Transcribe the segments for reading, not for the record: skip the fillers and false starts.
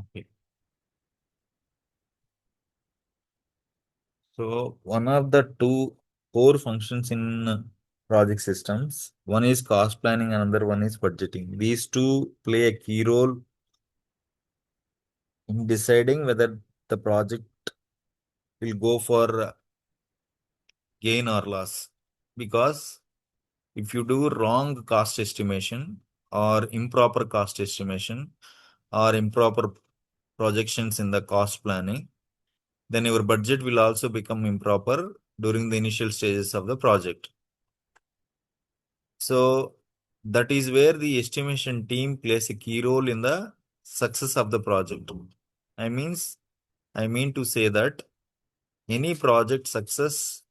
Okay. So one of the two core functions in project systems, one is cost planning, another one is budgeting. These two play a key role in deciding whether the project will go for gain or loss. Because if you do wrong cost estimation or improper cost estimation or improper projections in the cost planning, then your budget will also become improper during the initial stages of the project. So that is where the estimation team plays a key role in the success of the project. I means I mean to say that any project success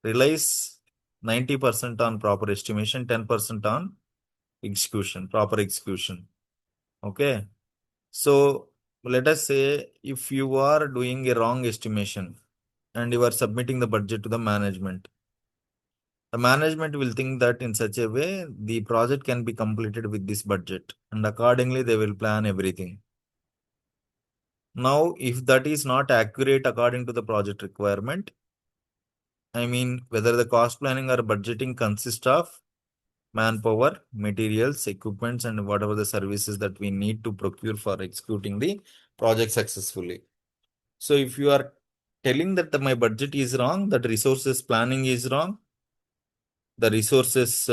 relies 90% on proper estimation, 10% on execution, proper execution. Okay. So let us say if you are doing a wrong estimation and you are submitting the budget to the management, the management will think that in such a way the project can be completed with this budget, and accordingly they will plan everything. Now, if that is not accurate according to the project requirement, I mean whether the cost planning or budgeting consists of manpower, materials, equipments, and whatever the services that we need to procure for executing the project successfully. So if you are telling that my budget is wrong, that resources planning is wrong, the resources,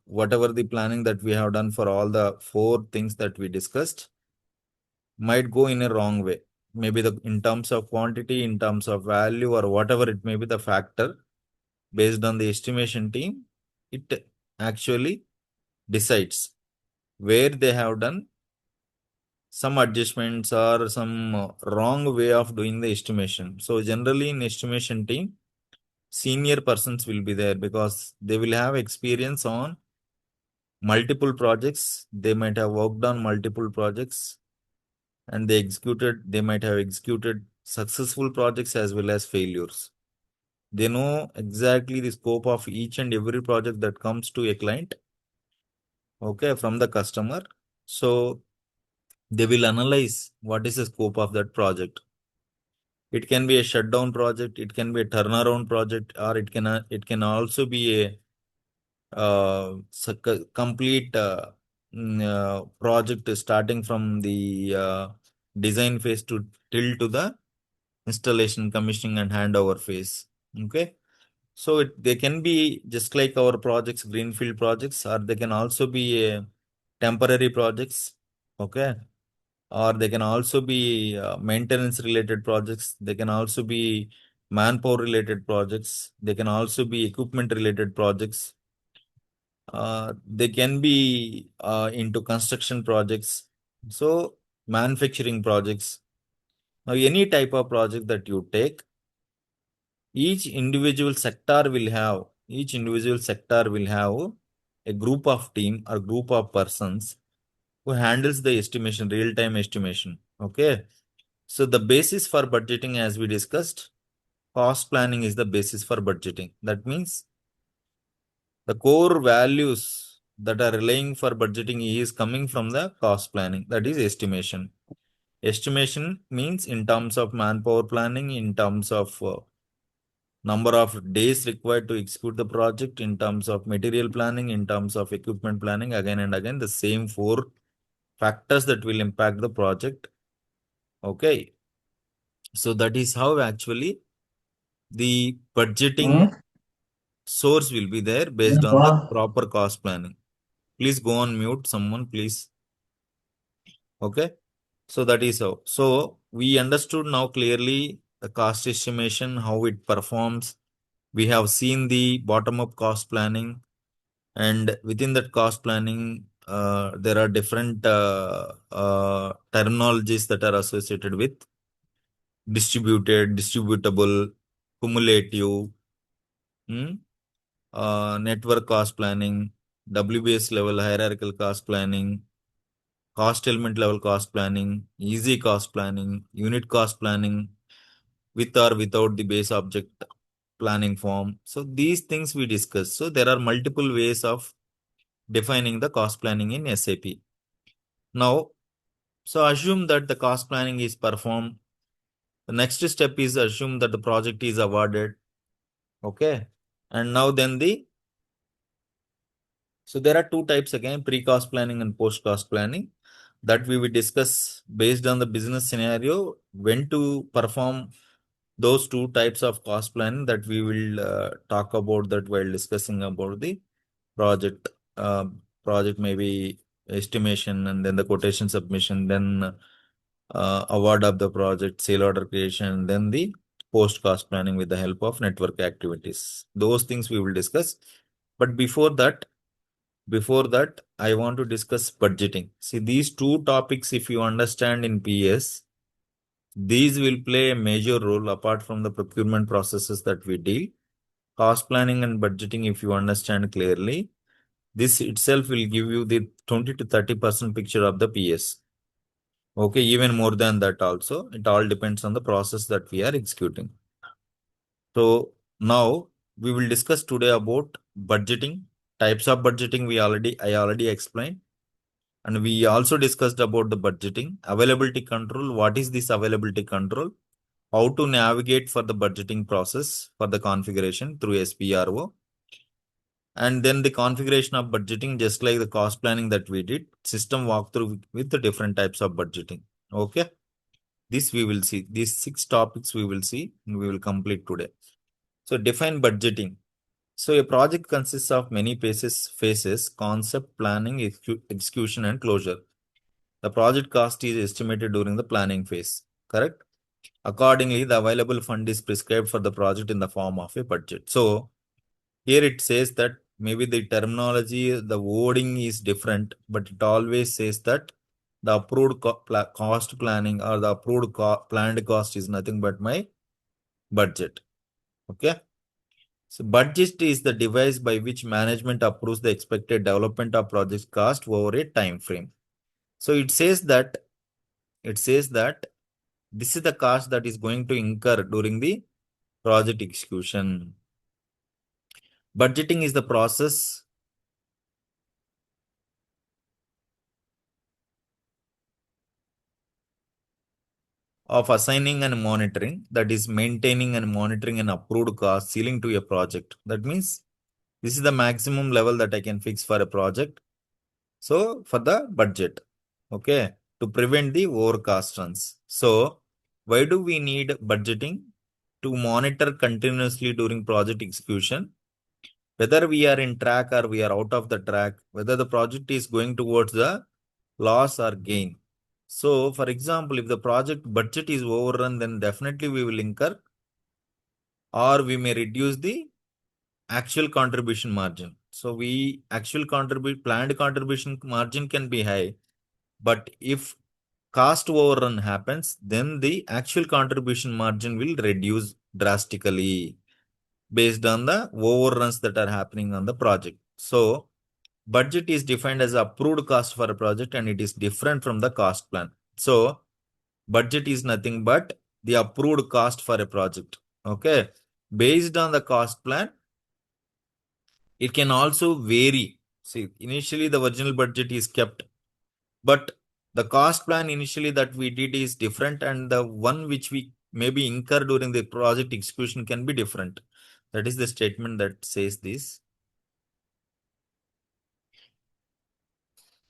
whatever the planning that we have done for all the four things that we discussed, might go in a wrong way. Maybe in terms of quantity, in terms of value, or whatever it may be the factor based on the estimation team, it actually decides where they have done some adjustments or some wrong way of doing the estimation. So generally in estimation team, senior persons will be there because they will have experience on multiple projects. They might have worked on multiple projects and they might have executed successful projects as well as failures. They know exactly the scope of each and every project that comes to a client, okay, from the customer. So they will analyze what is the scope of that project. It can be a shutdown project, it can be a turnaround project, or it can also be a complete project starting from the design phase to till to the installation, commissioning, and handover phase. Okay, so they can be just like our projects, greenfield projects, or they can also be temporary projects. Okay, or they can also be maintenance related projects. They can also be manpower related projects. They can also be equipment related projects. They can be into construction projects, so manufacturing projects. Now, any type of project that you take, each individual sector will have a group of team or group of persons who handles the estimation, real time estimation. Okay. So the basis for budgeting, as we discussed, cost planning is the basis for budgeting. That means the core values that are relying for budgeting is coming from the cost planning, that is estimation. Estimation means in terms of manpower planning, in terms of number of days required to execute the project, in terms of material planning, in terms of equipment planning, again and again, the same four factors that will impact the project. Okay. So that is how actually the budgeting source will be there based on the proper cost planning. Please go on mute, someone, please. Okay. So that is how. So we understood now clearly the cost estimation, how it performs. We have seen the bottom-up cost planning, and within that cost planning, there are different terminologies that are associated with distributed, distributable, cumulative, hmm, network cost planning, WBS level hierarchical cost planning, cost element level cost planning, easy cost planning, unit cost planning, with or without the base object planning form. So these things we discussed. So there are multiple ways of defining the cost planning in SAP. Now, So assume that the cost planning is performed. The next step is assume that the project is awarded. Okay. And now then so there are two types again, pre-cost planning and post-cost planning, that we will discuss based on the business scenario, when to perform those two types of cost planning, that we will talk about that while discussing about the project. Uh, project maybe estimation, and then the quotation submission, then award of the project, sale order creation, then the post cost planning with the help of network activities. Those things we will discuss. But before that, I want to discuss budgeting. See, these two topics, if you understand in PS, these will play a major role apart from the procurement processes that we deal. Cost planning and budgeting, if you understand clearly, this itself will give you the 20 to 30% picture of the PS. Okay, even more than that also. It all depends on the process that we are executing. So now we will discuss today about budgeting. Types of budgeting I already explained. And we also discussed about the budgeting. Availability control. What is this availability control? How to navigate for the budgeting process for the configuration through SPRO. And then the configuration of budgeting, just like the cost planning that we did, system walkthrough with the different types of budgeting. Okay. This we will see. These 6 topics we will see and we will complete today. So define budgeting. So a project consists of many phases, concept, planning, execution, and closure. The project cost is estimated during the planning phase, correct? Accordingly, the available fund is prescribed for the project in the form of a budget. So here it says that maybe the terminology, the wording is different, but it always says that the approved cost planning or the approved planned cost is nothing but my budget. Okay. So budget is the device by which management approves the expected development of project cost over a time frame. So it says that this is the cost that is going to incur during the project execution. Budgeting is the process of assigning and monitoring, that is maintaining and monitoring an approved cost ceiling to a project. That means this is the maximum level that I can fix for a project. So for the budget, okay, to prevent the overcost runs. So why do we need budgeting? To monitor continuously during project execution, whether we are in track or we are out of the track, whether the project is going towards the loss or gain. So for example, if the project budget is overrun, then definitely we will incur, or we may reduce the actual contribution margin. So we planned contribution margin can be high, but if cost overrun happens, then the actual contribution margin will reduce drastically based on the overruns that are happening on the project. So budget is defined as approved cost for a project, and it is different from the cost plan. So budget is nothing but the approved cost for a project. Okay. Based on the cost plan, it can also vary. See, initially the original budget is kept, but the cost plan initially that we did is different, and the one which we maybe incur during the project execution can be different. That is the statement that says this.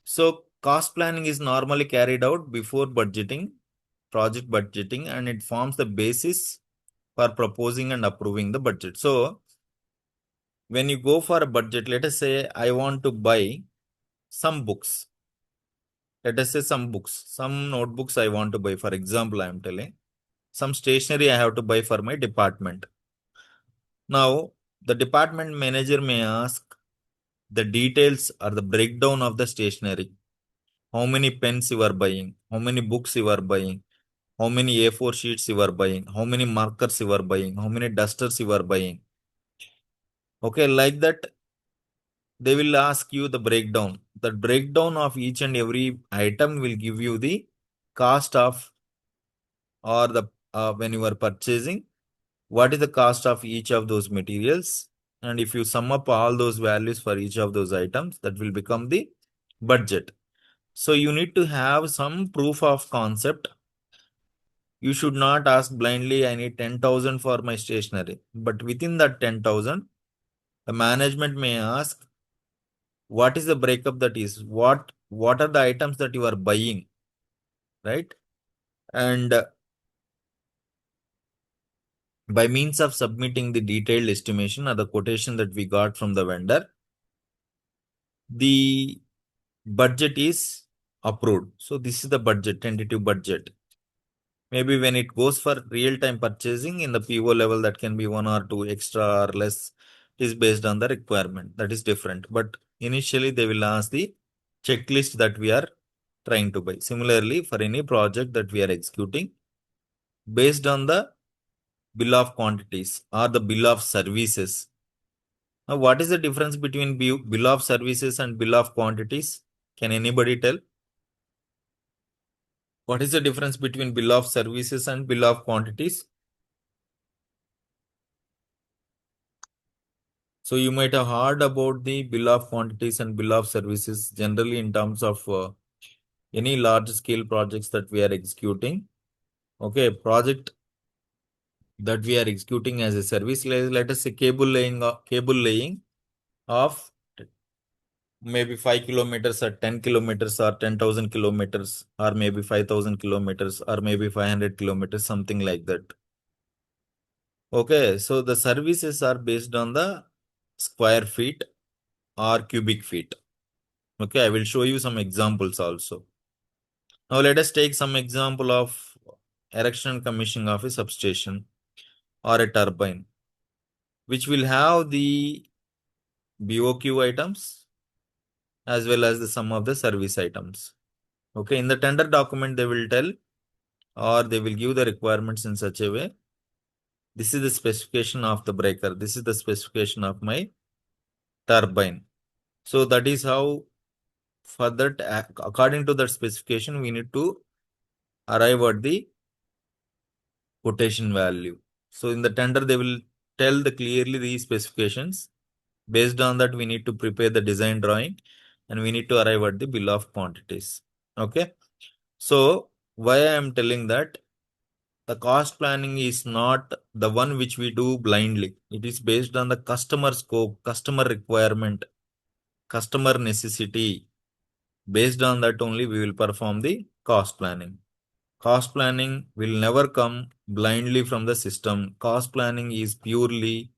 So cost planning is normally carried out before budgeting, project budgeting, and it forms the basis for proposing and approving the budget. So when you go for a budget, let us say I want to buy some books. Let us say some notebooks I want to buy. For example, I am telling some stationery I have to buy for my department. Now, the department manager may ask the details or the breakdown of the stationery. How many pens you are buying? How many books you are buying? How many A4 sheets you are buying? How many markers you are buying? How many dusters you are buying? Okay, like that, they will ask you the breakdown. The breakdown of each and every item will give you the cost of, or the when you are purchasing, what is the cost of each of those materials. And if you sum up all those values for each of those items, that will become the budget. So you need to have some proof of concept. You should not ask blindly, I need 10,000 for my stationery. But within that 10,000, the management may ask, what is the breakup that is? What are the items that you are buying? Right? And by means of submitting the detailed estimation or the quotation that we got from the vendor, the budget is approved. So this is the budget, tentative budget. Maybe when it goes for real-time purchasing in the PO level, that can be one or two extra or less, is based on the requirement. That is different. But initially, they will ask the checklist that we are trying to buy. Similarly, for any project that we are executing, based on the bill of quantities or the bill of services. Now, what is the difference between bill of services and bill of quantities? Can anybody tell? What is the difference between bill of services and bill of quantities? So you might have heard about the bill of quantities and bill of services generally in terms of any large scale projects that we are executing. Okay, project that we are executing as a service, let us say cable laying of maybe 5 kilometers or 10 kilometers or 10,000 kilometers or maybe 5,000 kilometers or maybe 500 kilometers, something like that. Okay, so the services are based on the square feet or cubic feet. Okay, I will show you some examples also. Now let us take some example of erection and commissioning of a substation or a turbine, which will have the BOQ items as well as the sum of the service items. Okay, in the tender document, they will tell or they will give the requirements in such a way. This is the specification of the breaker. This is the specification of my turbine. So that is how for that, according to that specification, we need to arrive at the quotation value. So in the tender, they will tell the clearly the specifications. Based on that, we need to prepare the design drawing and we need to arrive at the bill of quantities. Okay. So why I am telling that the cost planning is not the one which we do blindly. It is based on the customer scope, customer requirement, customer necessity. Based on that only we will perform the cost planning. Cost planning will never come blindly from the system. Cost planning is purely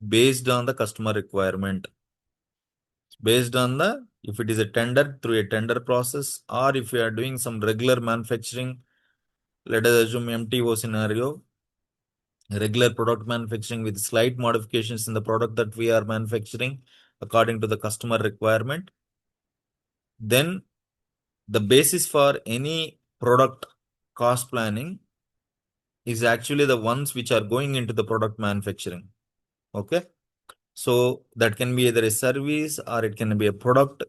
based on the customer requirement. Based on the, if it is a tender, through a tender process, or if you are doing some regular manufacturing, let us assume MTO scenario, regular product manufacturing with slight modifications in the product that we are manufacturing according to the customer requirement, then the basis for any product cost planning is actually the ones which are going into the product manufacturing. Okay. So that can be either a service or it can be a product.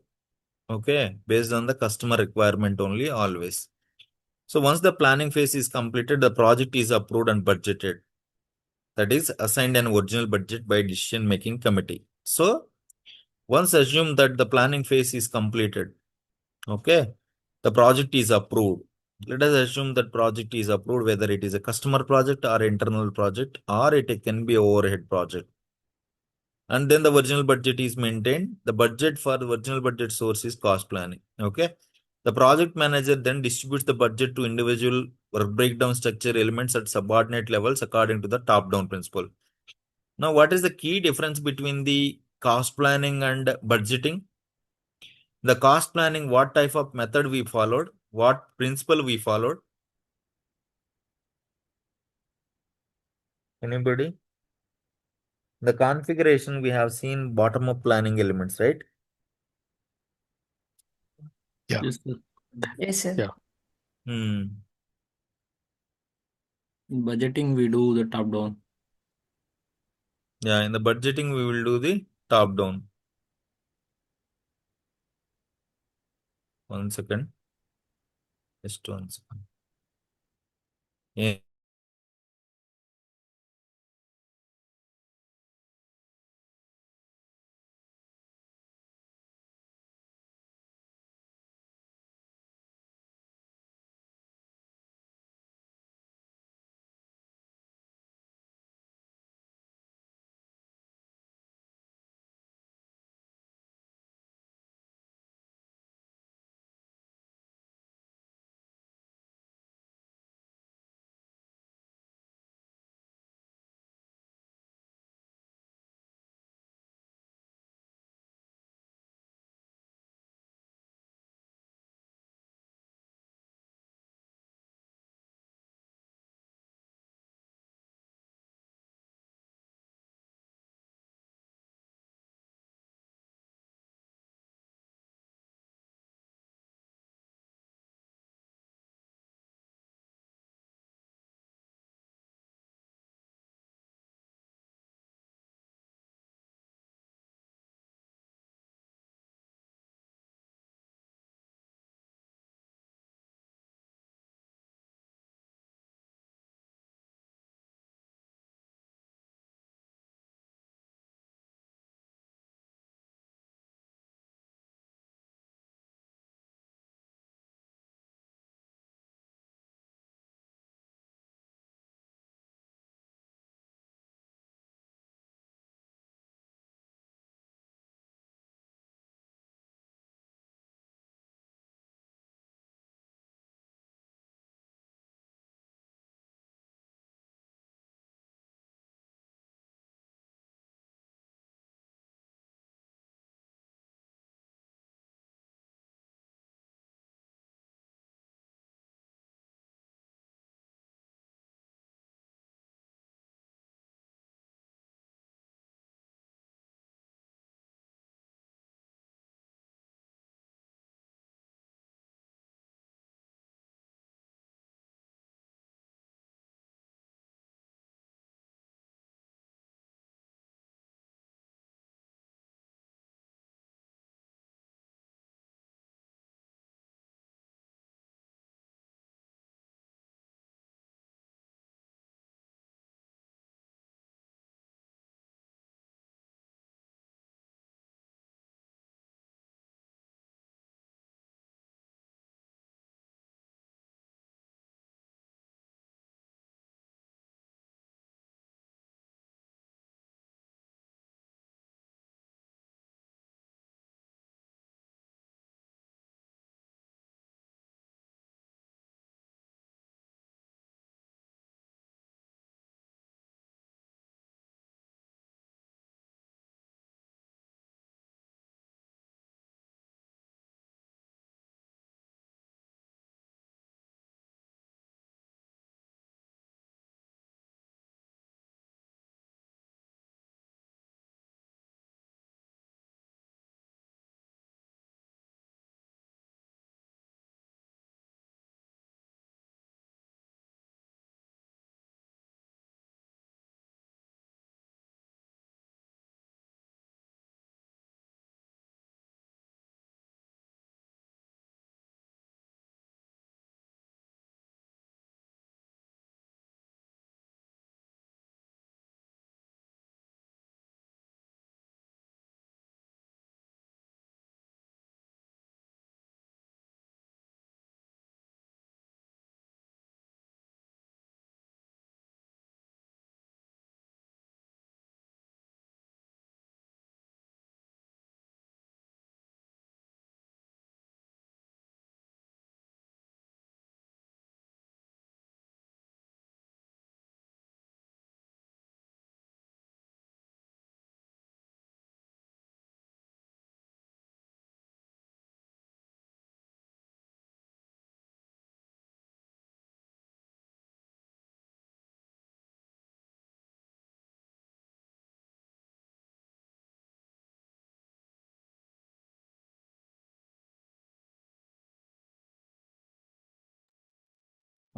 Okay. Based on the customer requirement only always. So once the planning phase is completed, the project is approved and budgeted. That is assigned an original budget by decision making committee. So once assume that the planning phase is completed. Okay. The project is approved. Let us assume that project is approved, whether it is a customer project or internal project, or it can be overhead project. And then the original budget is maintained. The budget for the original budget source is cost planning. Okay. The project manager then distributes the budget to individual or breakdown structure elements at subordinate levels according to the top-down principle. Now, what is the key difference between the cost planning and budgeting? The cost planning, what type of method we followed, what principle we followed? Anybody? The configuration we have seen bottom-up planning elements, right? Yeah. Yes, sir. Yes, sir. Yeah. Hmm. In budgeting, we do the top down. Yeah, in the budgeting, we will do the top-down. 1 second. Just 1 second. Yeah.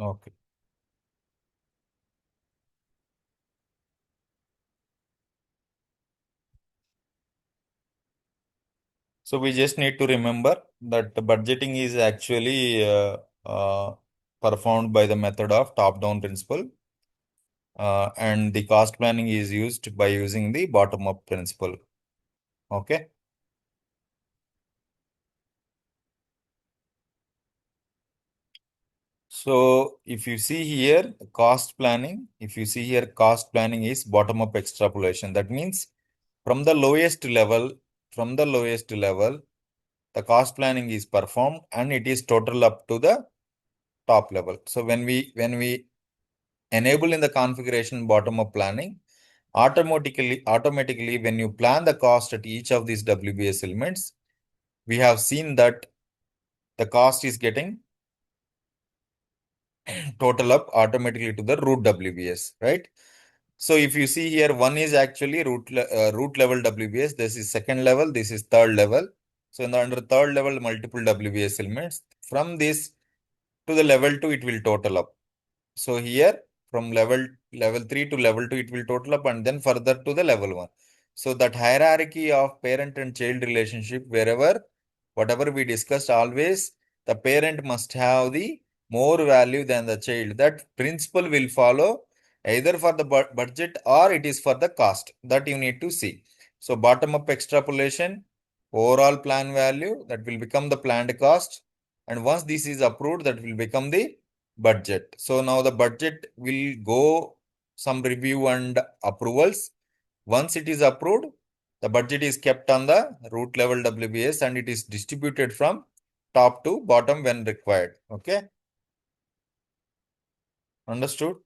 Okay. So we just need to remember that the budgeting is actually performed by the method of top-down principle, and the cost planning is used by using the bottom-up principle. Okay. So if you see here cost planning, cost planning is bottom-up extrapolation. That means from the lowest level, the cost planning is performed and it is total up to the top level. So when we enable in the configuration bottom-up planning, automatically when you plan the cost at each of these WBS elements, we have seen that the cost is getting total up automatically to the root WBS, right? So if you see here, one is actually root level WBS. This is second level. This is third level. So in the under third level, multiple WBS elements. From this to the level 2, it will total up. So here from level 3 to level 2, it will total up and then further to the level 1. So that hierarchy of parent and child relationship, whatever we discussed, always the parent must have the more value than the child. That principle will follow either for the budget or it is for the cost that you need to see. So bottom up extrapolation, overall plan value that will become the planned cost. And once this is approved, that will become the budget. So now the budget will go some review and approvals. Once it is approved, the budget is kept on the root level WBS and it is distributed from top to bottom when required. Okay. Understood?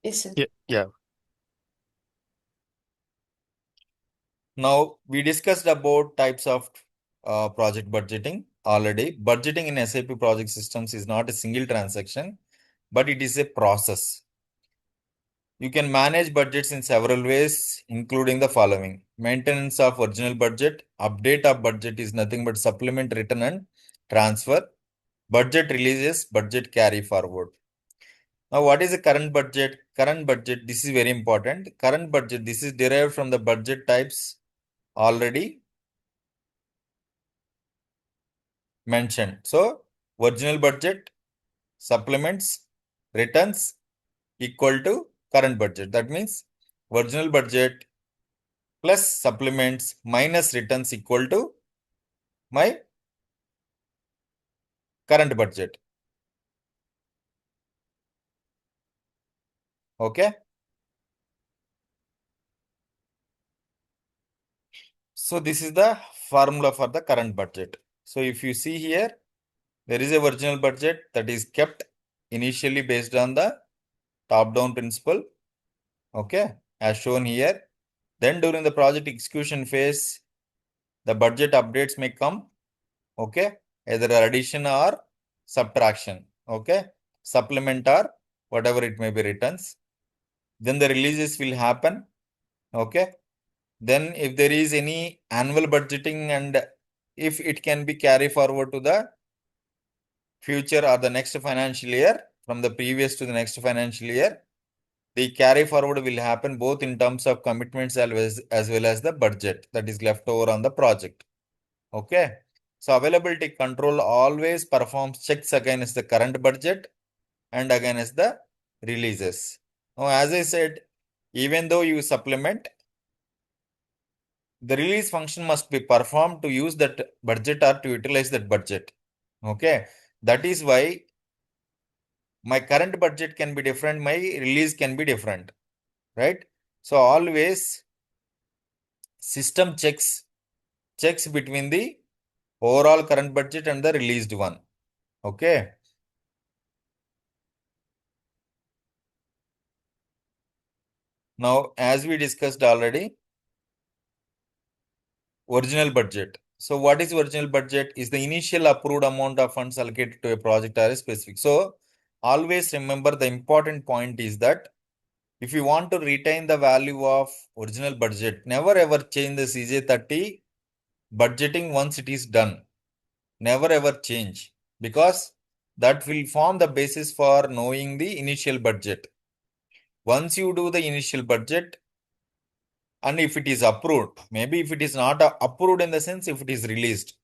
Yes, sir. Yeah. Now we discussed about types of project budgeting already. Budgeting in SAP project systems is not a single transaction, but it is a process. You can manage budgets in several ways, including the following. Maintenance of original budget. Update of budget is nothing but supplement, return and transfer. Budget releases, budget carry forward. Now, what is the current budget? Current budget, this is very important. Current budget, this is derived from the budget types already mentioned. So, original budget, supplements, returns equal to current budget. That means original budget plus supplements minus returns equal to my current budget. Okay. So this is the formula for the current budget. So if you see here, there is a original budget that is kept initially based on the top-down principle. Okay. As shown here. Then during the project execution phase, the budget updates may come. Okay. Either addition or subtraction. Okay. Supplement or whatever it may be returns. Then the releases will happen. Okay. Then if there is any annual budgeting and if it can be carry forward to the future or the next financial year, from the previous to the next financial year, the carry forward will happen both in terms of commitments as well as the budget that is left over on the project. Okay. So availability control always performs checks against the current budget and against the releases. Now, as I said, even though you supplement, the release function must be performed to use that budget or to utilize that budget. Okay. That is why my current budget can be different, my release can be different, right? So always system checks between the overall current budget and the released one. Okay. Now, as we discussed already, original budget. So what is original budget? Is the initial approved amount of funds allocated to a project or a specific. So always remember the important point is that if you want to retain the value of original budget, never ever change the CJ30 budgeting once it is done. Never ever change. because that will form the basis for knowing the initial budget. Once you do the initial budget, and if it is approved, maybe if it is not approved in the sense if it is released.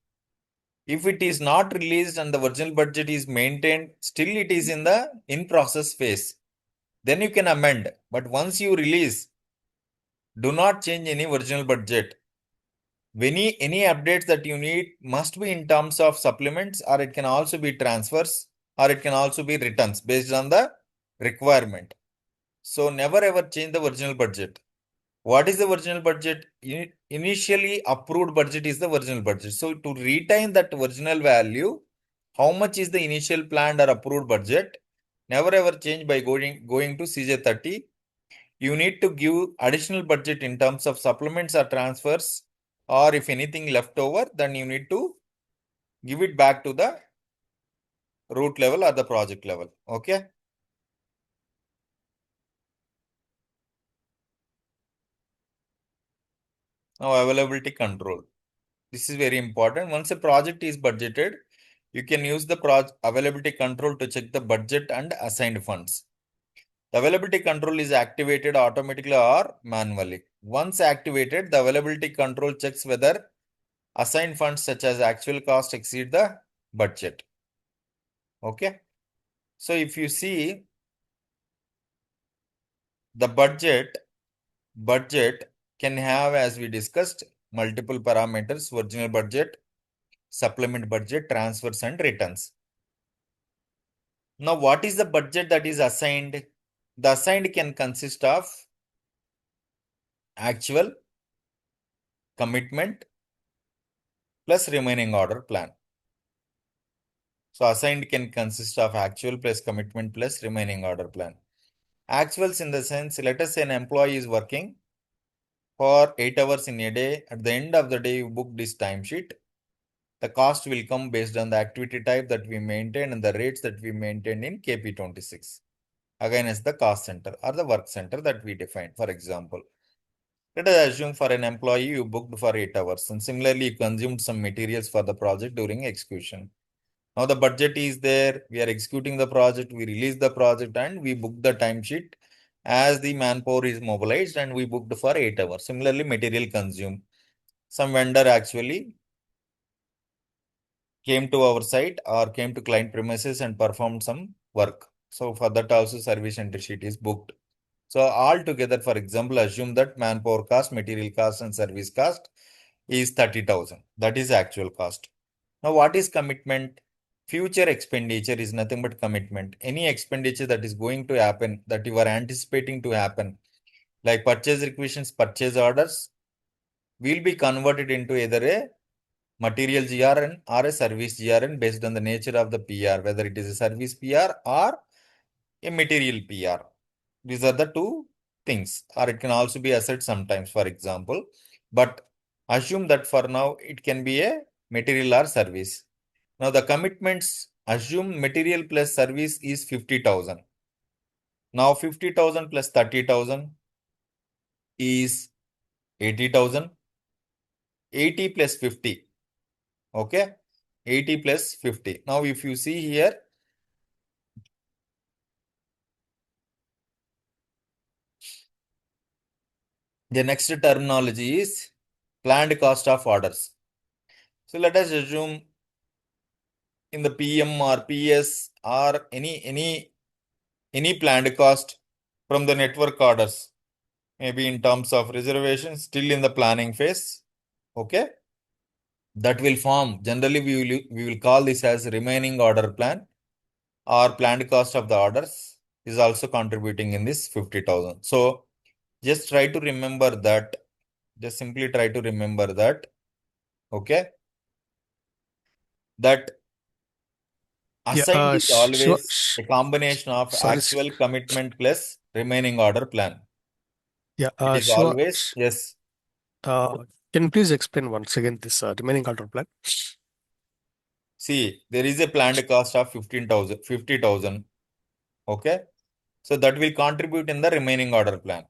If it is not released and the original budget is maintained, still it is in the in-process phase. Then you can amend. But once you release, do not change any original budget. Any updates that you need must be in terms of supplements, or it can also be transfers, or it can also be returns based on the requirement. So never ever change the original budget. What is the original budget? Initially approved budget is the original budget. So to retain that original value, how much is the initial planned or approved budget? Never ever change by going to CJ30. You need to give additional budget in terms of supplements or transfers, or if anything left over, then you need to give it back to the root level or the project level. Okay. Now availability control. This is very important. Once a project is budgeted, you can use the availability control to check the budget and assigned funds. The availability control is activated automatically or manually. Once activated, the availability control checks whether assigned funds such as actual cost exceed the budget. Okay. So if you see the budget can have, as we discussed, multiple parameters: original budget, supplement budget, transfers, and returns. Now, what is the budget that is assigned? The assigned can consist of actual, commitment, plus remaining order plan. So assigned can consist of actual plus commitment plus remaining order plan. Actuals in the sense, let us say an employee is working for 8 hours in a day. At the end of the day, you book this timesheet. The cost will come based on the activity type that we maintain and the rates that we maintain in KP26. Again, as the cost center or the work center that we define. For example, let us assume for an employee you booked for 8 hours, and similarly you consumed some materials for the project during execution. Now the budget is there, we are executing the project, we release the project, and we book the timesheet as the manpower is mobilized, and we booked for 8 hours. Similarly, material consumed. Some vendor actually came to our site or came to client premises and performed some work. So for that also service entry sheet is booked. So all together, for example, assume that manpower cost, material cost, and service cost is 30,000. That is actual cost. Now, what is commitment? Future expenditure is nothing but commitment. Any expenditure that is going to happen, that you are anticipating to happen, like purchase requisitions, purchase orders, will be converted into either a material GRN or a service GRN based on the nature of the PR, whether it is a service PR or a material PR. These are the two things, or it can also be asset sometimes, for example. But assume that for now it can be a material or service. Now the commitments, assume material plus service is 50,000. Now 50,000 plus 30,000 is 80,000. 80 plus 50. Okay. 80 plus 50. Now if you see here, the next terminology is planned cost of orders. So let us assume in the PM or PS or any planned cost from the network orders, maybe in terms of reservation, still in the planning phase. Okay. That will form, generally we will call this as remaining order plan, or planned cost of the orders is also contributing in this 50,000. So just try to remember that. Just simply try to remember that. Okay. That assigned is always a combination of sorry, actual commitment plus remaining order plan. Yeah, It is sure. always, yes. Can you please explain once again this remaining order plan? See, there is a planned cost of 50,000. Okay. So that will contribute in the remaining order plan.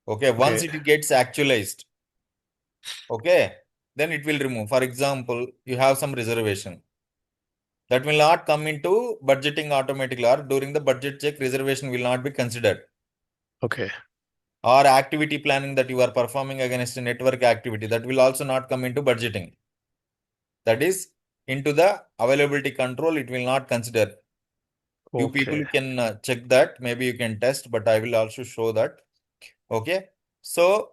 Okay. Once Okay. it gets actualized, okay, then it will remove. For example, you have some reservation. That will not come into budgeting automatically, or during the budget check, reservation will not be considered. Okay. Or activity planning that you are performing against a network activity, that will also not come into budgeting. That is into the availability control, it will not consider. You people Okay. can check that, maybe you can test, but I will also show that. Okay. So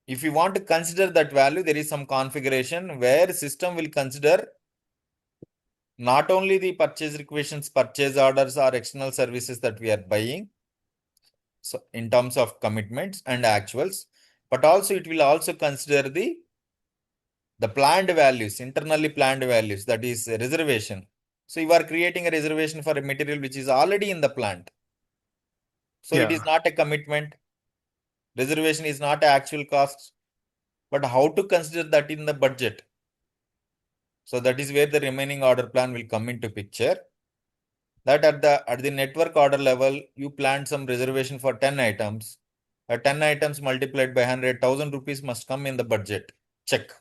if you want to consider that value, there is some configuration where system will consider not only the purchase requisitions, purchase orders, or external services that we are buying, so in terms of commitments and actuals, but also it will also consider the planned values, internally planned values, that is a reservation. So you are creating a reservation for a material which is already in the plant. So it is Yeah. not a commitment. Reservation is not an actual cost, but how to consider that in the budget? So that is where the remaining order plan will come into picture. That at the network order level, you planned some reservation for 10 items. 10 items multiplied by 100,000 rupees must come in the budget. Check.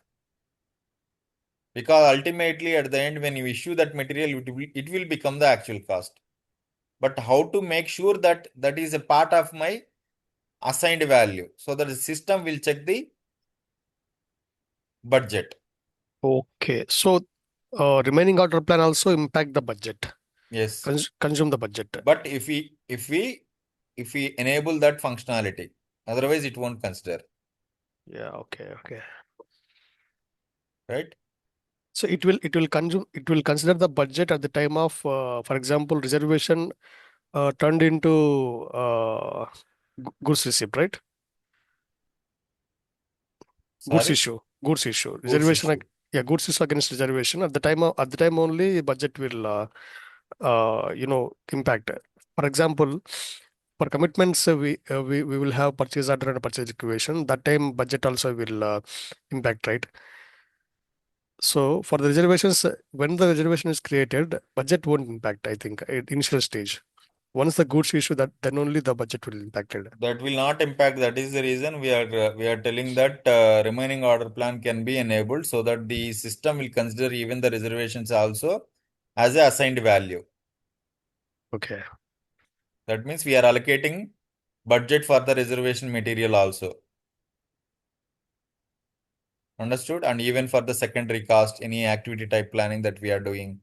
Because ultimately at the end, when you issue that material, it will become the actual cost. But how to make sure that that is a part of my assigned value, so that the system will check the budget. Okay. So remaining order plan also impact the budget, Yes. consume the budget. But if we enable that functionality, otherwise it won't consider, Yeah. Okay. Okay. right? So it will consider the budget at the time of, for example, reservation turned into goods receipt, right? Goods Sorry, issue. Goods issue. goods Reservation. issue. Yeah, goods issue against reservation at the time only budget will impact. For example, for commitments, we will have purchase order and purchase equation. That time budget also will impact, right? So for the reservations, when the reservation is created, budget won't impact, I think, at initial stage. Once the goods issue, that then only the budget will impacted. That will not impact. That is the reason we are telling that remaining order plan can be enabled, so that the system will consider even the reservations also as a assigned value. Okay. That means we are allocating budget for the reservation material also. Understood? And even for the secondary cost, any activity type planning that we are doing,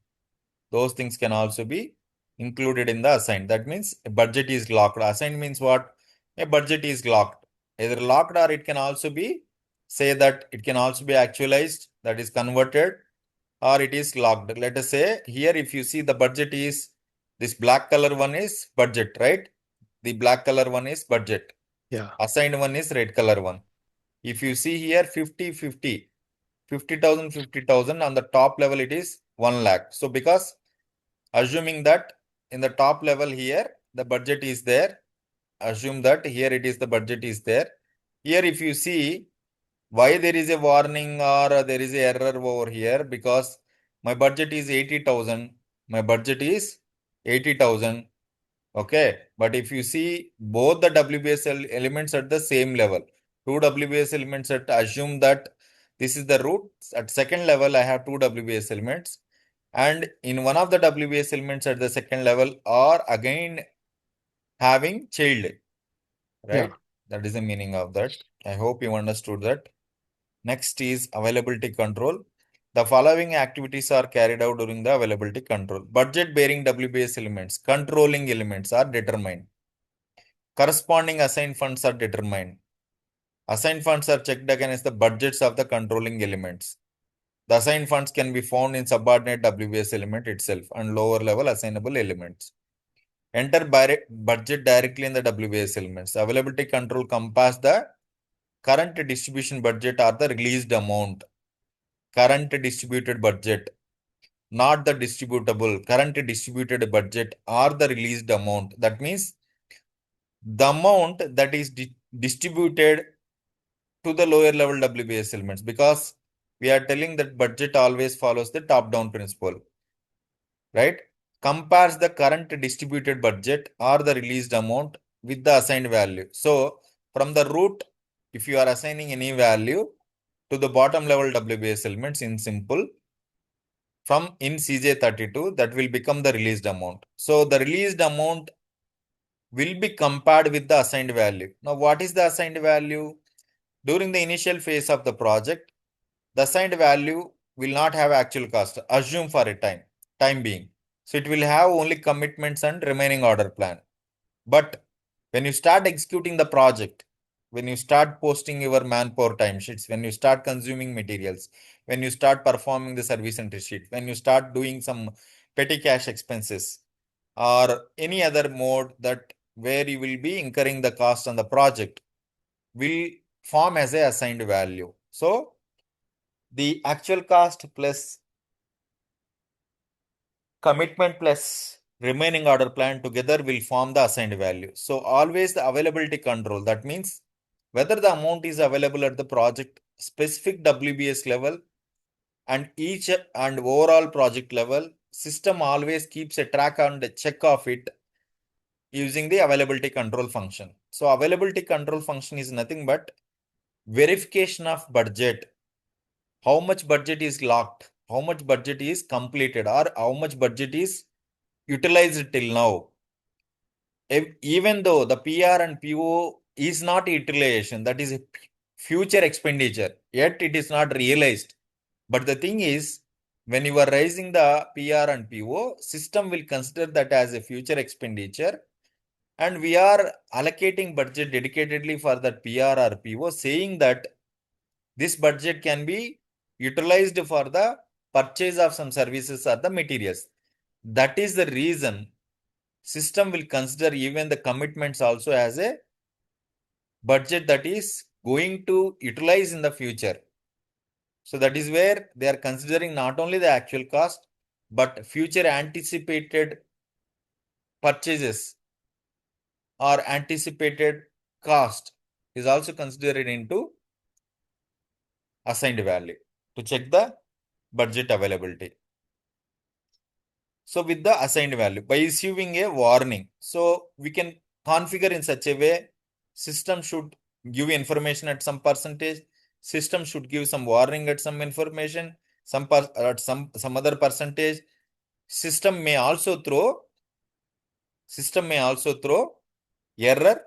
those things can also be included in the assigned. That means a budget is locked. Assigned means what? A budget is locked. Either locked, or it can also be, say that it can also be actualized, that is converted, or it is locked. Let us say here, if you see the budget is, this black color one is budget, right? The black color one is budget. Yeah. Assigned one is red color one. If you see here 50,000, 50,000 on the top level, it is 1 lakh. So because assuming that in the top level here, the budget is there, assume that here it is the budget is there. Here if you see why there is a warning or there is a error over here, because my budget is 80,000, my budget is 80,000. Okay, but if you see both the WBS elements at the same level, two WBS elements at, assume that this is the root. At second level, I have two WBS elements, and in one of the WBS elements at the second level are again having child, right? Yeah. That is the meaning of that. I hope you understood that. Next is availability control. The following activities are carried out during the availability control. Budget bearing WBS elements, controlling elements are determined. Corresponding assigned funds are determined. Assigned funds are checked against the budgets of the controlling elements. The assigned funds can be found in subordinate WBS element itself and lower level assignable elements. Enter budget directly in the WBS elements. Availability control compass the current distribution budget or the released amount. Current distributed budget, not the distributable. Current distributed budget or the released amount. That means the amount that is distributed to the lower level WBS elements, because we are telling that budget always follows the top-down principle, right? Compares the current distributed budget or the released amount with the assigned value. So from the root, if you are assigning any value to the bottom level WBS elements in simple, from in CJ32, that will become the released amount. So the released amount will be compared with the assigned value. Now, what is the assigned value? During the initial phase of the project, the assigned value will not have actual cost. Assume for a time being. So it will have only commitments and remaining order plan. But when you start executing the project, when you start posting your manpower timesheets, when you start consuming materials, when you start performing the service entry sheet, when you start doing some petty cash expenses or any other mode that where you will be incurring the cost on the project will form as a assigned value. So the actual cost plus commitment plus remaining order plan together will form the assigned value. So always the availability control. That means whether the amount is available at the project specific WBS level and each and overall project level, system always keeps a track and a check of it using the availability control function. So availability control function is nothing but verification of budget. How much budget is locked? How much budget is completed or how much budget is utilized till now? Even though the PR and PO is not utilization, that is a future expenditure, yet it is not realized. But the thing is, when you are raising the PR and PO, system will consider that as a future expenditure, and we are allocating budget dedicatedly for that PR or PO, saying that this budget can be utilized for the purchase of some services or the materials. That is the reason system will consider even the commitments also as a budget that is going to utilize in the future. So that is where they are considering not only the actual cost, but future anticipated purchases or anticipated cost is also considered into assigned value to check the budget availability. So with the assigned value, by issuing a warning, so we can configure in such a way, system should give information at some percentage, system should give some warning at some information, at some other percentage. System may also throw error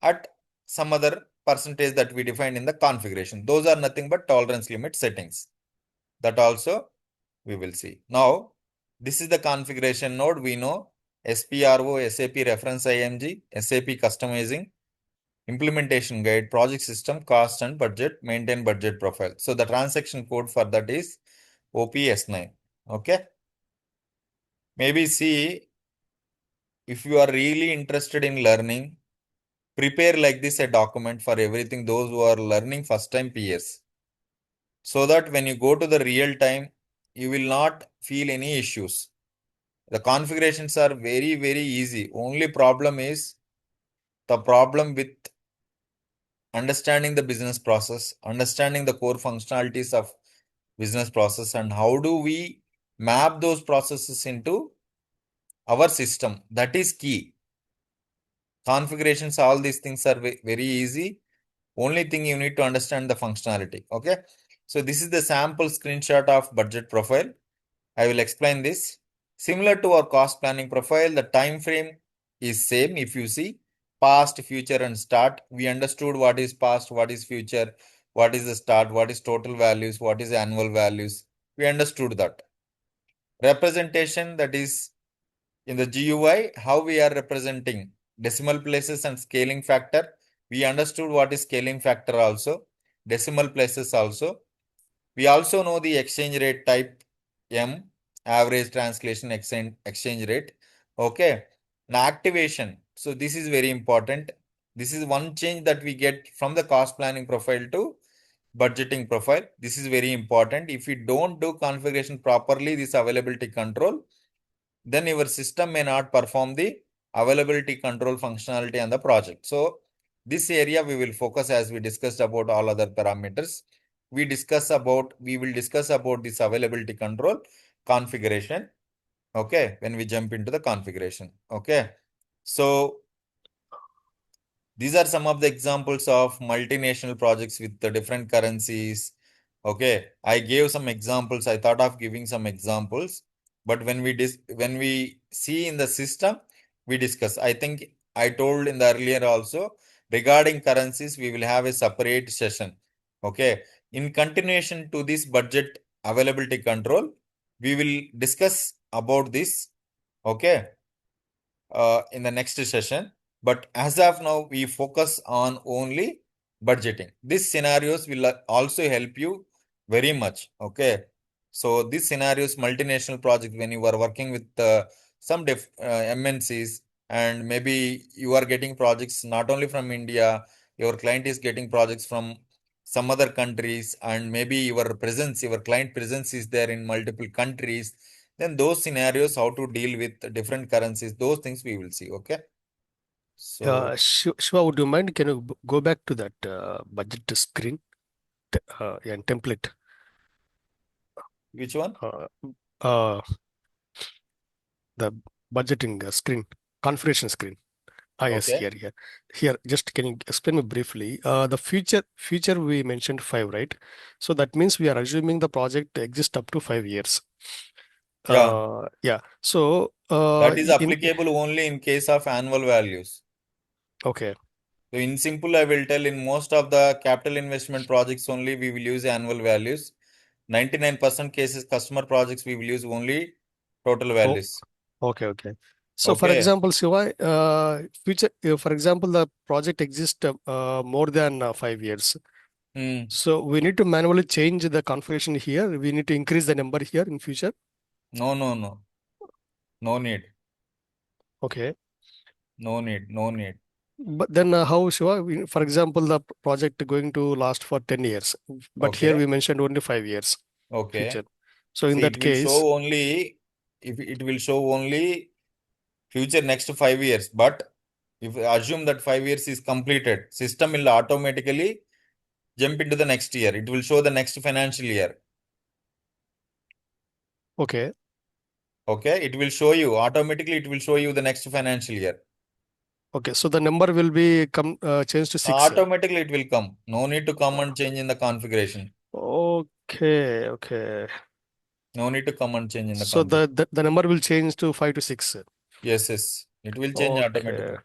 at some other percentage that we defined in the configuration. Those are nothing but tolerance limit settings. That also we will see. Now, this is the configuration node. We know SPRO, SAP reference IMG, SAP customizing, implementation guide, project system, cost and budget, maintain budget profile. So the transaction code for that is OPS9. Okay. Maybe see, if you are really interested in learning, prepare like this a document for everything, those who are learning first time PS. So that when you go to the real time, you will not feel any issues. The configurations are very, very easy. Only problem is the problem with understanding the business process, understanding the core functionalities of business process, and how do we map those processes into our system. That is key. Configurations, all these things are very easy. Only thing you need to understand the functionality. Okay. So this is the sample screenshot of budget profile. I will explain this. Similar to our cost planning profile, the time frame is same. If you see past, future and start, we understood what is past, what is future, what is the start, what is total values, what is annual values. We understood that. Representation, that is in the GUI, how we are representing decimal places and scaling factor. We understood what is scaling factor also, decimal places also. We also know the exchange rate type M, average translation exchange rate. Okay. Now activation. So this is very important. This is one change that we get from the cost planning profile to budgeting profile. This is very important. If you don't do configuration properly, this availability control, then your system may not perform the availability control functionality on the project. So this area we will focus as we discussed about all other parameters. We will discuss about this availability control configuration. Okay, when we jump into the configuration. Okay, so these are some of the examples of multinational projects with the different currencies, Okay, I gave some examples. I thought of giving some examples, but when we see in the system, we discuss. I think I told in the earlier also regarding currencies, we will have a separate session. Okay, in continuation to this budget availability control, we will discuss about this. Okay, in the next session. But as of now, we focus on only budgeting. These scenarios will also help you very much. Okay. So these scenarios, multinational project, when you are working with some MNCs, and maybe you are getting projects not only from India, your client is getting projects from some other countries, and maybe your client presence is there in multiple countries, then those scenarios, how to deal with different currencies, those things we will see. Okay. So Shiva, would you mind? Can you go back to that budget screen and template? which one? Uh, uh, the budgeting screen, configuration screen. Yes, Okay. here. Just can you explain me briefly? The future we mentioned 5, right? So that means we are assuming the project exists up to 5 years. Yeah. Yeah. So That is in applicable only in case of annual values. okay, So in simple, I will tell in most of the capital investment projects only we will use annual values. 99% cases customer projects we will use only total oh, values. okay. So for Okay. example, Shiva, future, for example, the project exists more than 5 years. Hmm. So we need to manually change the configuration here. We need to increase the number here in future. No, no, no. No need. Okay. No need. No need. But then how, Shiva? For example, the project going to last for 10 years, but here we Okay. mentioned only 5 years Okay. future. So in See, that it will case, show only if it will show only future next 5 years. But if we assume that 5 years is completed, system will automatically jump into the next year. It will show the next financial year. okay, Okay, it will show you automatically. It will show you the next financial year. okay. So the number will be changed to 6. Automatically, it will come. No need to come and change in the configuration. Okay. No need to come and change in the So configuration. the number will change to 5 to 6. Yes, yes. It will change Okay, automatically.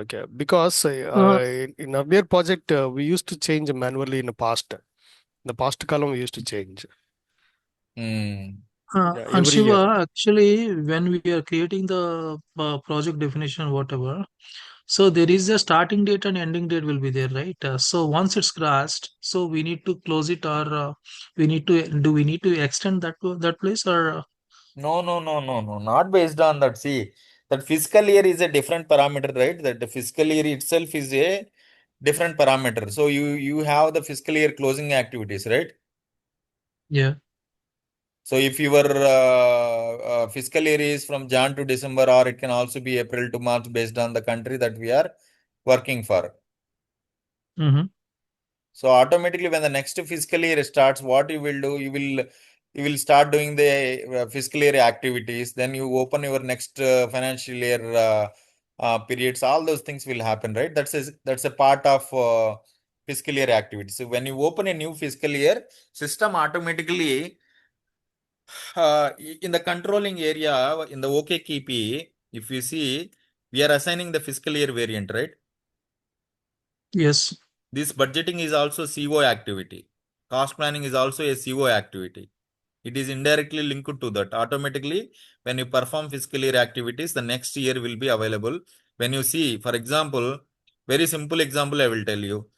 okay. Because Uh, in earlier project we used to change manually in the past. The past column we used to change. Hmm. Yeah, and every year. Shiva, actually, when we are creating the project definition, whatever, so there is a starting date and ending date will be there, right? So once it's crossed, so we need to close it, or we need to extend that place, or No, no, no, no, no. Not based on that. See, that fiscal year is a different parameter, right? That the fiscal year itself is a different parameter. So you have the fiscal year closing activities, right? yeah. So if your fiscal year is from Jan to December, or it can also be April to March based on the country that we are working for. Mm-hmm. So automatically when the next fiscal year starts, what you will do, you will start doing the fiscal year activities. Then you open your next financial year periods. All those things will happen, right? That's a part of fiscal year activity. So when you open a new fiscal year, system automatically in the controlling area in the OKKP, if you see, we are assigning the fiscal year variant, right? Yes. This budgeting is also CO activity. Cost planning is also a CO activity. It is indirectly linked to that. Automatically, when you perform fiscal year activities, the next year will be available. When you see, for example, very simple example, I will tell you.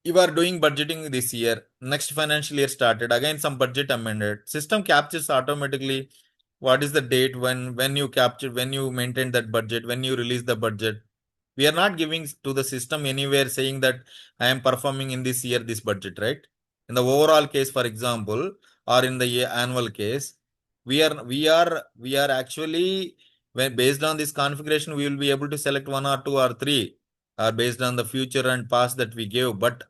You are doing budgeting this year, next financial year started, again some budget amended. System captures automatically what is the date when you capture, when you maintain that budget, when you release the budget. We are not giving to the system anywhere saying that I am performing in this year this budget, right? In the overall case, for example, or in the annual case, we are actually, when based on this configuration, we will be able to select one or two or three, or based on the future and past that we gave. But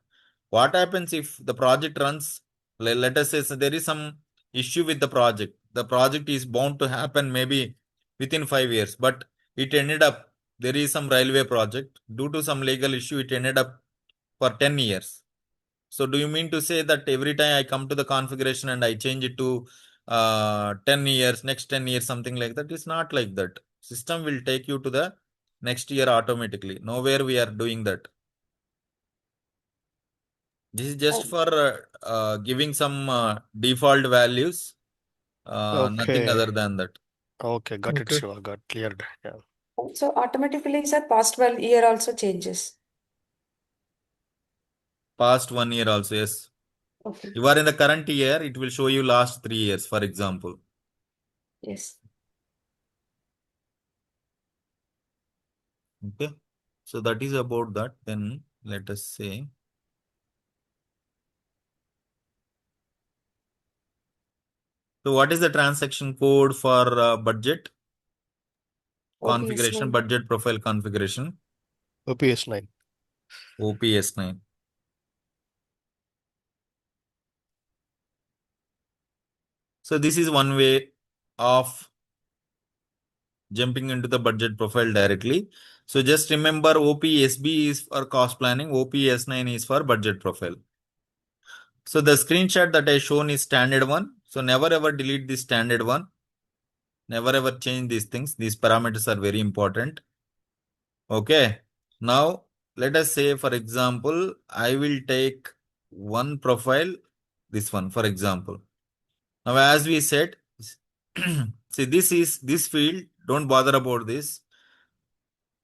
what happens if the project runs? Let us say so there is some issue with the project. The project is bound to happen maybe within 5 years, but it ended up, there is some railway project, due to some legal issue, it ended up for 10 years. So do you mean to say that every time I come to the configuration and I change it to 10 years, next 10 years, something like that? It's not like that. System will take you to the next year automatically. Nowhere we are doing that. This is just for giving some default values, nothing other Okay. than that. Okay, got it, Okay. Shiva. Got cleared. Yeah. So automatically, sir, past 12 year also changes. Past 1 year also, yes. Okay. You are in the current year, it will show you last 3 years, for example. Yes. Okay. So that is about that. Then let us say. So what is the transaction code for budget OPS configuration, 9. budget profile configuration? OPS 9. OPS 9. So this is one way of jumping into the budget profile directly. So just remember OPSB is for cost planning, OPS9 is for budget profile. So the screenshot that I shown is standard one. So never ever delete the standard one. Never ever change these things. These parameters are very important. Okay. Now let us say, for example, I will take one profile, this one, for example. Now, as we said, see, this field, don't bother about this.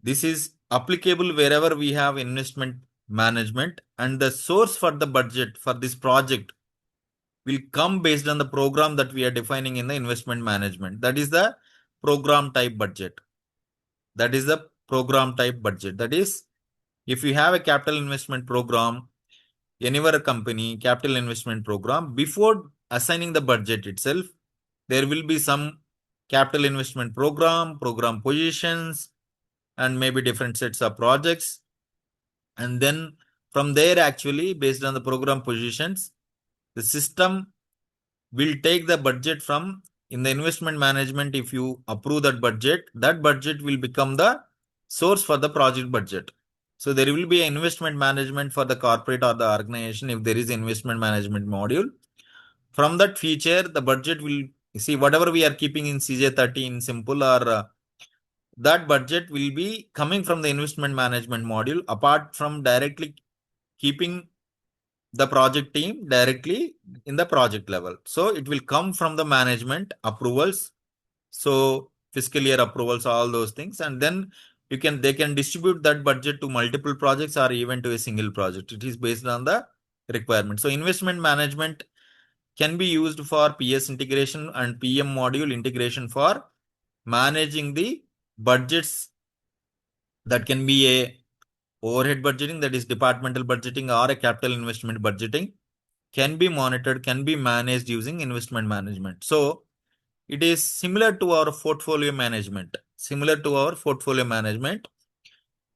This is applicable wherever we have investment management, and the source for the budget for this project will come based on the program that we are defining in the investment management. That is the program type budget. That is the program type budget. That is, if you have a capital investment program, anywhere company, capital investment program, before assigning the budget itself, there will be some capital investment program positions, and maybe different sets of projects. And then from there, actually, based on the program positions, the system will take the budget from in the investment management. If you approve that budget will become the source for the project budget. So there will be an investment management for the corporate or the organization if there is investment management module. From that feature, the budget will see whatever we are keeping in CJ30 in simple, or that budget will be coming from the investment management module, apart from directly keeping the project team directly in the project level. So it will come from the management approvals. So fiscal year approvals, all those things. And then they can distribute that budget to multiple projects or even to a single project. It is based on the requirement. So investment management can be used for PS integration and PM module integration for managing the budgets. That can be a overhead budgeting, that is departmental budgeting, or a capital investment budgeting, can be monitored, can be managed using investment management. So it is similar to our portfolio management,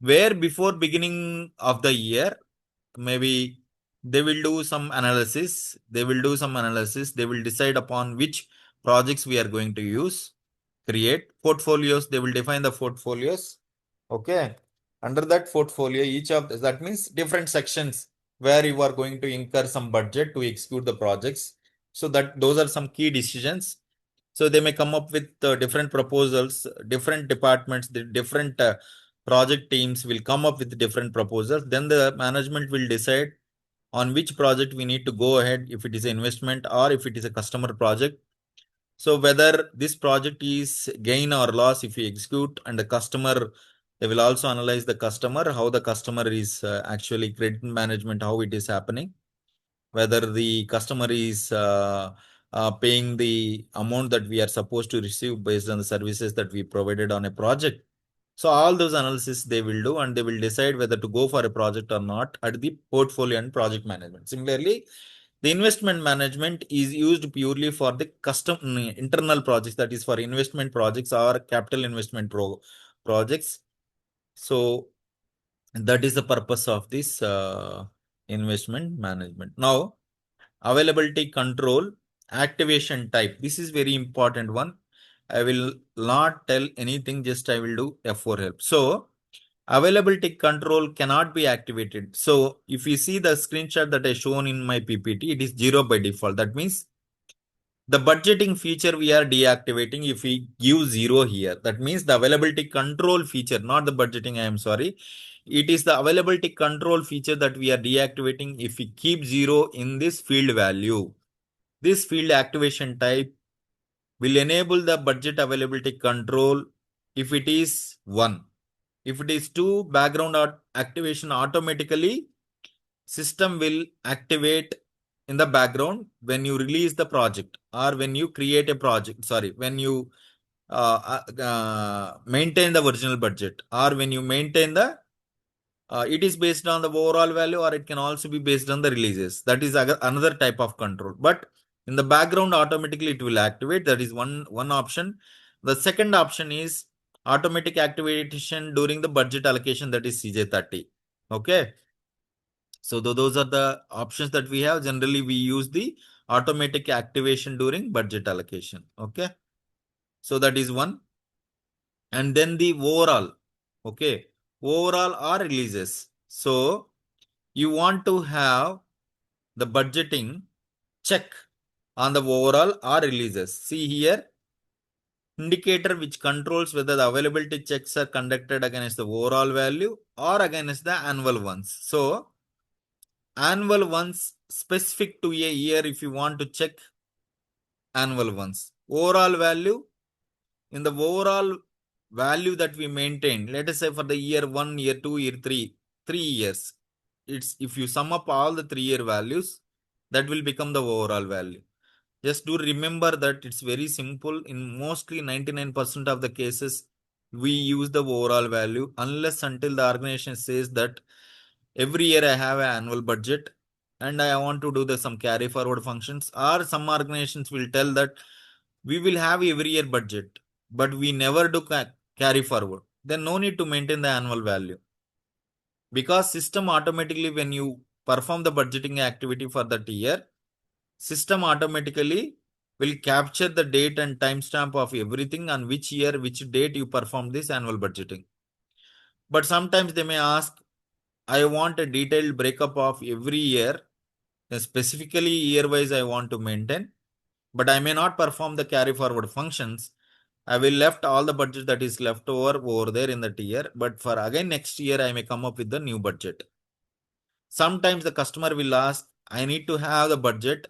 where before beginning of the year, maybe they will do some analysis. They will decide upon which projects we are going to create portfolios. They will define the portfolios. Okay. Under that portfolio, that means different sections where you are going to incur some budget to execute the projects. So those are some key decisions. So they may come up with different proposals, different departments, the different project teams will come up with different proposals. Then the management will decide on which project we need to go ahead, if it is an investment or if it is a customer project. So whether this project is gain or loss if we execute, and the customer, they will also analyze the customer, how the customer is actually credit management, how it is happening, whether the customer is paying the amount that we are supposed to receive based on the services that we provided on a project. So all those analysis they will do, and they will decide whether to go for a project or not at the portfolio and project management. Similarly, the investment management is used purely for the internal projects, that is for investment projects or capital investment projects. So that is the purpose of this investment management. Now, availability control, activation type. This is very important one. I will not tell anything, just I will do F4 help. So availability control cannot be activated. So if you see the screenshot that I shown in my PPT, it is 0 by default. That means the budgeting feature we are deactivating if we give 0 here. That means the availability control feature, not the budgeting, I am sorry. It is the availability control feature that we are deactivating if we keep 0 in this field value. This field activation type will enable the budget availability control if it is 1. If it is 2, background activation automatically system will activate in the background when you release the project or when you create a project, sorry, when you maintain the original budget or when you maintain the it is based on the overall value or it can also be based on the releases. That is another type of control. But in the background, automatically it will activate. That is one option. The second option is automatic activation during the budget allocation, that is CJ30. Okay. So those are the options that we have. Generally, we use the automatic activation during budget allocation. Okay. So that is one. And then the overall. Okay. Overall or releases. So you want to have the budgeting check on the overall or releases. See here, indicator which controls whether the availability checks are conducted against the overall value or against the annual ones. So annual ones specific to a year if you want to check annual ones. Overall value, in the overall value that we maintain, let us say for the year 1, year 2, year 3, 3 years. It's if you sum up all the 3-year values, that will become the overall value. Just do remember that it's very simple. In mostly 99% of the cases, we use the overall value unless until the organization says that every year I have an annual budget and I want to do some carry forward functions, or some organizations will tell that we will have every year budget, but we never do carry forward. Then no need to maintain the annual value. Because system automatically, when you perform the budgeting activity for that year, system automatically will capture the date and timestamp of everything on which year, which date you perform this annual budgeting. But sometimes they may ask, I want a detailed breakup of every year, specifically year-wise I want to maintain, but I may not perform the carry forward functions. I will left all the budget that is left over there in that year, but for again next year I may come up with the new budget. Sometimes the customer will ask, I need to have the budget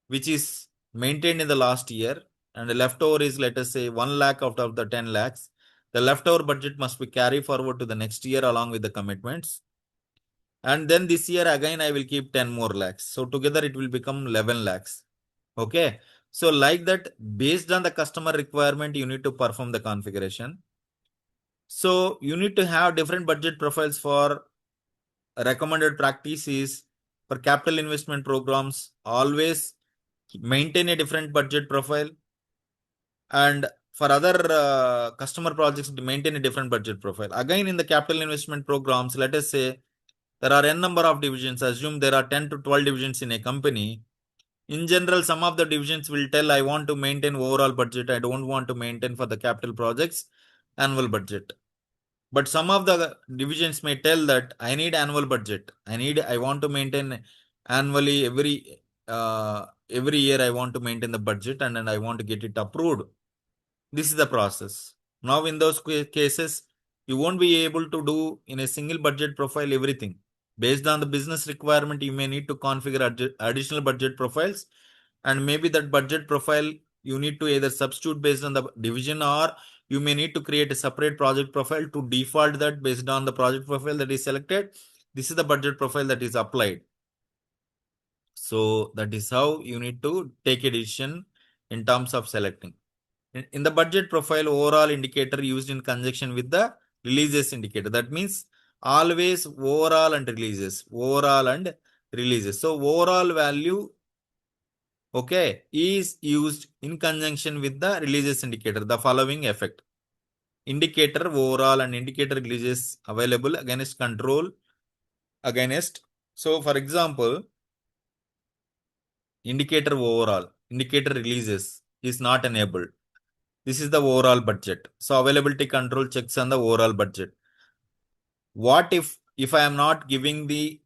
which is maintained in the last year and the leftover is, let us say, 1 lakh out of the 10 lakhs. The leftover budget must be carried forward to the next year along with the commitments. And then this year again I will keep 10 more lakhs. So together it will become 11 lakhs. Okay. So like that, based on the customer requirement, you need to perform the configuration. So you need to have different budget profiles. For recommended practice is for capital investment programs, always maintain a different budget profile. And for other customer projects, maintain a different budget profile. Again, in the capital investment programs, let us say there are n number of divisions. Assume there are 10 to 12 divisions in a company. In general, some of the divisions will tell, I want to maintain overall budget. I don't want to maintain for the capital projects annual budget. But some of the divisions may tell that I need annual budget. I want to maintain annually every year. I want to maintain the budget and I want to get it approved. This is the process. Now, in those cases, you won't be able to do in a single budget profile everything. Based on the business requirement, you may need to configure additional budget profiles, and maybe that budget profile you need to either substitute based on the division, or you may need to create a separate project profile to default that based on the project profile that is selected. This is the budget profile that is applied. So that is how you need to take a decision in terms of selecting. In the budget profile, overall indicator used in conjunction with the releases indicator. That means always overall and releases. Overall and releases. So overall value, okay, is used in conjunction with the releases indicator. The following effect: indicator overall and indicator releases available against control against. So for example, indicator overall, indicator releases is not enabled. This is the overall budget. So availability control checks on the overall budget. what if I am not giving the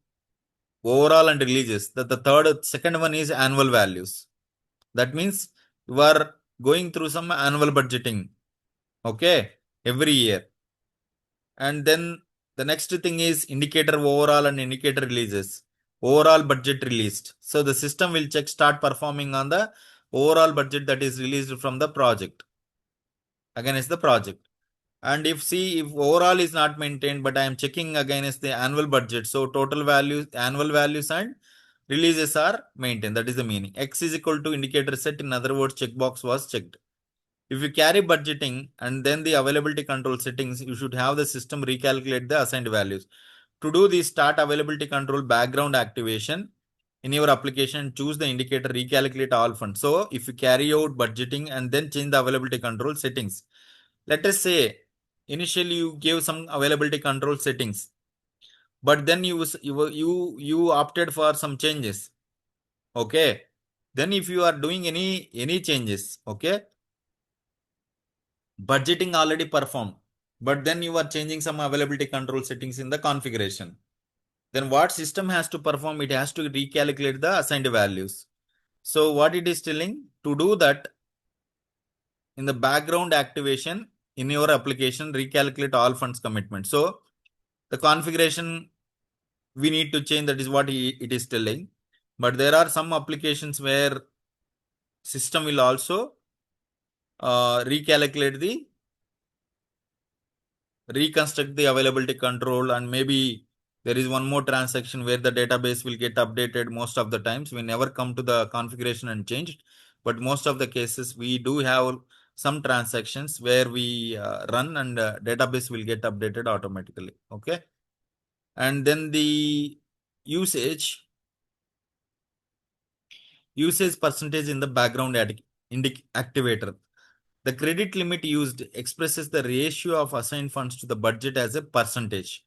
overall and releases, that the second one is annual values. That means you are going through some annual budgeting, okay, every year. And then the next thing is indicator overall and indicator releases. Overall budget released. So the system will check start performing on the overall budget that is released from the project against the project. And if overall is not maintained, but I am checking against the annual budget, so total values, annual values and releases are maintained. That is the meaning. X is equal to indicator set. In other words, checkbox was checked. If you carry budgeting and then the availability control settings, you should have the system recalculate the assigned values. To do this, start availability control background activation in your application, choose the indicator recalculate all funds. So if you carry out budgeting and then change the availability control settings, let us say initially you gave some availability control settings, but then you opted for some changes. Okay. Then if you are doing any changes, okay, budgeting already performed, but then you are changing some availability control settings in the configuration. Then what system has to perform? It has to recalculate the assigned values. So what it is telling, to do that in the background activation in your application, recalculate all funds commitment. So the configuration we need to change, that is what it is telling. But there are some applications where system will also reconstruct the availability control, and maybe there is one more transaction where the database will get updated. Most of the times we never come to the configuration and change, but most of the cases we do have some transactions where we run and database will get updated automatically. Okay. And then the usage percentage in the background activator. The credit limit used expresses the ratio of assigned funds to the budget as a percentage.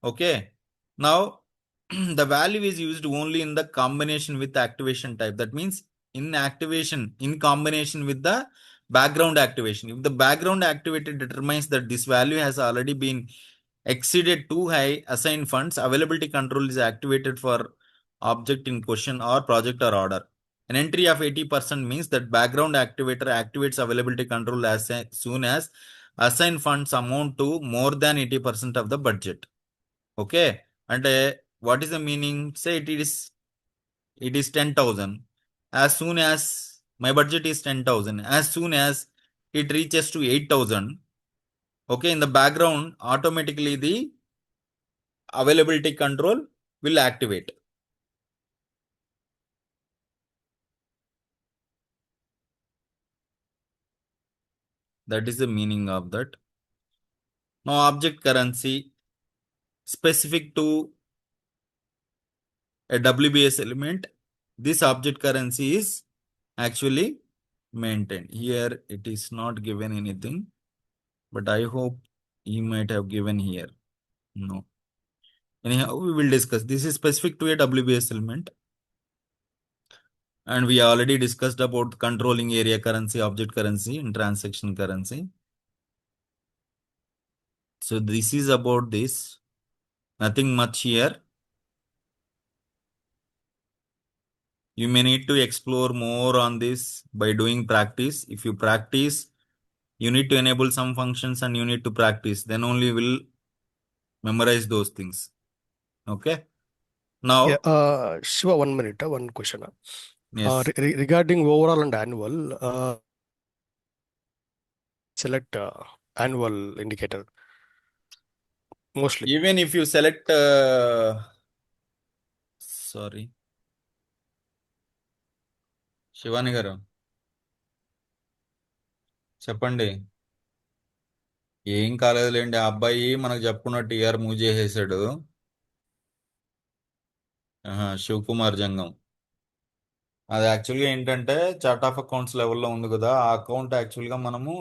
Okay. Now, the value is used only in the combination with the activation type. That means in activation, in combination with the background activation. If the background activator determines that this value has already been exceeded too high assigned funds, availability control is activated for object in question or project or order. An entry of 80% means that background activator activates availability control as soon as assigned funds amount to more than 80% of the budget. Okay. And what is the meaning? Say it is 10,000. As soon as my budget is 10,000, as soon as it reaches to 8,000, okay, in the background, automatically the availability control will activate. That is the meaning of that. Now, object currency specific to a WBS element, this object currency is actually maintained. Here it is not given anything, but I hope he might have given here. No. Anyhow, we will discuss. This is specific to a WBS element. And we already discussed about controlling area currency, object currency, and transaction currency. So this is about this. Nothing much here. You may need to explore more on this by doing practice. If you practice, you need to enable some functions and you need to practice. Then only will memorize those things. Okay. Now, Yeah, Shiva, 1 minute, one question. yes. Regarding overall and annual, select annual indicator mostly. Even if you select, sorry, Shivani గారు చెప్పండి. ఏం కాలేదులేండి, ఆ అబ్బాయి మనకు చెప్పుకున్నట్టు TR move చేసేసాడు. శివకుమార్ జంగం. అది యాక్చువల్గా ఏంటంటే చార్ట్ ఆఫ్ అకౌంట్స్ లెవెల్లో ఉంది కదా, ఆ అకౌంట్ యాక్చువల్గా మనము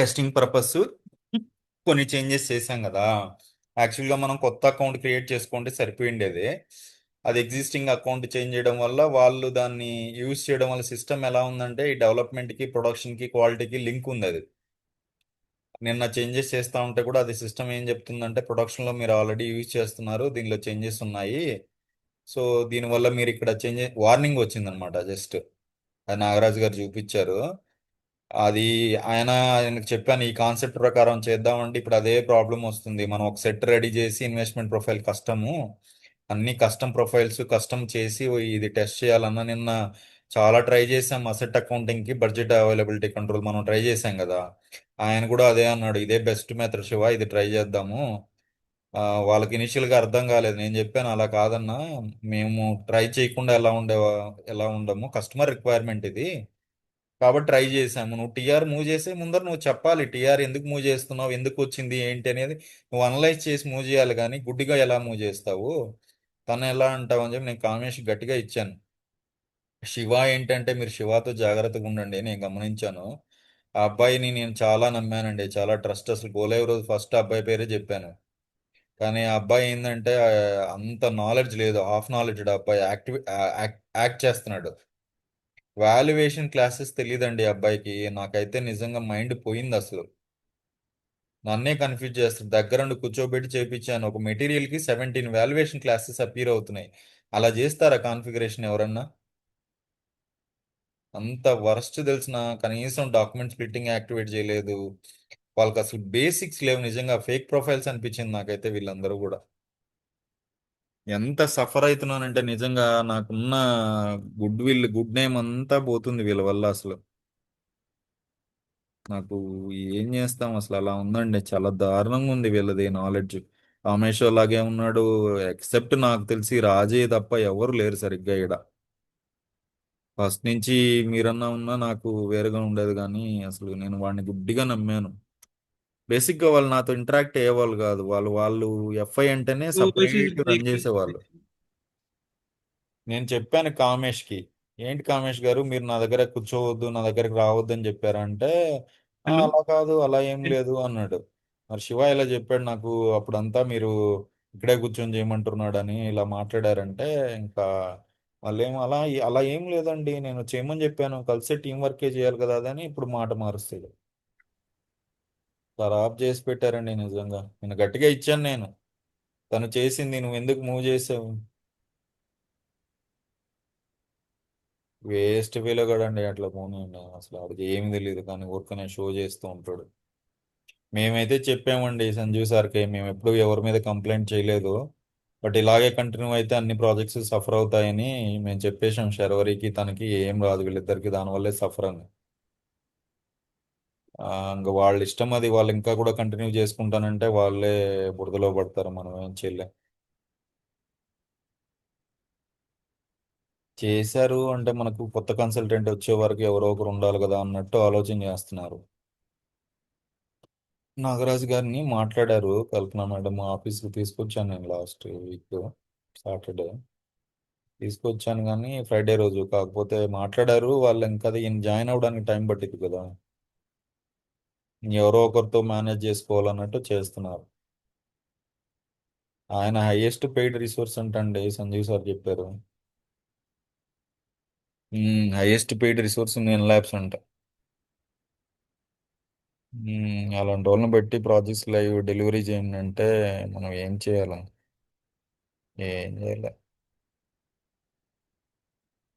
టెస్టింగ్ పర్పస్ కొన్ని చేంజెస్ చేసాం కదా. యాక్చువల్గా మనం కొత్త అకౌంట్ క్రియేట్ చేసుకుంటే సరిపోయిండేది. అది ఎగ్జిస్టింగ్ అకౌంట్ చేంజ్ చేయడం వల్ల వాళ్ళు దాన్ని యూజ్ చేయడం వల్ల సిస్టమ్ ఎలా ఉందంటే ఈ డెవలప్మెంట్కి, ప్రొడక్షన్కి, క్వాలిటీకి లింక్ ఉంది. అది నిన్న చేంజెస్ చేస్తా ఉంటే కూడా అది సిస్టమ్ ఏం చెప్తుందంటే ప్రొడక్షన్లో మీరు ఆల్రెడీ యూజ్ చేస్తున్నారు, దీనిలో చేంజెస్ ఉన్నాయి. సో దీనివల్ల మీరు ఇక్కడ చేంజెస్ వార్నింగ్ వచ్చిందనమాట. జస్ట్ అది నాగరాజు గారు చూపించారు. అది ఆయనకు చెప్పాను ఈ కాన్సెప్ట్ ప్రకారం చేద్దామంటే ఇప్పుడు అదే ప్రాబ్లం వస్తుంది. మనం ఒక సెట్ రెడీ చేసి ఇన్వెస్ట్మెంట్ ప్రొఫైల్ కష్టము, అన్ని కస్టమ్ ప్రొఫైల్స్ కస్టమ్ చేసి ఇది టెస్ట్ చేయాలన్నా నిన్న చాలా ట్రై చేసాం. అసెట్ అకౌంటింగ్కి బడ్జెట్ అవైలబిలిటీ కంట్రోల్ మనం ట్రై చేసాం కదా. ఆయన కూడా అదే అన్నాడు, ఇదే బెస్ట్ మెథడ్ శివ, ఇది ట్రై చేద్దాము. ఆ, వాళ్ళకి ఇనిషియల్గా అర్థం కాలేదు. నేను చెప్పాను అలా కాదన్నా, మేము ట్రై చేయకుండా ఎలా ఉండము, కస్టమర్ రిక్వైర్మెంట్ ఇది కాబట్టి ట్రై చేసాము. నువ్వు టీఆర్ మూవ్ చేసే ముందర నువ్వు చెప్పాలి, టీఆర్ ఎందుకు మూవ్ చేస్తున్నావు, ఎందుకు వచ్చింది ఏంటి అనేది నువ్వు అనలైజ్ చేసి మూవ్ చేయాలి. కానీ గుడ్డిగా ఎలా మూవ్ చేస్తావు, తను ఎలా అంటావు అని చెప్పి నేను కాంబినేషన్ గట్టిగా ఇచ్చాను. శివ ఏంటంటే మీరు శివతో జాగ్రత్తగా ఉండండి, నేను గమనించాను. ఆ అబ్బాయిని నేను చాలా నమ్మానండి, చాలా ట్రస్ట్. అసలు గోలేవ్ రోజు ఫస్ట్ అబ్బాయి పేరే చెప్పాను. కానీ ఆ అబ్బాయి ఏంటంటే అంత నాలెడ్జ్ లేదు, హాఫ్ నాలెడ్జ్. ఆ అబ్బాయి యాక్ట్ చేస్తున్నాడు. వాల్యుయేషన్ క్లాసెస్ తెలియదండి అబ్బాయికి. నాకైతే నిజంగా మైండ్ పోయింది అసలు. నన్నే కన్ఫ్యూజ్ చేస్తాడు. దగ్గరుండి కూర్చోబెట్టి చేపించాను. ఒక మెటీరియల్కి 17 వాల్యుయేషన్ క్లాసెస్ అపీర్ అవుతున్నాయి. అలా చేస్తారా కాన్ఫిగరేషన్ ఎవరన్నా? అంత వరస్ట్ తెలిసిన, కనీసం డాక్యుమెంట్ స్ప్లిట్టింగ్ యాక్టివేట్ చేయలేదు. వాళ్ళకి అసలు బేసిక్స్ లేవు. నిజంగా ఫేక్ ప్రొఫైల్స్ అనిపించింది నాకైతే వీళ్ళందరూ కూడా. ఎంత సఫర్ అవుతున్నానంటే నిజంగా నాకున్న గుడ్ నేమ్ అంతా పోతుంది వీళ్ళ వల్ల అసలు. నాకు ఏం చేస్తాం అసలు, అలా ఉందండి. చాలా దారుణంగా ఉంది వీళ్ళది నాలెడ్జ్. కామేశ్వర్ లాగే ఉన్నాడు. ఎక్సెప్ట్ నాకు తెలిసి రాజే తప్ప ఎవరు లేరు సరిగ్గా ఈడ. ఫస్ట్ నుంచి మీరన్నా ఉన్నా నాకు వేరుగా ఉండేది, కానీ అసలు నేను వాడిని గుడ్డిగా నమ్మాను. బేసిక్గా వాళ్ళు నాతో ఇంటరాక్ట్ అయ్యేవాళ్ళు కాదు. వాళ్ళు ఎఫ్ఐ అంటేనే So this is separate run very చేసేవాళ్ళు. నేను చెప్పాను కామేష్కి, ఏంటి కామేష్ గారు మీరు నా దగ్గర కూర్చోవద్దు, నా దగ్గరకు రావద్దు అని చెప్పారంటే, "ఆ, hello. అలా కాదు, అలా ఏం లేదు" అన్నాడు. మరి శివ ఇలా చెప్పాడు నాకు అప్పుడంతా, మీరు ఇక్కడే కూర్చొని చేయమంటున్నాడని ఇలా మాట్లాడారంటే, ఇంకా వాళ్ళేం అలా అలా ఏం లేదండి, నేను చేయమని చెప్పాను, కలిసే టీం వర్కే చేయాలి కదా అదని ఇప్పుడు మాట మారుస్తాడు. ఖరాబ్ చేసి పెట్టారండి నిజంగా. నేను గట్టిగా ఇచ్చాను నేను, తను చేసింది నువ్వు ఎందుకు మూవ్ చేసావు. వేస్ట్ ఫీలో కదండి అట్లా పోనీయండి. అసలు వాడికి ఏమి తెలియదు, కానీ ఊరికనే షో చేస్తూ ఉంటాడు. మేమైతే చెప్పామండి సంజీవ్ సార్కి, మేము ఎప్పుడు ఎవరి మీద కంప్లైంట్ చేయలేదు, బట్ ఇలాగే కంటిన్యూ అయితే అన్ని ప్రాజెక్ట్స్ సఫర్ అవుతాయని మేము చెప్పేసాం. శర్వరికి తనకి ఏం రాదు, వీళ్ళిద్దరికి దానివల్లే సఫర్ అని. ఇంకా వాళ్ళ ఇష్టం అది. వాళ్ళు ఇంకా కూడా కంటిన్యూ చేసుకుంటానంటే వాళ్ళే బురదలో పడతారు, మనం ఏం చేయలేం. చేశారు అంటే మనకు కొత్త కన్సల్టెంట్ వచ్చే వరకు ఎవరో ఒకరు ఉండాలి కదా అన్నట్టు ఆలోచన చేస్తున్నారు. నాగరాజు గారిని మాట్లాడారు, కల్పన మేడం ఆఫీస్కి తీసుకొచ్చాను నేను లాస్ట్ వీక్ సాటర్డే తీసుకొచ్చాను, కానీ ఫ్రైడే రోజు. కాకపోతే మాట్లాడారు వాళ్ళు, ఇంకా అది ఈయన జాయిన్ అవ్వడానికి టైం పట్టింది కదా, ఎవరో ఒకరితో మేనేజ్ చేసుకోవాలన్నట్టు చేస్తున్నారు. ఆయన హైయెస్ట్ పెయిడ్ రిసోర్స్ అంటండి సంజీవ్ సార్ చెప్పారు. హైయెస్ట్ పెయిడ్ రిసోర్స్ నేను ల్యాబ్స్ అంట. అలాంటి వాళ్ళని పెట్టి ప్రాజెక్ట్స్ లైవ్ డెలివరీ చేయండి అంటే మనం ఏం చేయాలి? ఏం చేయాలి?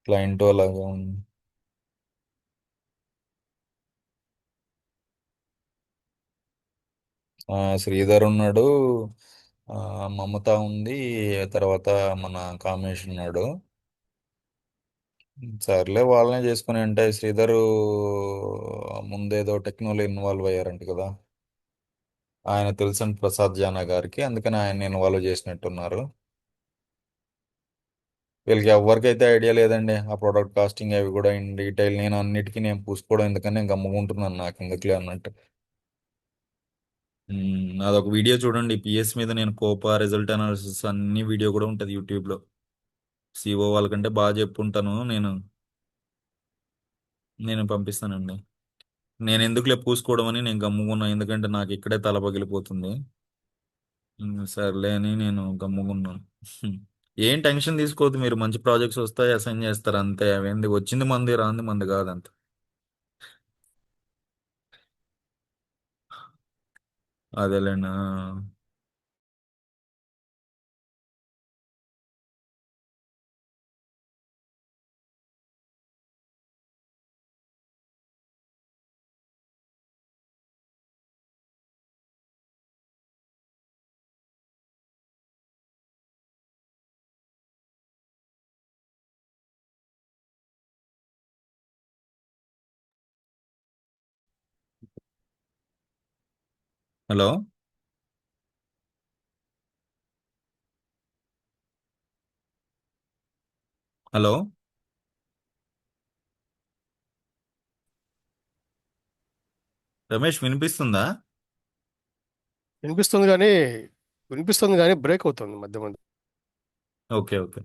క్లయింట్ అలాగా శ్రీధర్ ఉన్నాడు, ఆ, మమత ఉంది, తర్వాత మన కామేష్ ఉన్నాడు. సర్లే వాళ్ళనే చేసుకుని, అంటే శ్రీధర్ ముందేదో టెక్నాలజీ ఇన్వాల్వ్ అయ్యారంట కదా, ఆయన తెలుసని ప్రసాద్ జానా గారికి, అందుకని ఆయన ఇన్వాల్వ్ చేసినట్టున్నారు. వీళ్ళకి ఎవరికైతే ఐడియా లేదండి ఆ ప్రోడక్ట్ కాస్టింగ్ అవి కూడా ఇన్ డీటెయిల్. నేను అన్నిటికీ నేను పూసుకోవడం ఎందుకని నేను గమ్ముకుంటున్నాను, నాకు ఎందుకులే అన్నట్టు. అదొక వీడియో చూడండి, పిఎస్ మీద నేను కోపా రిజల్ట్ అనాలిసిస్ అన్ని వీడియో కూడా ఉంటుంది యూట్యూబ్లో. సిఓ వాళ్ళకంటే బాగా చెప్పుంటాను నేను. నేను పంపిస్తానండి. నేను ఎందుకులే పూసుకోవడం అని నేను గమ్ముకున్నా, ఎందుకంటే నాకు ఇక్కడే తల పగిలిపోతుంది. సర్లే అని నేను గమ్ముకున్నాను. ఏం టెన్షన్ తీసుకోవద్దు మీరు, మంచి ప్రాజెక్ట్స్ వస్తాయి, అసైన్ చేస్తారు అంతే. అవేంది వచ్చింది మంది, రాంది మంది కాదంత. అదేలేండి. హలో. హలో. రమేష్ వినిపిస్తుందా? వినిపిస్తుంది కానీ బ్రేక్ అవుతుంది మధ్య మధ్య. Okay, okay.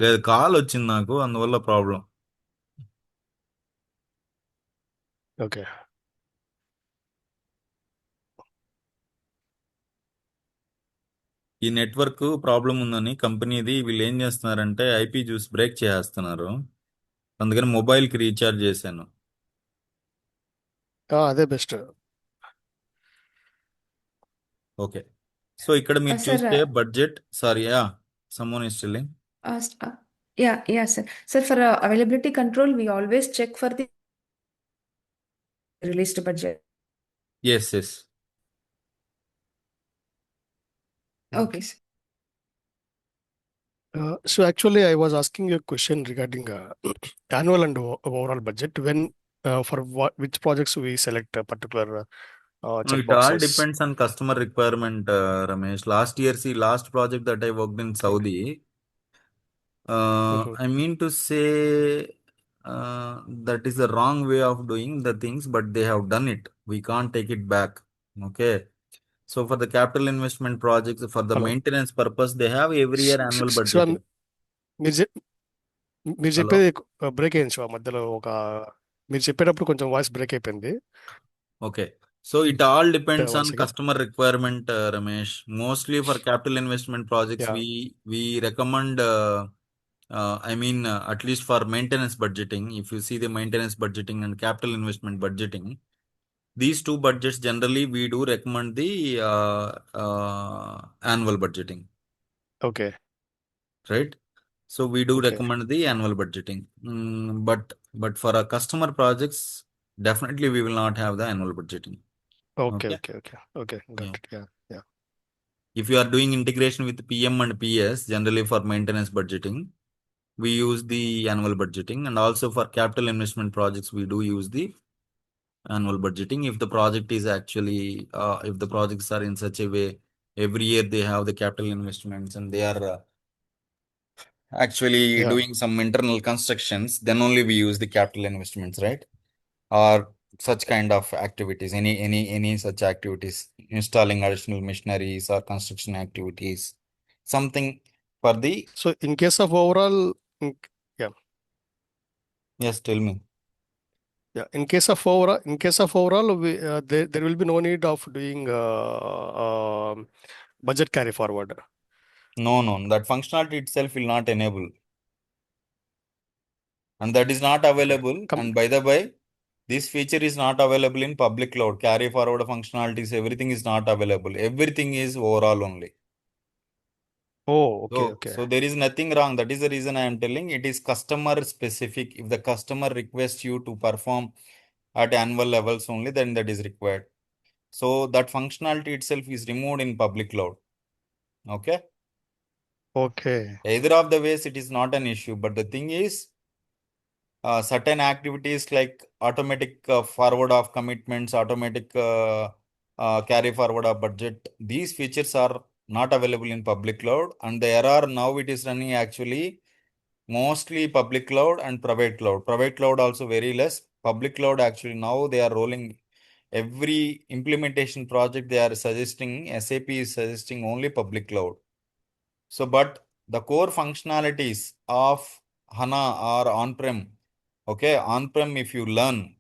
లేదు, కాల్ వచ్చింది నాకు, అందువల్ల ప్రాబ్లం. ఓకే. ఈ నెట్వర్క్ ప్రాబ్లం ఉందని కంపెనీది వీళ్ళు ఏం చేస్తున్నారంటే ఐపీ చూసి బ్రేక్ చేసేస్తున్నారు. అందుకని మొబైల్కి రీఛార్జ్ చేశాను. అదే బెస్ట్. ఓకే. సో ఇక్కడ మీరు Sir, చూస్తే budget, sorry, someone is telling. yeah, sir. Sir, for availability control, we always check for the released budget. Yes, yes. Okay, sir. So actually, I was asking you a question regarding annual and overall budget. When for which projects we select a particular No, it all checkboxes? depends on customer requirement, Ramesh. Last year, last project that I worked in Saudi, I mean to say, that is the wrong way of doing the things, but they have done it. We can't take it back. Okay. So for the capital investment projects, for the Hello. maintenance purpose, they have every year annual So budgeting. మీరు Hello. చెప్పేది break అయింది శివ, మధ్యలో మీరు చెప్పేటప్పుడు కొంచెం voice break అయిపోయింది. Okay. So it all depends Once on again. customer requirement, Ramesh. Mostly for capital investment projects, Yeah. we recommend, at least for maintenance budgeting, if you see the maintenance budgeting and capital investment budgeting, these two budgets generally we do recommend the annual budgeting, Okay. right? So we do Okay. recommend the annual budgeting. But for our customer projects, definitely we will not have the annual budgeting. Okay. Okay. Okay. Got Yeah. it. Yeah. If you are doing integration with PM and PS, generally for maintenance budgeting, we use the annual budgeting, and also for capital investment projects, we do use the annual budgeting. If the project is actually, if the projects are in such a way, every year they have the capital investments and they are actually Yeah. doing some internal constructions, then only we use the capital investments, right? Or such kind of activities, any such activities, installing additional machineries or construction activities, something for the. So in case of overall, yeah. Yes, tell me. Yeah, in case of overall, there will be no need of doing budget carry forward. No, that functionality itself will not enable, and that is not available. And by the way, this feature is not available in public cloud. Carry forward functionalities, everything is not available. Everything is overall only. Oh, okay. So there is nothing wrong. That is the reason I am telling it is customer specific. If the customer requests you to perform at annual levels only, then that is required. So that functionality itself is removed in public cloud. Okay. Okay. Either of the ways, it is not an issue. But the thing is, certain activities like automatic forward of commitments, automatic carry forward of budget, these features are not available in public cloud, and the error now it is running actually mostly public cloud and private cloud. Private cloud also very less. Public cloud actually now they are rolling every implementation project they are suggesting, SAP is suggesting only public cloud. So, but the core functionalities of HANA or on-prem, okay, on-prem if you learn,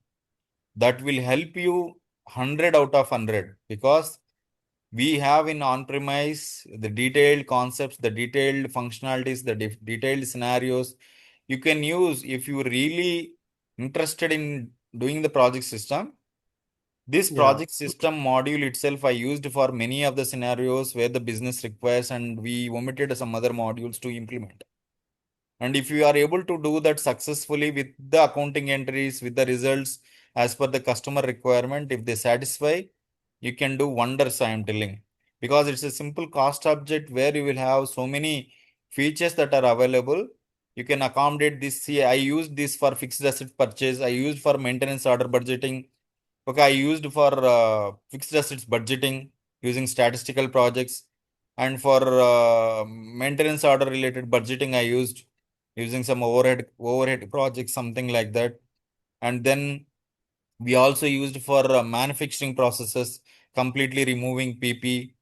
that will help you 100 out of 100, because we have in on-premise the detailed concepts, the detailed functionalities, the detailed scenarios you can use if you really interested in doing the project system. This Yeah. project system module itself I used for many of the scenarios where the business requires, and we omitted some other modules to implement. And if you are able to do that successfully with the accounting entries, with the results as per the customer requirement, if they satisfy, you can do wonders, I am telling. Because it's a simple cost object where you will have so many features that are available. You can accommodate this. See, I used this for fixed asset purchase. I used for maintenance order budgeting. Okay, I used for fixed assets budgeting using statistical projects. And for maintenance order related budgeting, I used using some overhead projects, something like that. And then we also used for manufacturing processes, completely removing PP.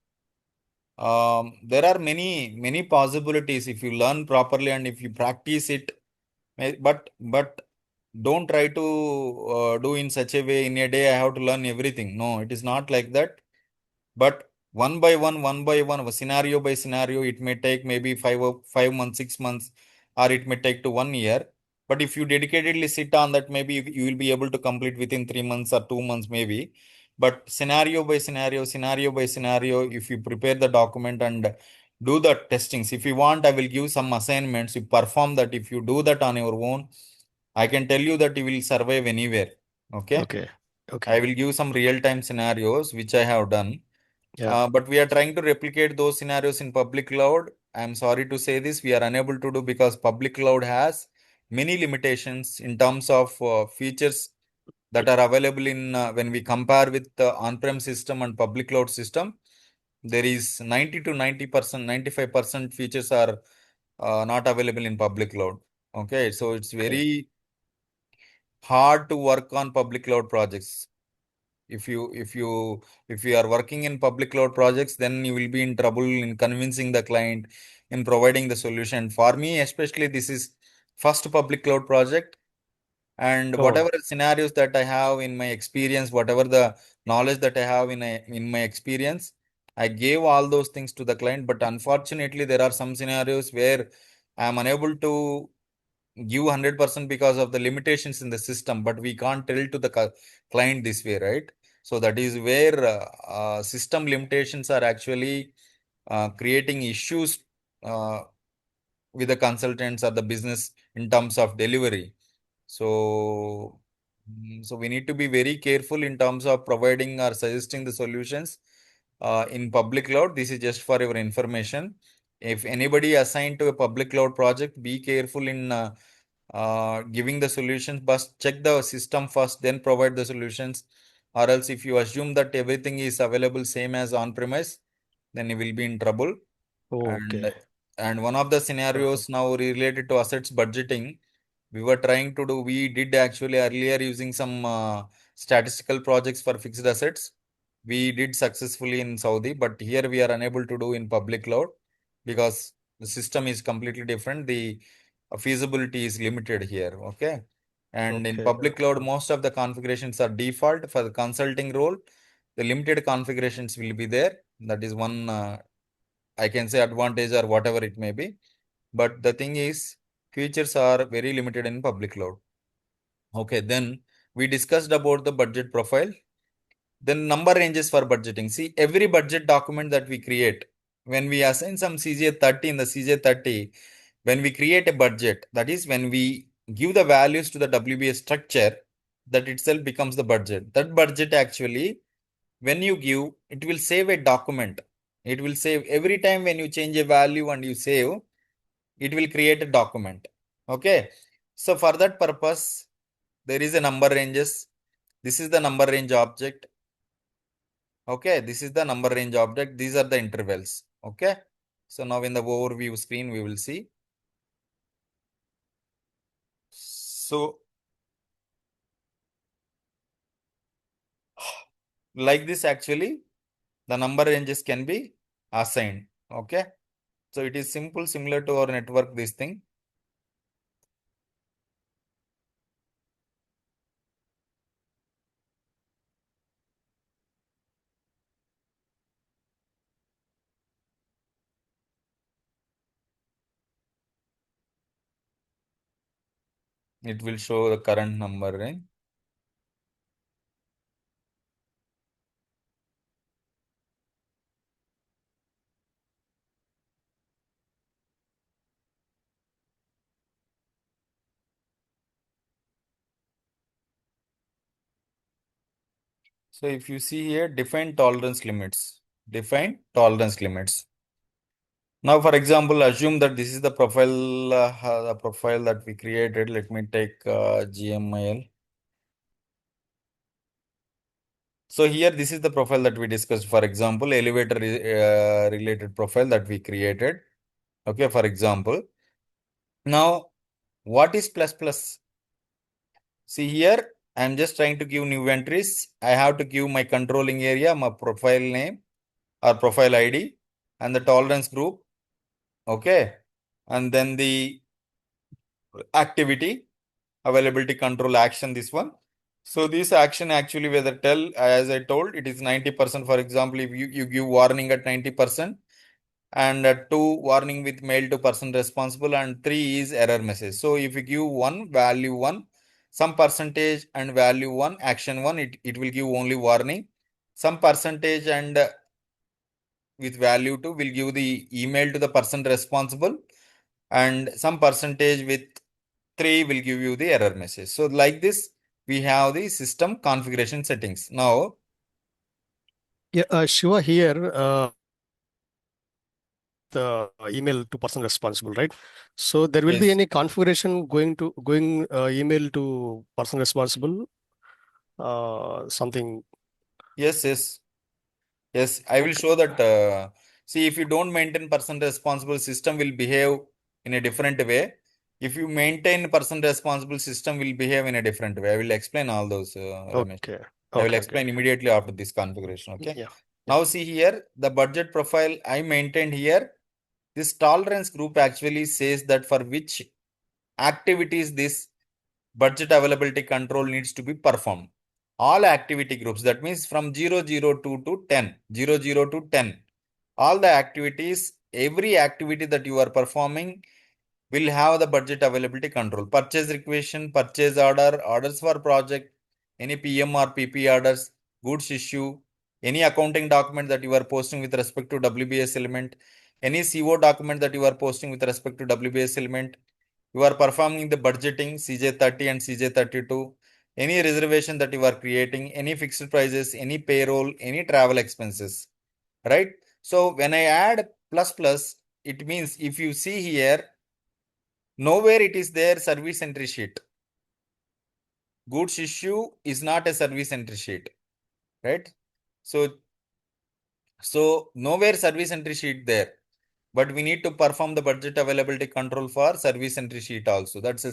There are many possibilities if you learn properly and if you practice it. But don't try to do in such a way in a day I have to learn everything. No, it is not like that. But one by one, scenario by scenario, it may take maybe 5 months, 6 months, or it may take to 1 year. But if you dedicatedly sit on that, maybe you will be able to complete within 3 months or 2 months, maybe. But scenario by scenario, if you prepare the document and do the testings, if you want, I will give some assignments. You perform that. If you do that on your own, I can tell you that you will survive anywhere. Okay. Okay. I Okay. will give some real-time scenarios which I have done. Yeah. But we are trying to replicate those scenarios in public cloud. I'm sorry to say this, we are unable to do because public cloud has many limitations in terms of features that are available in when we compare with the on-prem system and public cloud system. There is 90 to 90%, 95% features are not available in public cloud. Okay, so it's Okay. very hard to work on public cloud projects. If you are working in public cloud projects, then you will be in trouble in convincing the client in providing the solution. For me especially, this is first public cloud project, and Oh, whatever scenarios that I have in my experience, whatever the knowledge that I have in my experience, I gave all those things to the client. But unfortunately, there are some scenarios where I am unable to give 100% because of the limitations in the system, but we can't tell to the client this way, right? So that is where system limitations are actually creating issues uh, with the consultants or the business in terms of delivery. So, so we need to be very careful in terms of providing or suggesting the solutions in public cloud. This is just for your information. If anybody assigned to a public cloud project, be careful in giving the solutions, but check the system first, then provide the solutions. Or else, if you assume that everything is available same as on premise, then you will be in trouble. oh, okay. And one of the scenarios now related to assets budgeting, we did actually earlier using some statistical projects for fixed assets. We did successfully in Saudi, but here we are unable to do in public cloud because the system is completely different. The feasibility is limited here. Okay. And in Okay. public cloud, most of the configurations are default. For the consulting role, the limited configurations will be there. That is one, I can say, advantage or whatever it may be. But the thing is, features are very limited in public cloud. Okay, then we discussed about the budget profile. Then number ranges for budgeting. See, every budget document that we create, when we assign some CJ 30 in the CJ 30, when we create a budget, that is when we give the values to the WBS structure, that itself becomes the budget. That budget actually, when you give, it will save a document. It will save every time when you change a value and you save, it will create a document. Okay. So for that purpose, there is a number ranges. This is the number range object. Okay. This is the number range object. These are the intervals. Okay. So now in the overview screen, we will see. So like this, actually, the number ranges can be assigned. Okay. So it is simple, similar to our network, this thing. It will show the current number range. So if you see here, define tolerance limits. Define tolerance limits. Now, for example, assume that this is the profile that we created. Let me take GMIL. So here, this is the profile that we discussed. For example, elevator related profile that we created. Okay, for example. Now, what is plus plus? See here, I'm just trying to give new entries. I have to give my controlling area, my profile name or profile ID, and the tolerance group. Okay. And then the activity, availability control action, this one. So this action actually whether tell, as I told, it is 90%. For example, if you give warning at 90%, and 2 warning with mail to person responsible, and 3 is error message. So if you give 1 value 1, some percentage and value 1, action 1, it will give only warning. Some percentage and with value 2 will give the email to the person responsible, and some percentage with 3 will give you the error message. So like this, we have the system configuration settings. Now, Yeah, Shiva here, the email to person responsible, right? So there will be yes, any configuration going email to person responsible, something. yes. Yes, I will show that. See, if you don't maintain person responsible, system will behave in a different way. If you maintain person responsible, system will behave in a different way. I will explain all those, Ramesh. Okay, I will okay, explain immediately after this configuration. Okay. yeah. Now see here, the budget profile I maintained here. This tolerance group actually says that for which activities this budget availability control needs to be performed. All activity groups, that means from 002 to 10, 00 to 10, all the activities, every activity that you are performing will have the budget availability control. Purchase requisition, purchase order, orders for project, any PM or PP orders, goods issue, any accounting document that you are posting with respect to WBS element, any CO document that you are posting with respect to WBS element, you are performing the budgeting CJ30 and CJ32, any reservation that you are creating, any fixed prices, any payroll, any travel expenses, right? So when I add plus plus, it means if you see here, nowhere it is there service entry sheet. Goods issue is not a service entry sheet, right? So nowhere service entry sheet there, but we need to perform the budget availability control for service entry sheet also. That's a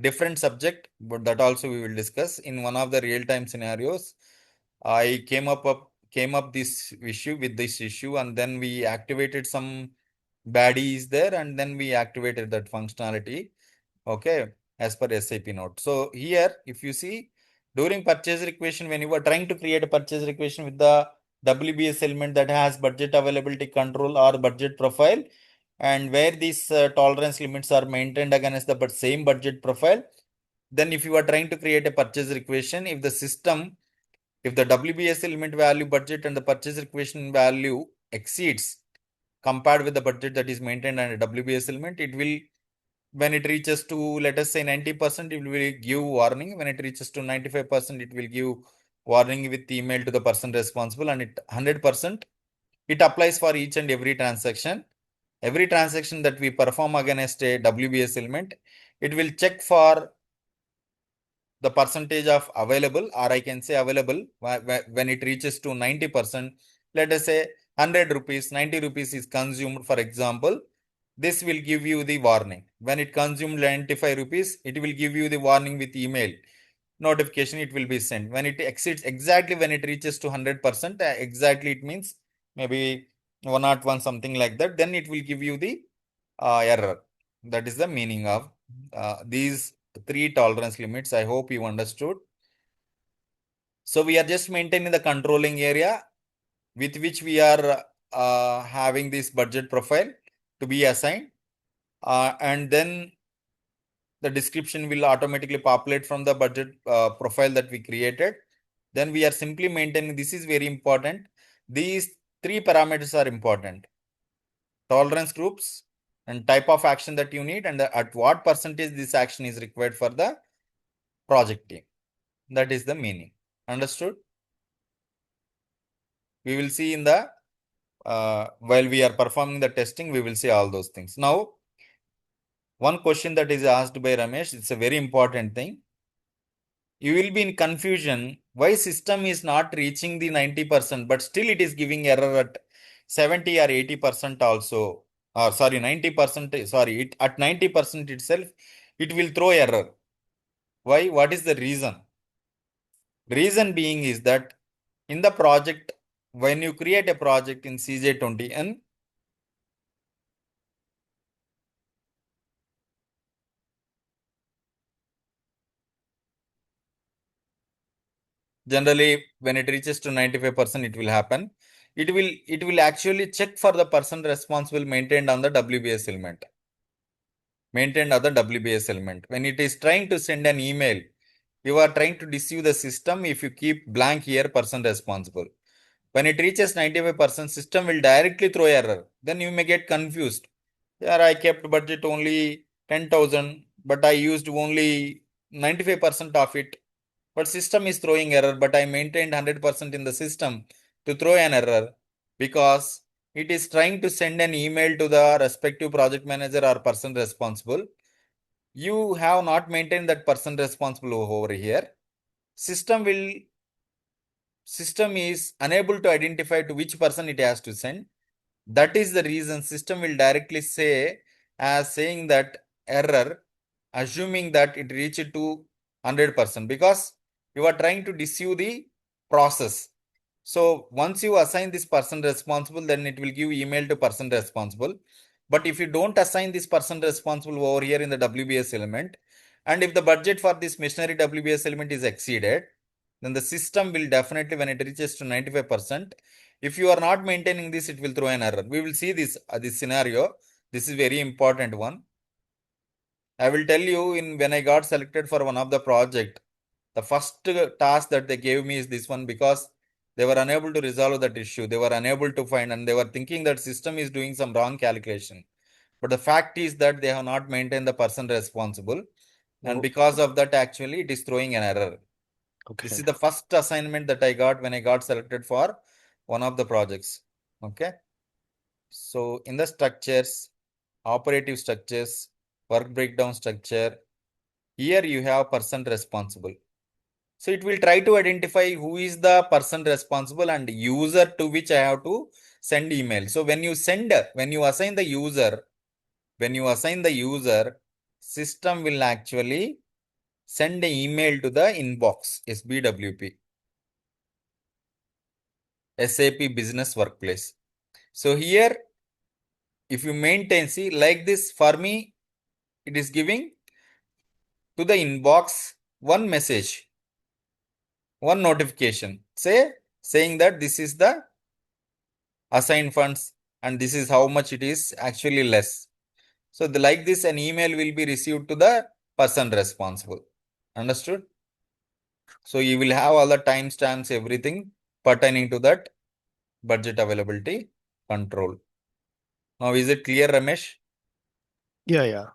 different subject, but that also we will discuss in one of the real-time scenarios. I came up this issue with this issue, and then we activated some baddies there, and then we activated that functionality. Okay, as per SAP note. So here, if you see during purchase requisition, when you are trying to create a purchase requisition with the WBS element that has budget availability control or budget profile, and where these tolerance limits are maintained against the same budget profile, then if you are trying to create a purchase requisition, if the system, if the WBS element value budget and the purchase requisition value exceeds compared with the budget that is maintained under WBS element, it will, when it reaches to, let us say 90%, it will give warning. When it reaches to 95%, it will give warning with email to the person responsible, and it 100%, it applies for each and every transaction. Every transaction that we perform against a WBS element, it will check for the percentage of available, or I can say available, when it reaches to 90%, let us say 100 rupees, 90 rupees is consumed, for example, this will give you the warning. When it consumed 95 rupees, it will give you the warning with email. Notification, it will be sent. When it exceeds exactly, when it reaches to 100%, exactly it means maybe 101, something like that, then it will give you the error. That is the meaning of these 3 tolerance limits. I hope you understood. So we are just maintaining the controlling area with which we are having this budget profile to be assigned. And then the description will automatically populate from the budget profile that we created. Then we are simply maintaining, this is very important. These 3 parameters are important. Tolerance groups and type of action that you need, and at what percentage this action is required for the project team. That is the meaning. Understood? We will see in the while we are performing the testing, we will see all those things. Now, one question that is asked by Ramesh, it's a very important thing. You will be in confusion why system is not reaching the 90%, but still it is giving error at 70 or 80% also. Or sorry, 90%, sorry, at 90% itself, it will throw error. Why? What is the reason? Reason being is that in the project, when you create a project in CJ20N, generally when it reaches to 95%, it will happen. It will actually check for the person responsible maintained on the WBS element. Maintained on the WBS element. When it is trying to send an email, you are trying to deceive the system if you keep blank here person responsible. When it reaches 95%, system will directly throw error. Then you may get confused. Here I kept budget only 10,000, but I used only 95% of it. But system is throwing error, but I maintained 100% in the system to throw an error because it is trying to send an email to the respective project manager or person responsible. You have not maintained that person responsible over here. System is unable to identify to which person it has to send. That is the reason system will directly say as saying that error, assuming that it reached to 100% because you are trying to deceive the process. So once you assign this person responsible, then it will give email to person responsible. But if you don't assign this person responsible over here in the WBS element, and if the budget for this machinery WBS element is exceeded, then the system will definitely, when it reaches to 95%, if you are not maintaining this, it will throw an error. We will see this scenario. This is very important one. I will tell you when I got selected for one of the project, the first task that they gave me is this one because they were unable to resolve that issue. They were unable to find, and they were thinking that system is doing some wrong calculation. But the fact is that they have not maintained the person responsible. And because of that, actually, it is throwing an error. This is the first assignment that I got when I got selected for one of the projects. Okay. So in the structures, operative structures, work breakdown structure, here you have person responsible. So it will try to identify who is the person responsible and user to which I have to send email. So when you assign the user, system will actually send an email to the inbox, SBWP, SAP Business Workplace. So here, if you maintain, see like this for me, it is giving to the inbox one message, one notification, saying that this is the assigned funds and this is how much it is actually less. So like this, an email will be received to the person responsible. Understood? So you will have all the timestamps, everything pertaining to that budget availability control. Now, is it clear, Ramesh? Yeah,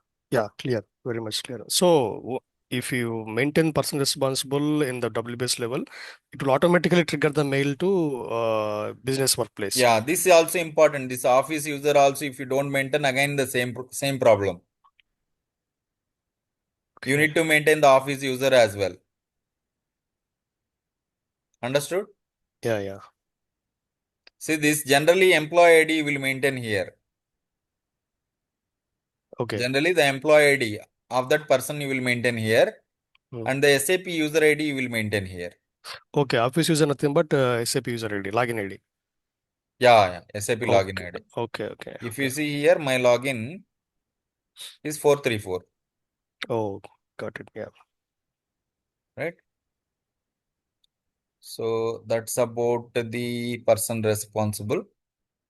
clear, very much clear. So if you maintain person responsible in the WBS level, it will automatically trigger the mail to business workplace. Yeah, this is also important. This office user also, if you don't maintain, again the same problem. You Okay. need to maintain the office user as well. Understood? Yeah. See, this generally employee ID will maintain here. Okay. Generally, the employee ID of that person you will maintain here, and the SAP user ID you will maintain here. Okay, office user nothing but SAP user ID, login ID. Yeah, SAP login ID. Okay. If you see here, my login is 434. Oh, got it. Yeah. Right? So that's about the person responsible.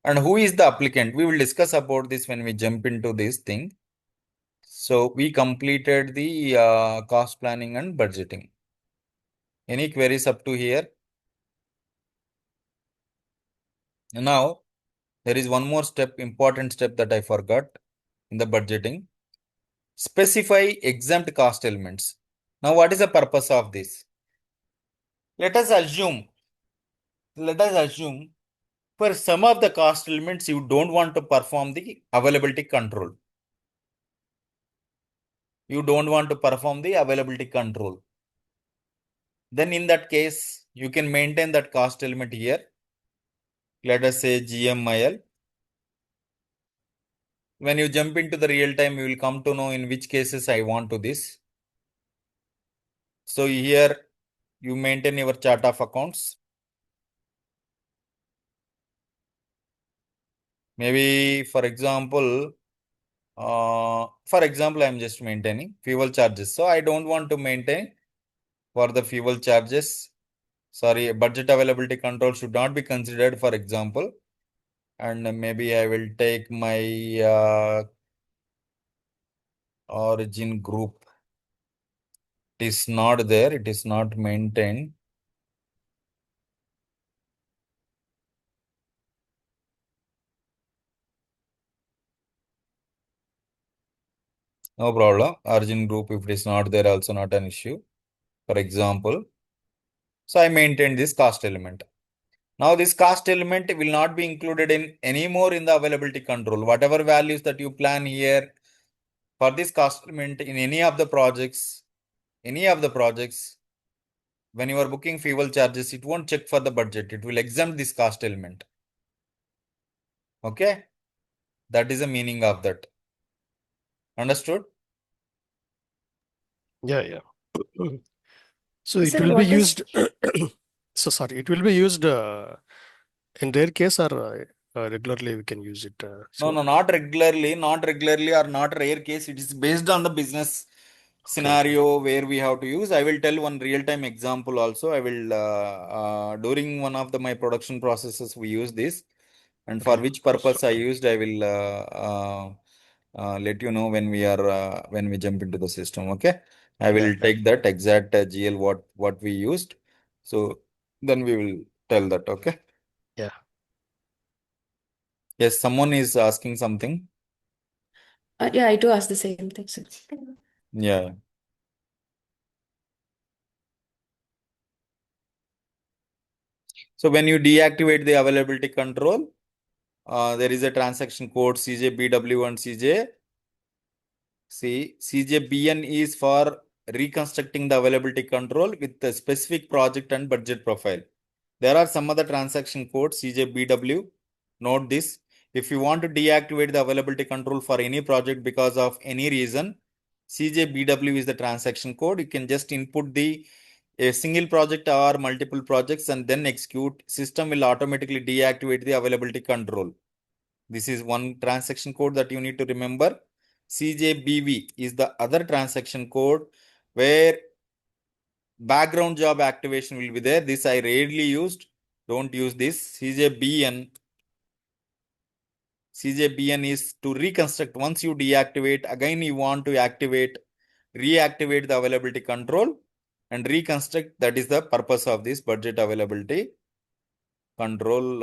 And who is the applicant? We will discuss about this when we jump into this thing. So we completed the cost planning and budgeting. Any queries up to here? Now, there is one more important step that I forgot in the budgeting. Specify exempt cost elements. Now, what is the purpose of this? Let us assume For some of the cost elements, you don't want to perform the availability control. You don't want to perform the availability control. Then in that case, you can maintain that cost element here. Let us say GMIL. When you jump into the real time, you will come to know in which cases I want to this. So here you maintain your chart of accounts. Maybe for example, I'm just maintaining fuel charges. So I don't want to maintain for the fuel charges. Sorry, budget availability control should not be considered, for example. And maybe I will take my origin group. It is not there. It is not maintained. No problem. Origin group, if it is not there, also not an issue. For example, so I maintain this cost element. Now this cost element will not be included in anymore in the availability control. Whatever values that you plan here for this cost element in any of the projects, when you are booking fuel charges, it won't check for the budget. It will exempt this cost element. Okay. That is the meaning of that. Understood? Yeah. So it Sir, will be what is used. So sorry, it will be used in rare case or regularly we can use it. No, not regularly, or not rare case. It is based on the business scenario where we have to use. I will tell one real-time example also. I will during one of my production processes we use this, and for Okay. which purpose I used, I will let you know when we jump into the system. Okay, I will Yeah. take that exact GL what we used. So then we will tell that. Okay. Yeah. Yes, someone is asking something. yeah, I do ask the same thing, sir. Yeah. So when you deactivate the availability control, there is a transaction code CJBW and CJ. See, CJBN is for reconstructing the availability control with the specific project and budget profile. There are some other transaction codes CJBW. Note this. If you want to deactivate the availability control for any project because of any reason, CJBW is the transaction code. You can just input a single project or multiple projects and then execute. System will automatically deactivate the availability control. This is one transaction code that you need to remember. CJBV is the other transaction code where background job activation will be there. This I rarely used. Don't use this. CJBN is to reconstruct. Once you deactivate, again you want to reactivate the availability control and reconstruct. That is the purpose of this budget availability control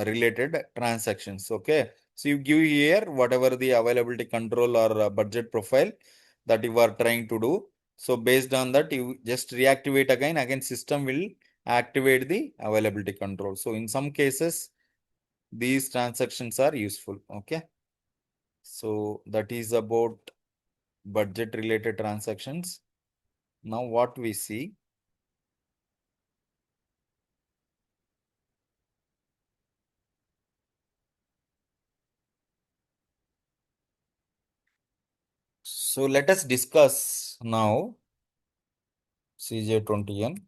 related transactions. Okay. So you give here whatever the availability control or budget profile that you are trying to do. So based on that, you just reactivate again system will activate the availability control. So in some cases, these transactions are useful. Okay. So that is about budget related transactions. Now what we see. So let us discuss now CJ20N.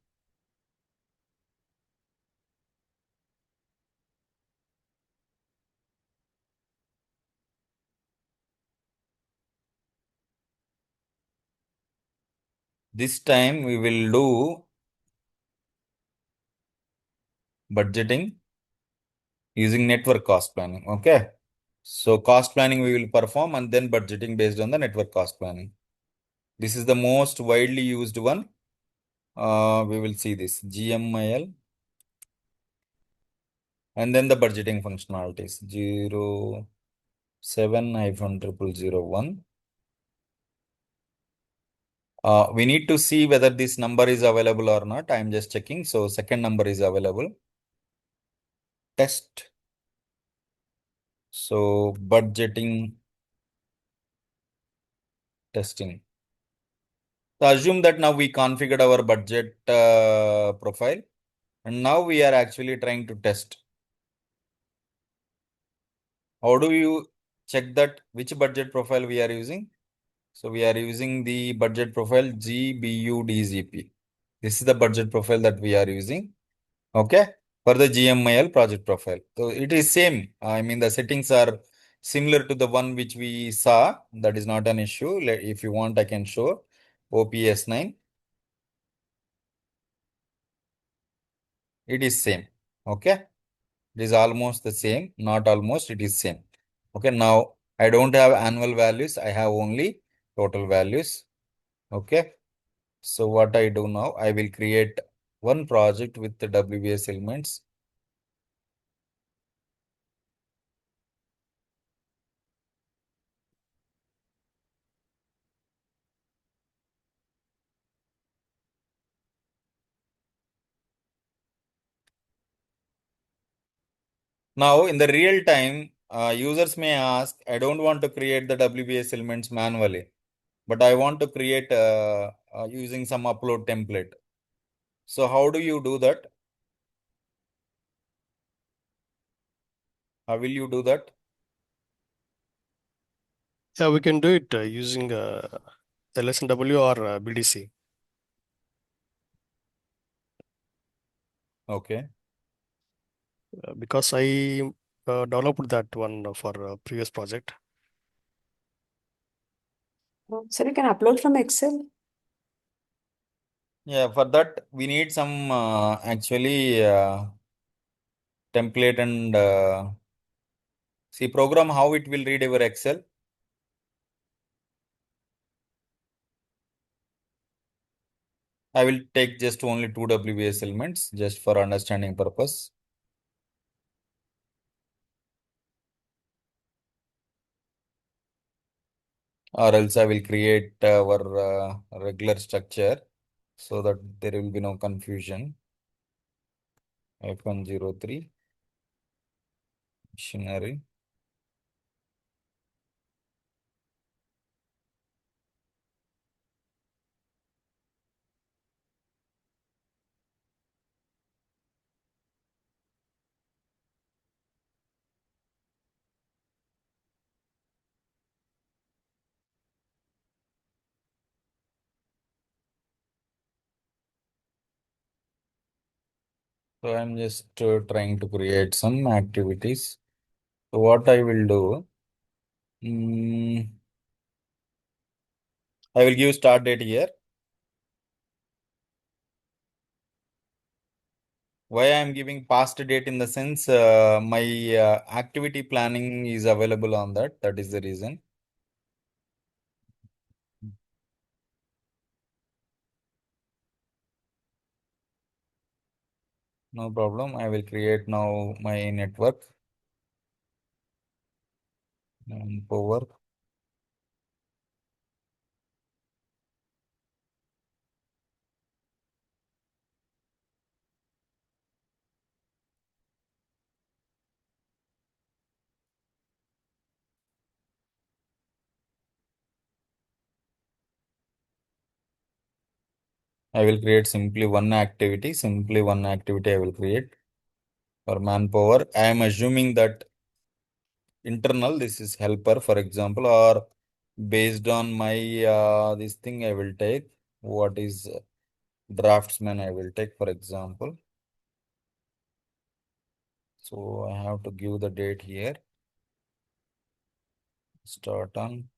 This time we will do budgeting using network cost planning. Okay. So cost planning we will perform and then budgeting based on the network cost planning. This is the most widely used one. We will see this GMIL and then the budgeting functionalities 07-0001. We need to see whether this number is available or not. I'm just checking. So second number is available. test. So budgeting testing. So assume that now we configured our budget profile, and now we are actually trying to test. How do you check that which budget profile we are using? So we are using the budget profile GBUDZP. This is the budget profile that we are using. Okay, for the GMIL project profile. So it is same. I mean, the settings are similar to the one which we saw. That is not an issue. If you want, I can show OPS9. It is same. Okay, it is almost the same. Not almost, it is same. Okay, now I don't have annual values. I have only total values. Okay, so what I do now, I will create one project with the WBS elements. Now, in the real time, users may ask, I don't want to create the WBS elements manually, but I want to create using some upload template. So how do you do that? How will you do that? Yeah, we can do it using LSNW or BDC. Okay. Because I developed that one for a previous project. Sir, you can upload from Excel. Yeah, for that, we need some actually template and see program how it will read our Excel. I will take just only two WBS elements just for understanding purpose. Or else I will create our regular structure so that there will be no confusion. F103 machinery. So I'm just trying to create some activities. So what I will do, I will give start date here. Why I am giving past date in the sense my activity planning is available on that. That is the reason. No problem. I will create now my network and power. I will create simply one activity. Simply one activity I will create for manpower. I am assuming that internal, this is helper, for example, or based on my this thing, I will take what is draftsman, I will take, for example. So I have to give the date here. Start on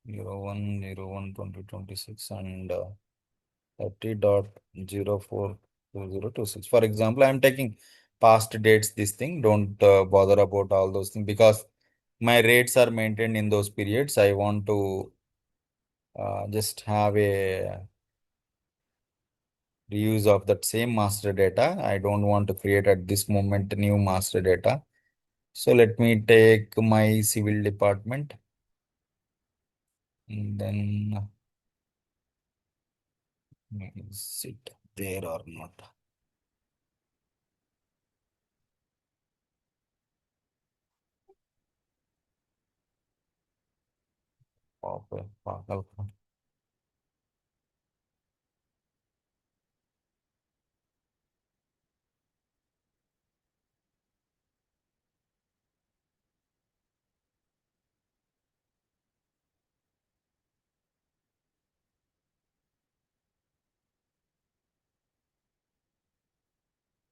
01/01/2026 and 30.04/2026. For example, I'm taking past dates, this thing. Don't bother about all those things because my rates are maintained in those periods. I want to just have a reuse of that same master data. I don't want to create at this moment new master data. So let me take my civil department. And then is it there or not? Okay. Okay.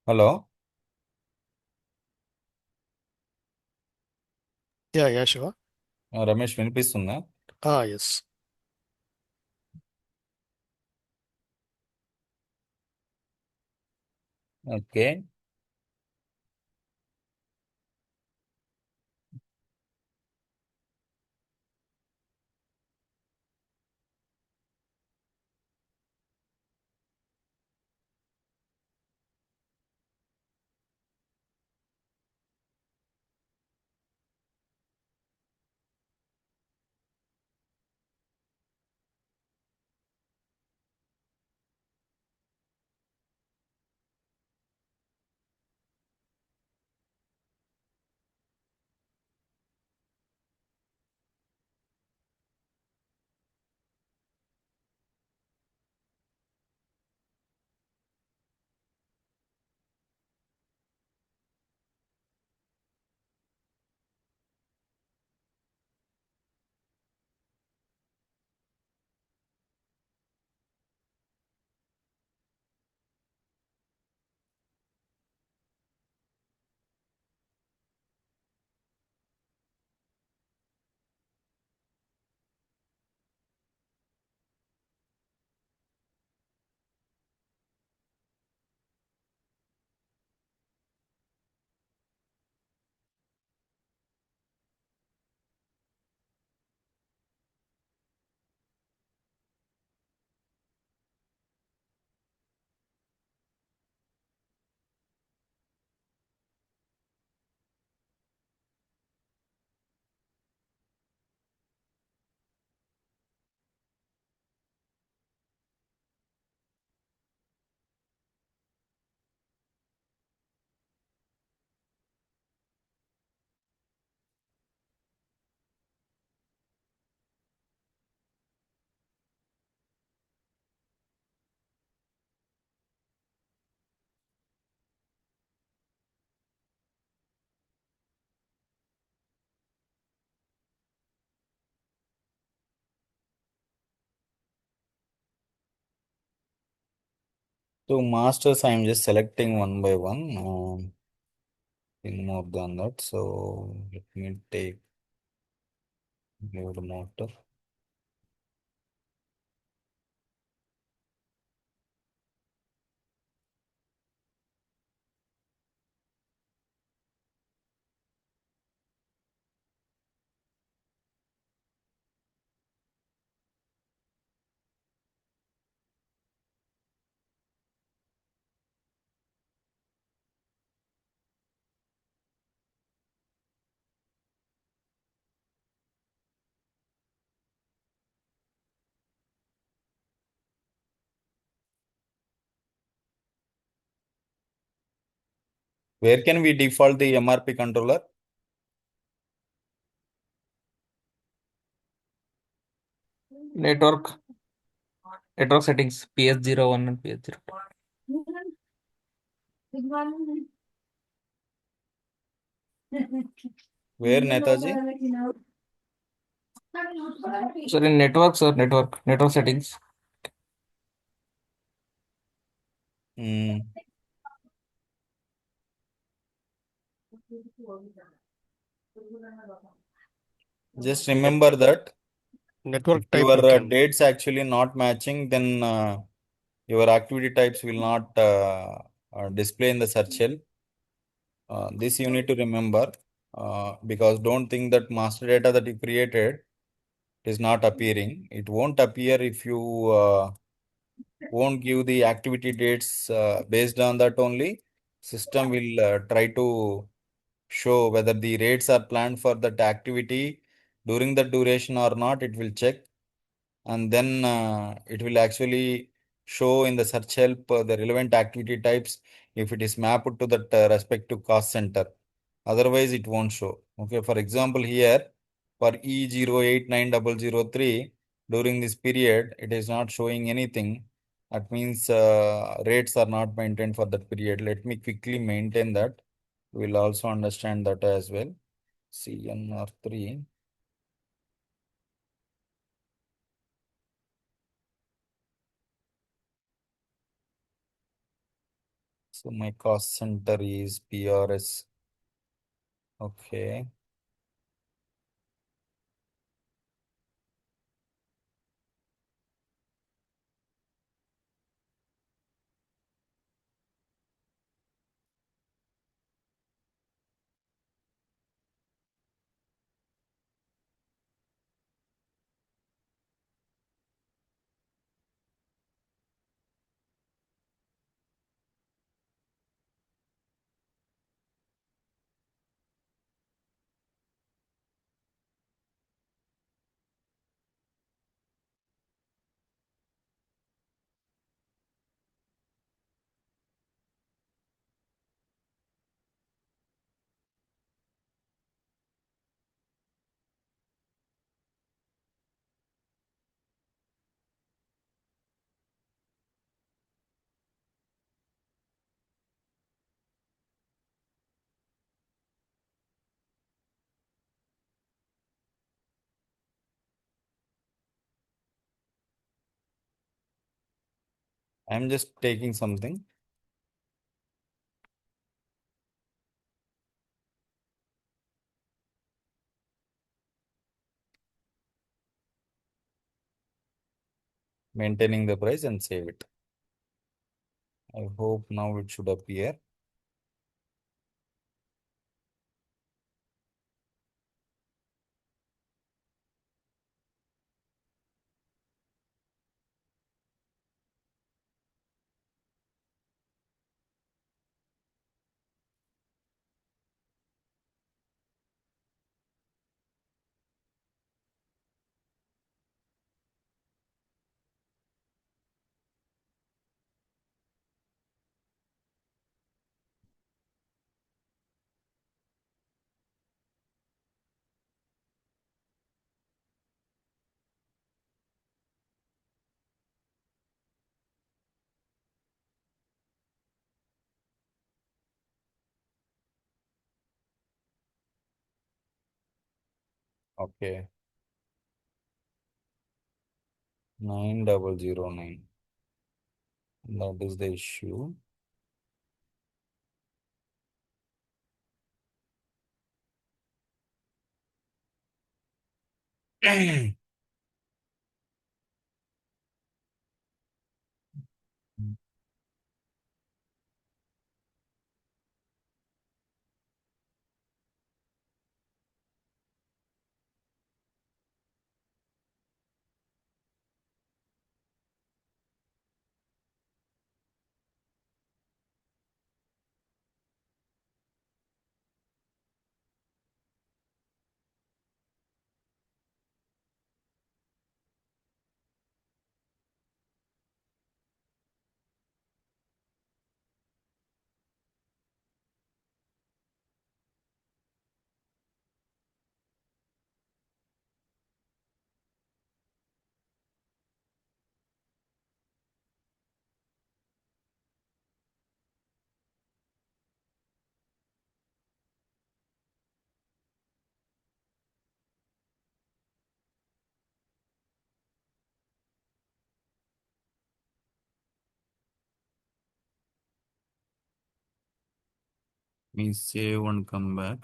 Hello, Yeah, sure. Ramesh వినిపిస్తుందా? Yes. Okay. So masters, I'm just selecting one by one. In more than that. So let me take your motor. Where can we default the MRP controller? Network settings PS01 and PS02. Where, Netaji? Sir, in network settings. Hmm. Just remember that Network if type your you can. dates actually not matching, then your activity types will not display in the search shell. This you need to remember because don't think that master data that you created is not appearing. It won't appear if you won't give the activity dates based on that only. System will try to show whether the rates are planned for that activity during the duration or not. It will check and then it will actually show in the search help the relevant activity types if it is mapped to that respective cost center. Otherwise, it won't show. Okay, for example, here for E089003 during this period, it is not showing anything. That means rates are not maintained for that period. Let me quickly maintain that. We'll also understand that as well. CNR3. So my cost center is PRS. Okay. I'm just taking something. Maintaining the price and save it. I hope now it should appear. Okay. 9009. That is the issue. Me save and come back.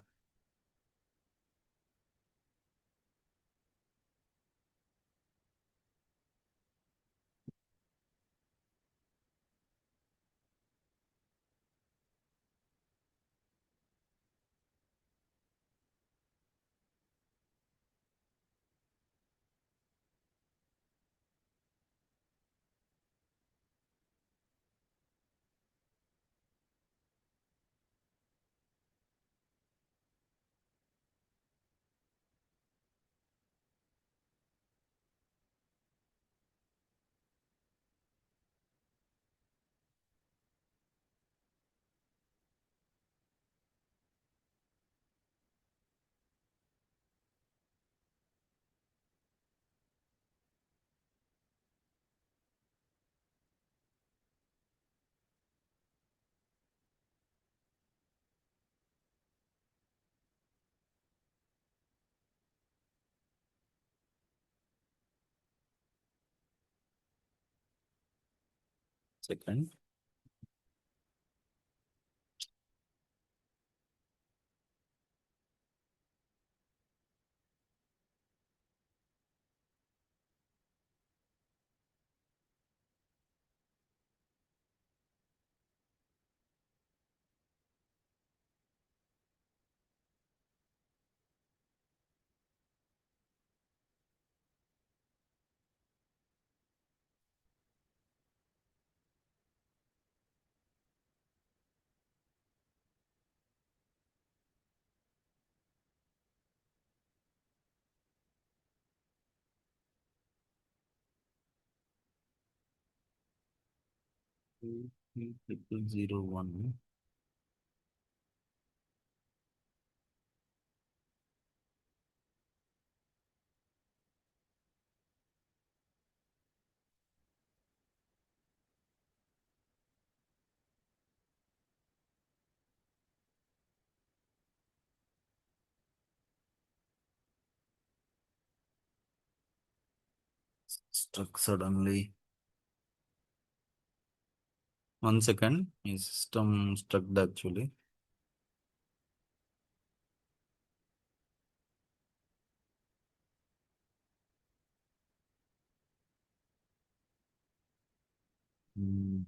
Second. Triple 01. Struck suddenly. 1 second. My system struck actually. Hmm.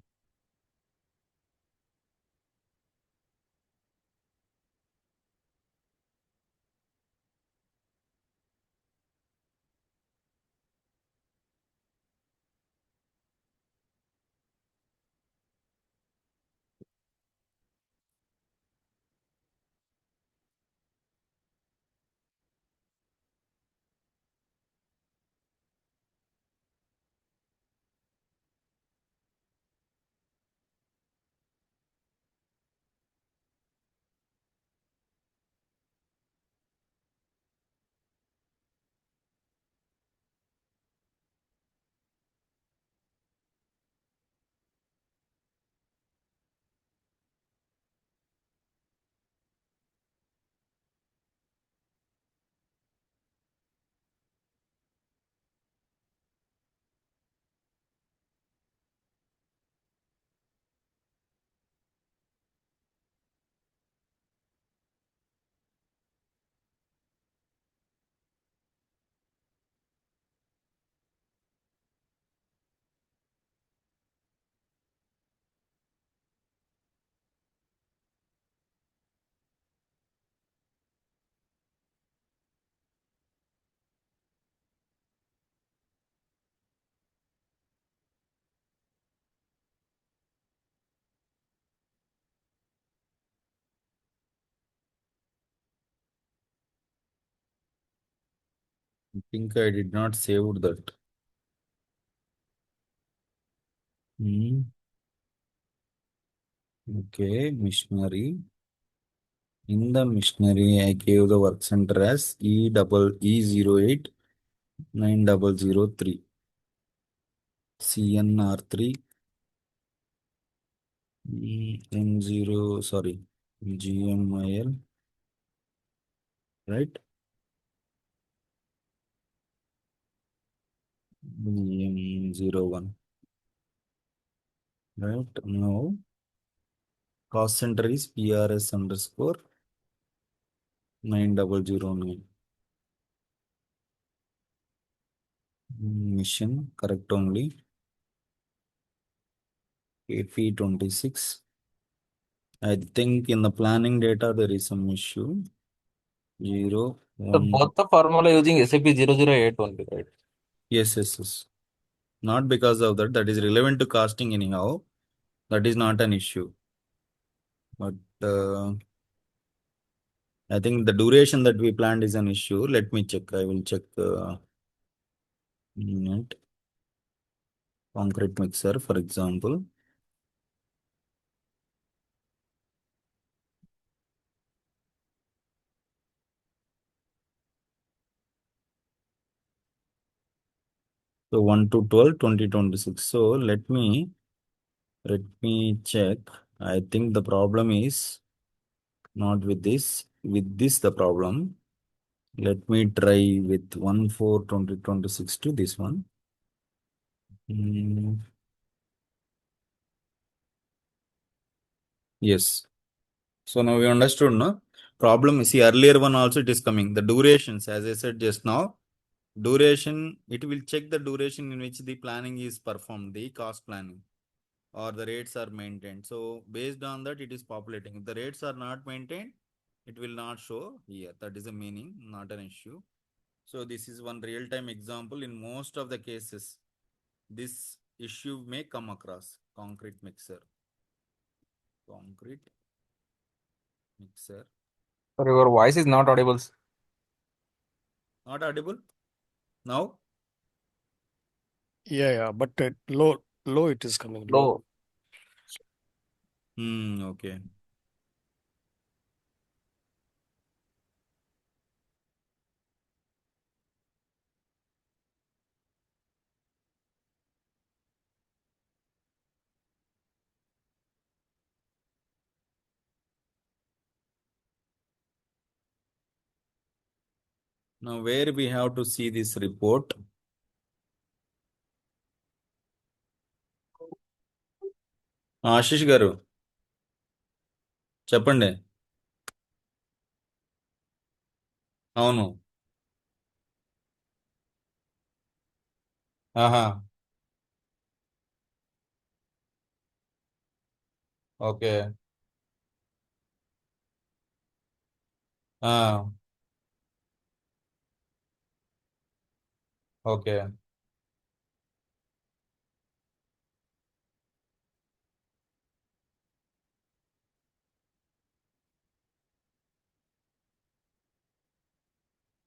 I think I did not save that. Okay, missionary. In the missionary, I gave the work center as E08 9003. CNR3 M0, sorry, GMIL, right? M01, right? Now, cost center is PRS underscore 9009. Mission, correct only. AP26. I think in the planning data there is some issue. 0, So 1. both the formula using SAP 008 only, right? Yes. Not because of that. That is relevant to costing anyhow. That is not an issue. But I think the duration that we planned is an issue. Let me check. I will check unit concrete mixer, for example. So 1 to 12, 2026. So let me check. I think the problem is not with this. With this, the problem. Let me try with 1 4 2026 to this one. Yes. So now we understood, no? Problem, see, earlier one also it is coming. The durations, as I said just now, duration, it will check the duration in which the planning is performed, the cost planning, or the rates are maintained. So based on that, it is populating. If the rates are not maintained, it will not show here. That is the meaning, not an issue. So this is one real-time example. In most of the cases, this issue may come across concrete mixer. Concrete mixer. Sorry, your voice is not audible. Not audible now. Yeah, but low it is coming low. Low. Okay. Now where we have to see this report? Ashish గారు చెప్పండి. అవును. ఆహా. Okay. ఆ. Okay.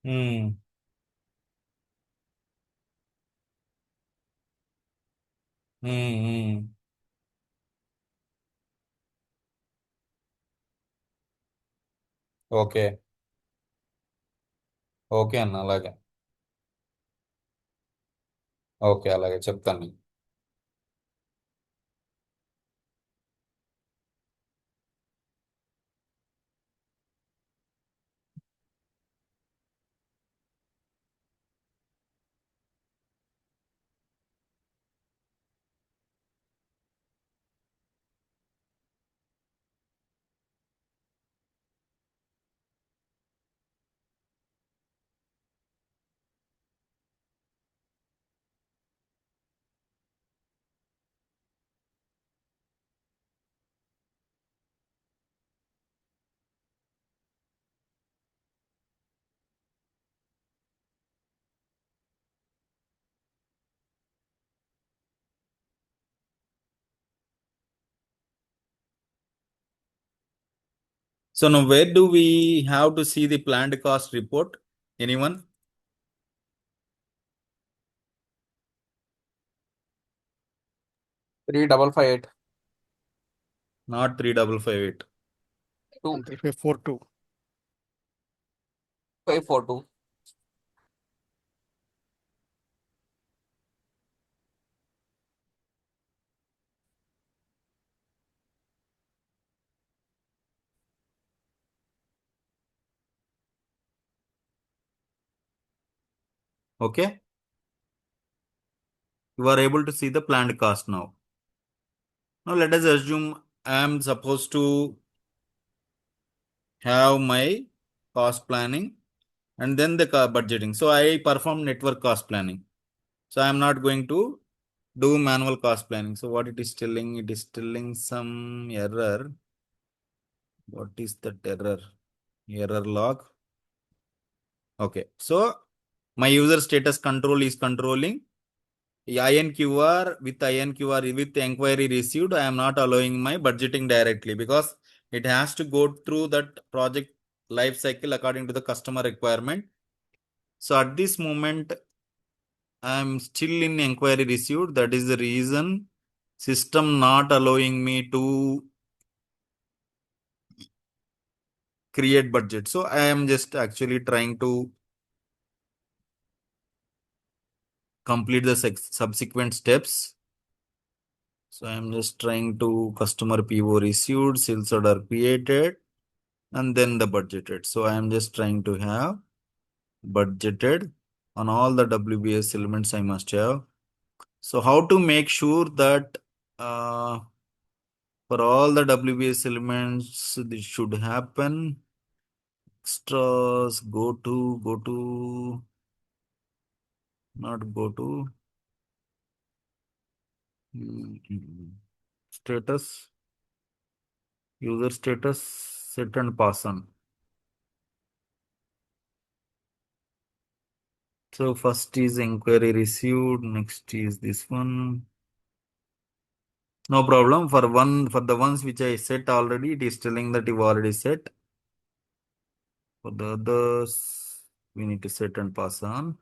ఉమ్. ఉమ్. Okay. Okay అన్న అలాగే. Okay అలాగే చెప్తాను. So now where do we have to see the planned cost report? Anyone? 3558. Not 3558. 3542. 542. Okay. You are able to see the planned cost now. Now let us assume I am supposed to have my cost planning and then the budgeting. So I perform network cost planning. So I am not going to do manual cost planning. So what it is telling? It is telling some error. What is that error? Error log. Okay. So my user status control is controlling INQR with inquiry received. I am not allowing my budgeting directly because it has to go through that project life cycle according to the customer requirement. So at this moment, I am still in inquiry received. That is the reason system not allowing me to create budget. So I am just actually trying to complete the subsequent steps. So I am just trying to customer PO received, sales order created, and then the budgeted. So I am just trying to have budgeted on all the WBS elements I must have. So how to make sure that For all the WBS elements, this should happen. Extras, not go to, status, user status, set and pass on. So first is inquiry received, next is this one. No problem. For the ones which I set already, it is telling that you've already set. For the others, we need to set and pass on.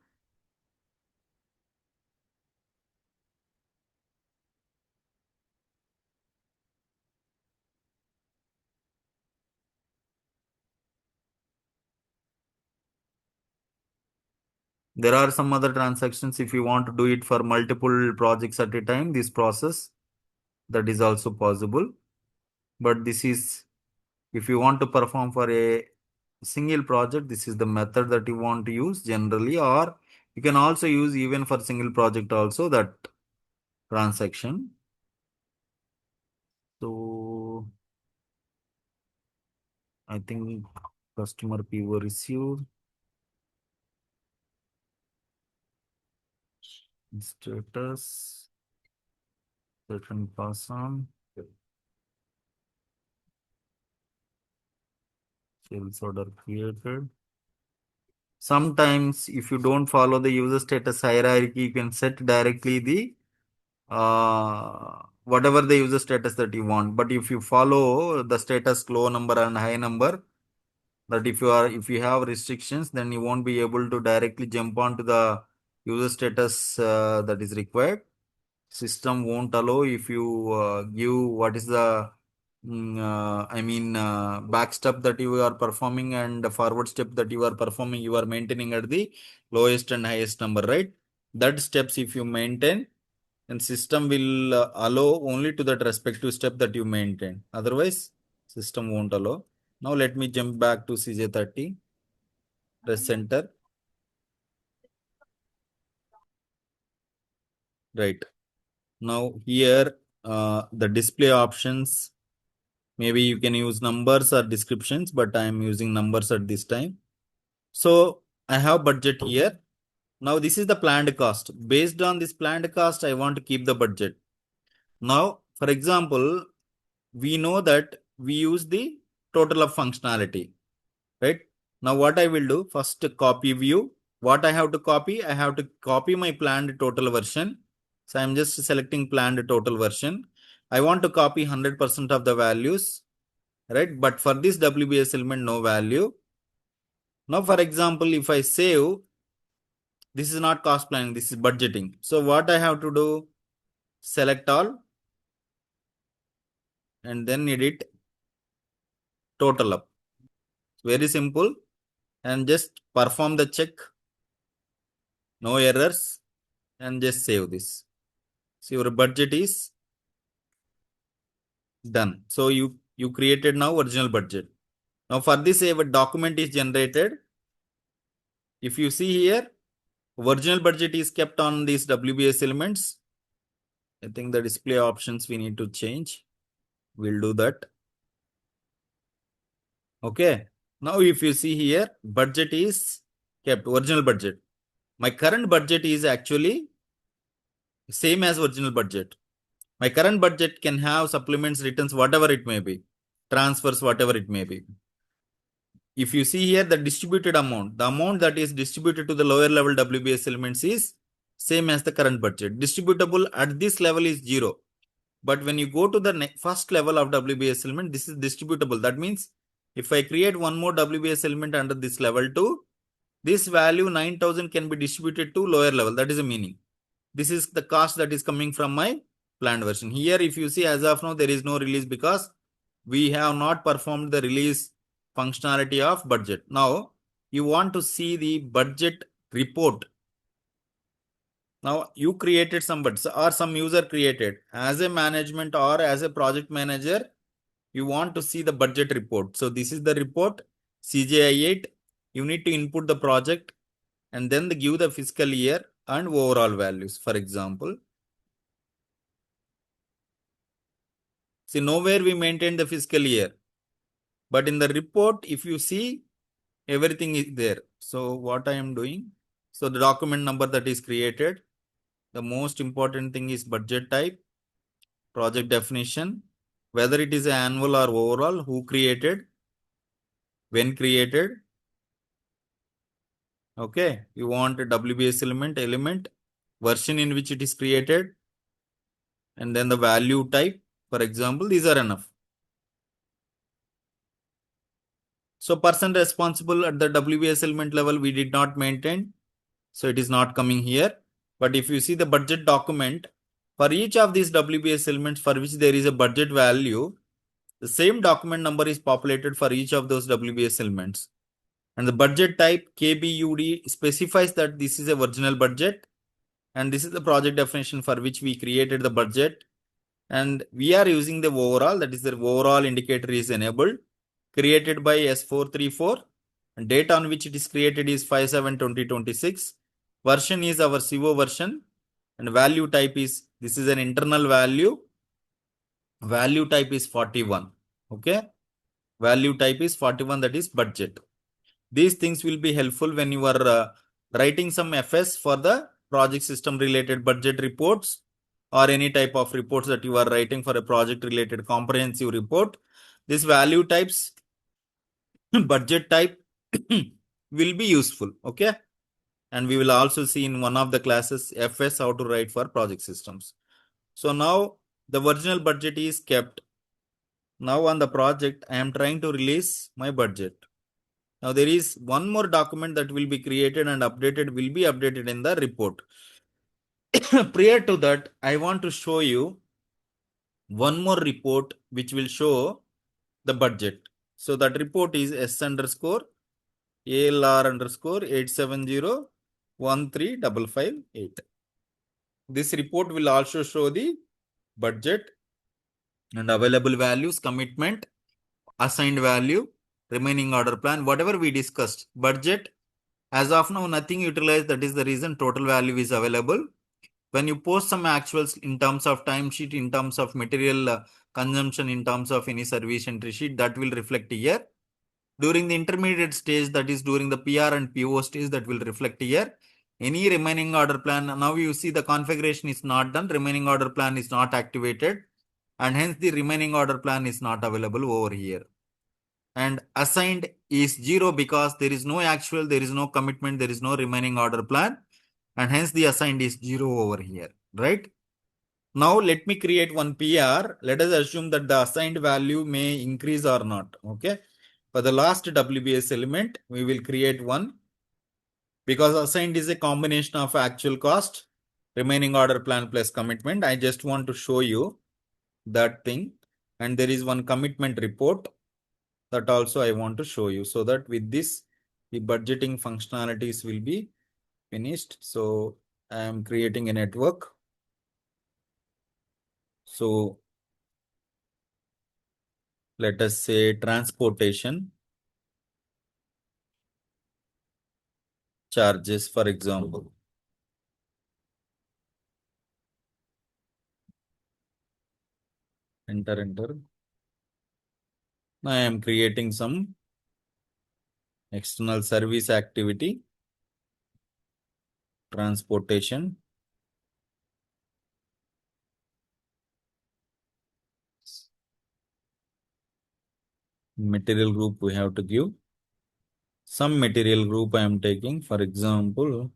There are some other transactions. If you want to do it for multiple projects at a time, this process, that is also possible. But this is, if you want to perform for a single project, this is the method that you want to use generally, or you can also use even for single project also that transaction. So I think customer PO received. Status, certain pass on. Sales order created. Sometimes if you don't follow the user status hierarchy, you can set directly the whatever the user status that you want. But if you follow the status low number and high number, that if you have restrictions, then you won't be able to directly jump onto the user status that is required. System won't allow if you give what is the back step that you are performing and the forward step that you are performing, you are maintaining at the lowest and highest number, right? That steps if you maintain, then system will allow only to that respective step that you maintain. Otherwise, system won't allow. Now let me jump back to CJ30. Press enter. Right. Now here the display options, maybe you can use numbers or descriptions, but I am using numbers at this time. So I have budget here. Now this is the planned cost. Based on this planned cost, I want to keep the budget. Now, for example, we know that we use the total of functionality, right? Now what I will do, first copy view. What I have to copy? I have to copy my planned total version. So I'm just selecting planned total version. I want to copy 100% of the values, right? But for this WBS element, no value. Now, for example, if I save, this is not cost planning, this is budgeting. So what I have to do, select all and then edit total up. Very simple. And just perform the check, no errors, and just save this. So your budget is done. So you created now original budget. Now for this, a document is generated. If you see here, original budget is kept on these WBS elements. I think the display options we need to change. We'll do that. Okay. Now if you see here, budget is kept, original budget. My current budget is actually same as original budget. My current budget can have supplements, returns, whatever it may be, transfers, whatever it may be. If you see here, the distributed amount, the amount that is distributed to the lower level WBS elements is same as the current budget. Distributable at this level is 0. But when you go to the first level of WBS element, this is distributable. That means if I create one more WBS element under this level 2, this value 9,000 can be distributed to lower level. That is the meaning. This is the cost that is coming from my planned version. Here, if you see, as of now, there is no release because we have not performed the release functionality of budget. Now, you want to see the budget report. Now, you created some budgets or some user created. As a management or as a project manager, you want to see the budget report. So, this is the report, CJI8. You need to input the project and then give the fiscal year and overall values. For example, See, nowhere we maintain the fiscal year. But in the report, if you see, everything is there. So what I am doing, so the document number that is created, the most important thing is budget type, project definition, whether it is annual or overall, who created, when created. Okay, you want a WBS element, version in which it is created, and then the value type. For example, these are enough. So person responsible at the WBS element level, we did not maintain. So it is not coming here. But if you see the budget document, for each of these WBS elements for which there is a budget value, the same document number is populated for each of those WBS elements. And the budget type KBUD specifies that this is a original budget. And this is the project definition for which we created the budget. And we are using the overall, that is the overall indicator is enabled, created by S434. And date on which it is created is 5/7/2026. Version is our CO version. And value type is, this is an internal value. Value type is 41. Okay. Value type is 41, that is budget. These things will be helpful when you are writing some FS for the project system related budget reports or any type of reports that you are writing for a project related comprehensive report. This value types, budget type will be useful. Okay. And we will also see in one of the classes FS how to write for project systems. So now the original budget is kept. Now on the project, I am trying to release my budget. Now there is one more document that will be created and updated, will be updated in the report. Prior to that, I want to show you one more report which will show the budget. So that report is S_ALR_870135558. This report will also show the budget and available values, commitment, assigned value, remaining order plan, whatever we discussed. Budget, as of now, nothing utilized. That is the reason total value is available. When you post some actuals in terms of timesheet, in terms of material consumption, in terms of any service entry sheet, that will reflect here. During the intermediate stage, that is during the PR and PO stage, that will reflect here. Any remaining order plan, now you see the configuration is not done, remaining order plan is not activated, and hence the remaining order plan is not available over here. And assigned is 0 because there is no actual, there is no commitment, there is no remaining order plan, and hence the assigned is 0 over here, right? Now let me create one PR. Let us assume that the assigned value may increase or not. Okay. For the last WBS element, we will create one because assigned is a combination of actual cost, remaining order plan plus commitment. I just want to show you that thing. And there is one commitment report that also I want to show you, so that with this, the budgeting functionalities will be finished. So I am creating a network. So let us say transportation charges, for example. Enter. Now I am creating some external service activity, transportation. Material group we have to give. Some material group I am taking, for example,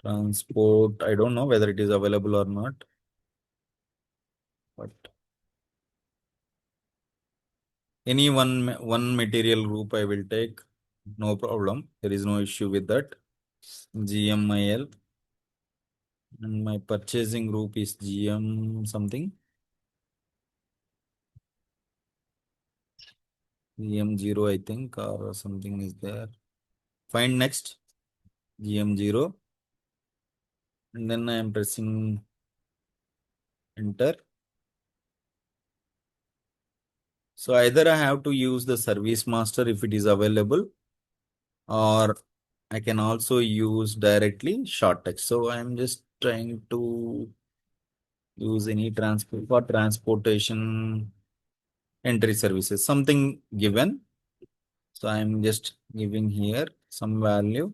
transport. I don't know whether it is available or not, but any one material group I will take, no problem. There is no issue with that. GMIL, and my purchasing group is GM something. GM0, I think, or something is there. Find next, GM0, and then I am pressing enter. So either I have to use the service master if it is available, or I can also use directly short text. So I am just trying to use any transport for transportation. entry services, something given. So I'm just giving here some value.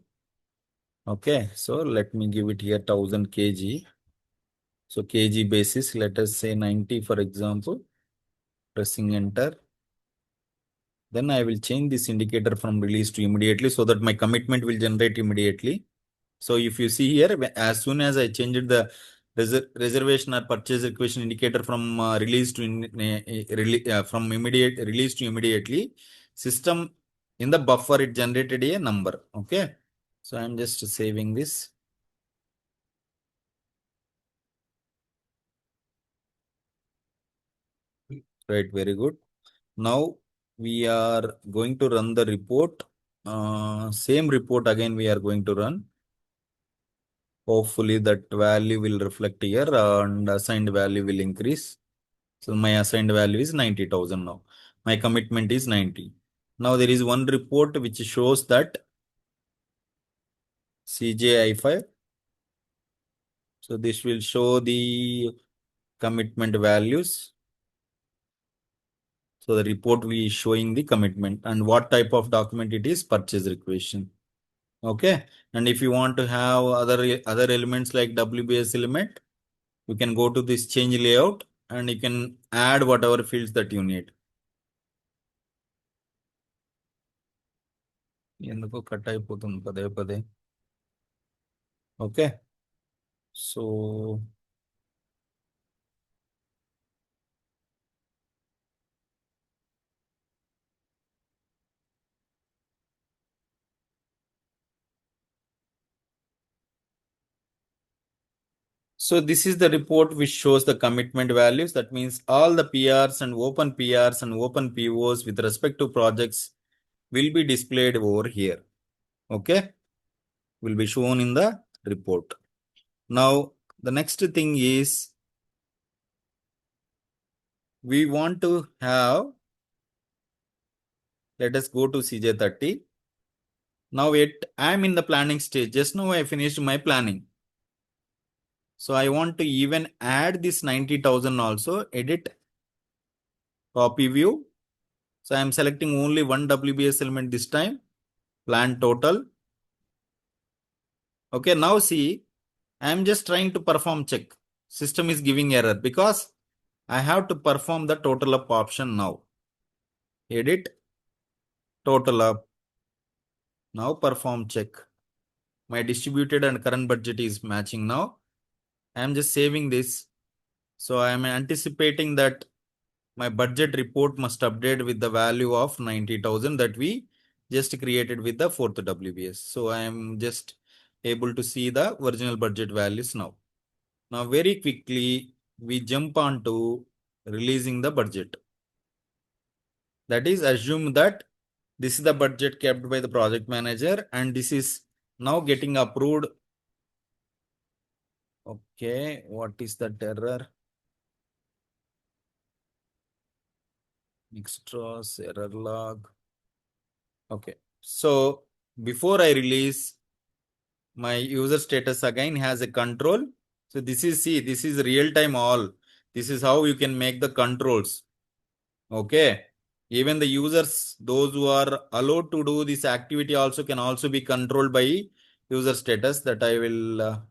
Okay, so let me give it here 1000 kg. So kg basis, let us say 90 for example, pressing enter. Then I will change this indicator from release to immediately so that my commitment will generate immediately. So if you see here, as soon as I changed the reservation or purchase requisition indicator from release to from immediate release to immediately, system in the buffer it generated a number. Okay, so I'm just saving this. Right, very good. Now we are going to run the report. Same report again we are going to run. Hopefully that value will reflect here and assigned value will increase. So my assigned value is 90,000 now. My commitment is 90. Now there is one report which shows that CJI5. So this will show the commitment values. So the report will be showing the commitment and what type of document it is, purchase requisition. Okay. And if you want to have other elements like WBS element, you can go to this change layout and you can add whatever fields that you need. ఎందుకో cut అయిపోతుంది పదే పదే. Okay. So this is the report which shows the commitment values. That means all the PRs and open POs with respect to projects will be displayed over here. Okay. Will be shown in the report. Now, the next thing is we want to have, let us go to CJ30. Now I am in the planning stage. Just now I finished my planning. So I want to even add this 90,000 also, edit, copy view. So I am selecting only one WBS element this time, plan total. Okay, now see, I am just trying to perform check. System is giving error because I have to perform the total up option now. Edit, total up. Now perform check. My distributed and current budget is matching now. I am just saving this. So I am anticipating that my budget report must update with the value of 90,000 that we just created with the fourth WBS. So I am just able to see the original budget values now. Now very quickly we jump on to releasing the budget. That is, assume that this is the budget kept by the project manager and this is now getting approved. Okay, what is that error? Extras, error log. Okay, so before I release, my user status again has a control. So this is, see, this is real time all. This is how you can make the controls. Okay, even the users, those who are allowed to do this activity also can also be controlled by user status. That I will,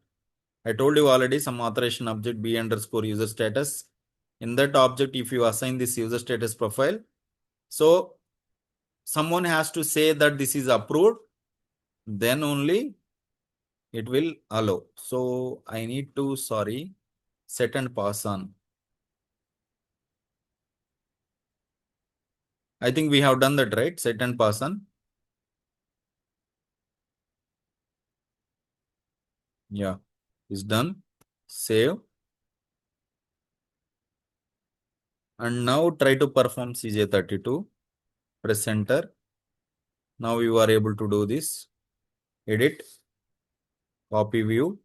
I told you already, some authorization object b underscore user status. In that object, if you assign this user status profile, so someone has to say that this is approved, then only it will allow. So I need to, set and pass on. I think we have done that, right? Set and pass on. Yeah, it's done. Save. And now try to perform CJ32. Press enter. Now you are able to do this. Edit. Copy view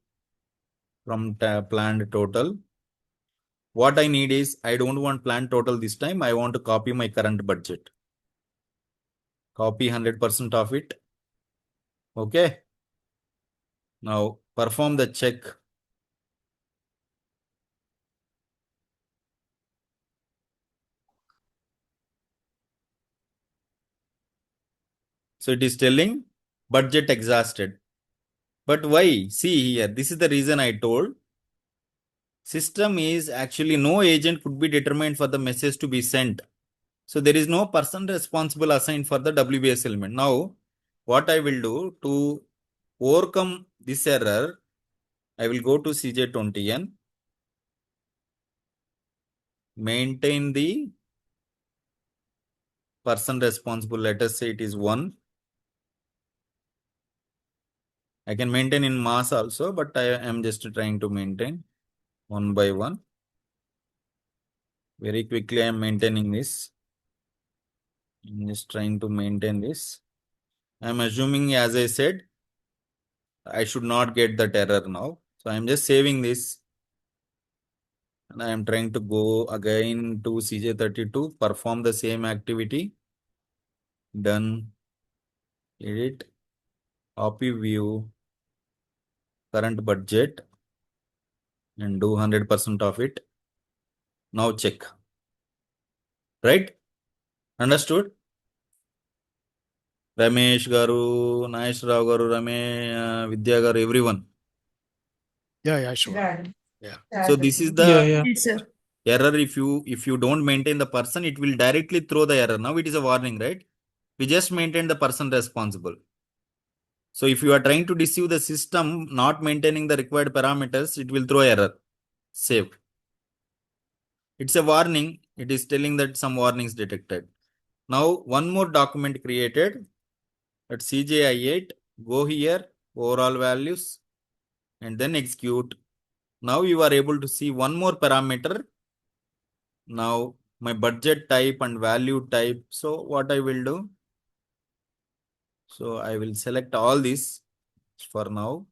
from planned total. What I need is, I don't want planned total this time. I want to copy my current budget. Copy 100% of it. Okay. Now perform the check. So it is telling budget exhausted. But why? See here, this is the reason I told. System is actually no agent could be determined for the message to be sent. So there is no person responsible assigned for the WBS element. Now, what I will do to overcome this error, I will go to CJ20N, maintain the person responsible. Let us say it is 1. I can maintain in mass also, but I am just trying to maintain 1 by 1. Very quickly, I am maintaining this. I'm just trying to maintain this. I'm assuming, as I said, I should not get that error now. So I'm just saving this. And I am trying to go again to CJ32, perform the same activity. Done. Edit. Copy view. Current budget. And do 100% of it. Now check. Right? Understood? Ramesh Garu, Nagesh Rao Garu, Vidya Garu, everyone. Yeah, sure. So this is Yeah, the yeah. Yes, sir. error. If you don't maintain the person, it will directly throw the error. Now it is a warning, right? We just maintain the person responsible. So if you are trying to deceive the system, not maintaining the required parameters, it will throw error. Save. It's a warning. It is telling that some warnings detected. Now one more document created at CJI8. Go here, overall values, and then execute. Now you are able to see one more parameter. Now my budget type and value type. So what I will do? So I will select all this for now.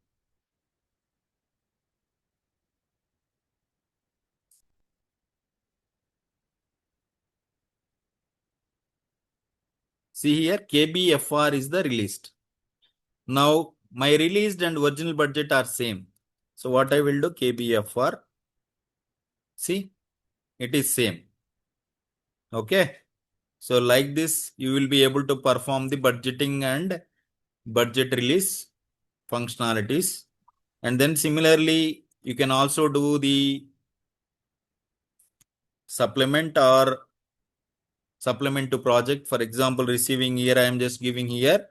See here, KBFR is the released. Now my released and original budget are same. So what I will do, KBFR. See, it is same. Okay. So like this, you will be able to perform the budgeting and budget release functionalities. And then similarly, you can also do the supplement or supplement to project. For example, receiving here, I am just giving here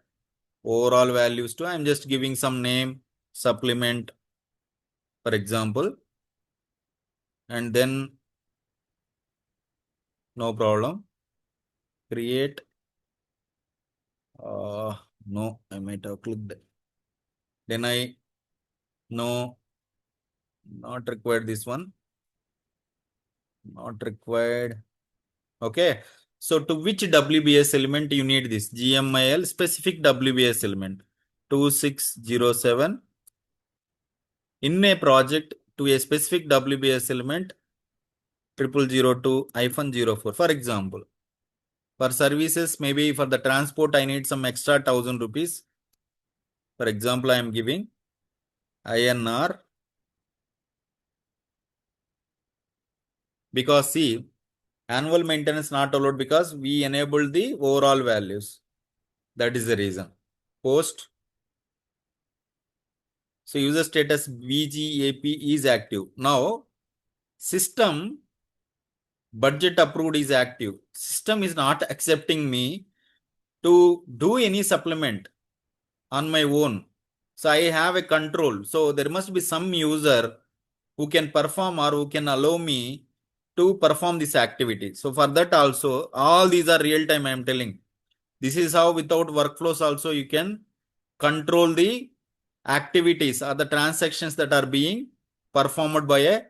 overall values to, I am just giving some name, supplement, for example, and then no problem. Create. No, I might have clicked. Then I no, not required this one. Not required. Okay. So to which WBS element you need this? GMIL specific WBS element 2607 in a project to a specific WBS element 0002-04. For example, for services, maybe for the transport, I need some extra 1000 rupees. For example, I am giving INR because see, annual maintenance not allowed because we enabled the overall values. That is the reason. Post. So user status VGAP is active. Now system budget approved is active. System is not accepting me to do any supplement on my own. So I have a control. So there must be some user who can perform or who can allow me to perform this activity. So for that also, all these are real time, I am telling. This is how without workflows also you can control the activities or the transactions that are being performed by a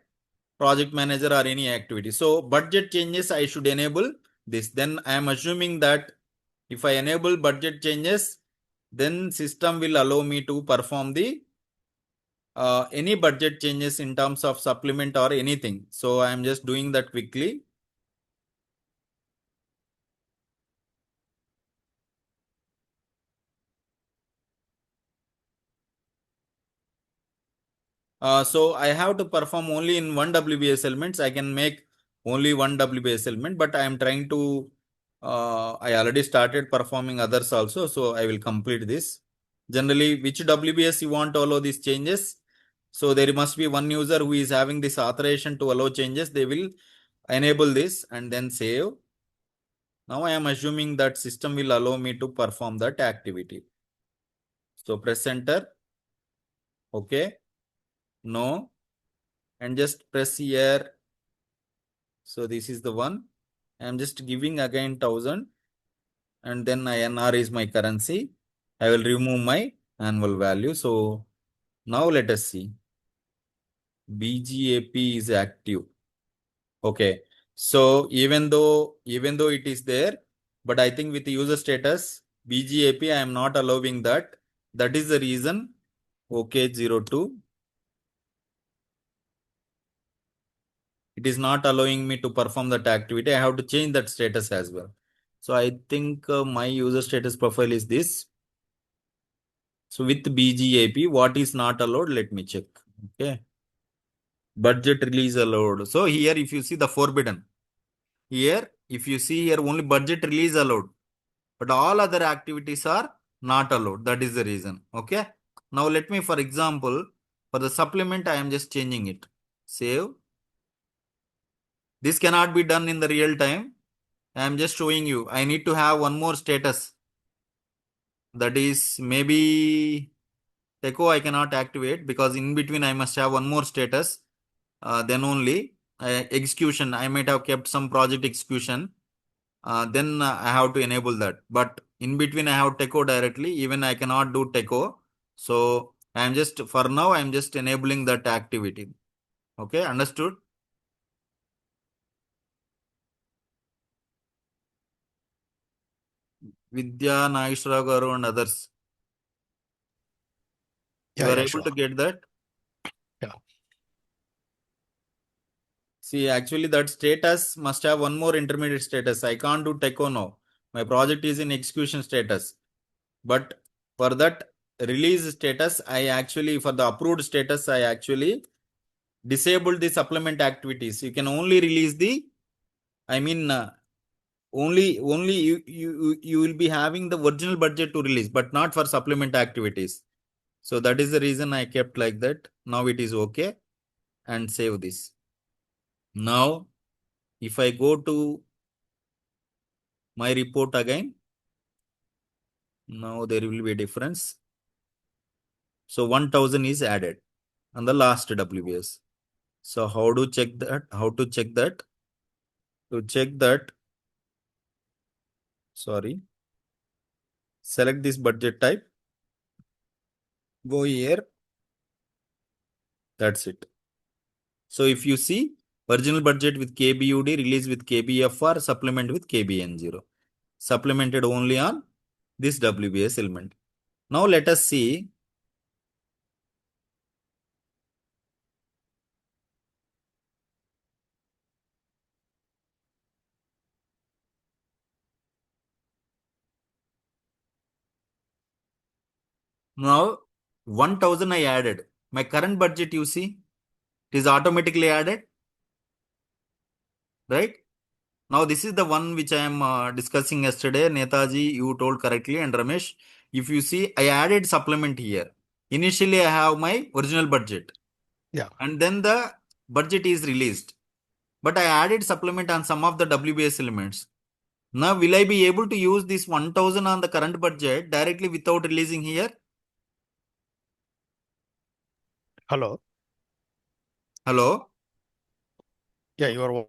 project manager or any activity. So budget changes, I should enable this. Then I am assuming that if I enable budget changes, then system will allow me to perform the any budget changes in terms of supplement or anything. So I am just doing that quickly. So I have to perform only in one WBS elements. I can make only one WBS element, but I am trying to I already started performing others also, so I will complete this. Generally, which WBS you want to allow these changes? So there must be one user who is having this authorization to allow changes. They will enable this and then save. Now I am assuming that system will allow me to perform that activity. So press enter. Okay. No. And just press here. So this is the one. I am just giving again 1000. And then INR is my currency. I will remove my annual value. So now let us see. BGAP is active. Okay. So even though it is there, but I think with user status, BGAP, I am not allowing that. That is the reason. Okay, 02. It is not allowing me to perform that activity. I have to change that status as well. So I think my user status profile is this. So with BGAP, what is not allowed? Let me check. Okay. Budget release allowed. So here, if you see the forbidden, here, if you see here, only budget release allowed, but all other activities are not allowed. That is the reason. Okay. Now let me, for example, for the supplement, I am just changing it. Save. This cannot be done in the real time. I am just showing you. I need to have one more status. That is maybe Teco I cannot activate because in between I must have one more status. Then only execution. I might have kept some project execution. Then I have to enable that. But in between I have Teco directly. Even I cannot do Teco. So I am just, for now, I am just enabling that activity. Okay, understood? Vidya, Nageswara Garu and others. You Yeah, are yeah, able sure. to get that? Yeah. See, actually that status must have one more intermediate status. I can't do Teco now. My project is in execution status. But for that release status, I actually, for the approved status, I actually disabled the supplement activities. You can only release the, I mean, only you will be having the original budget to release, but not for supplement activities. So that is the reason I kept like that. Now it is okay, and save this. Now, if I go to my report again, now there will be a difference. So 1000 is added on the last WBS. So how to check that? How to check that? To check that, sorry, select this budget type, go here. That's it. So if you see original budget with KBUD, release with KBFR, supplement with KBN0, supplemented only on this WBS element. Now let us see. Now 1000 I added. My current budget, you see, it is automatically added, right? Now this is the one which I am discussing yesterday. Netaji, you told correctly, and Ramesh. If you see, I added supplement here. Initially, I have my original budget. Yeah. And then the budget is released. But I added supplement on some of the WBS elements. Now, will I be able to use this 1000 on the current budget directly without releasing here? Hello. Hello? Yeah, you are.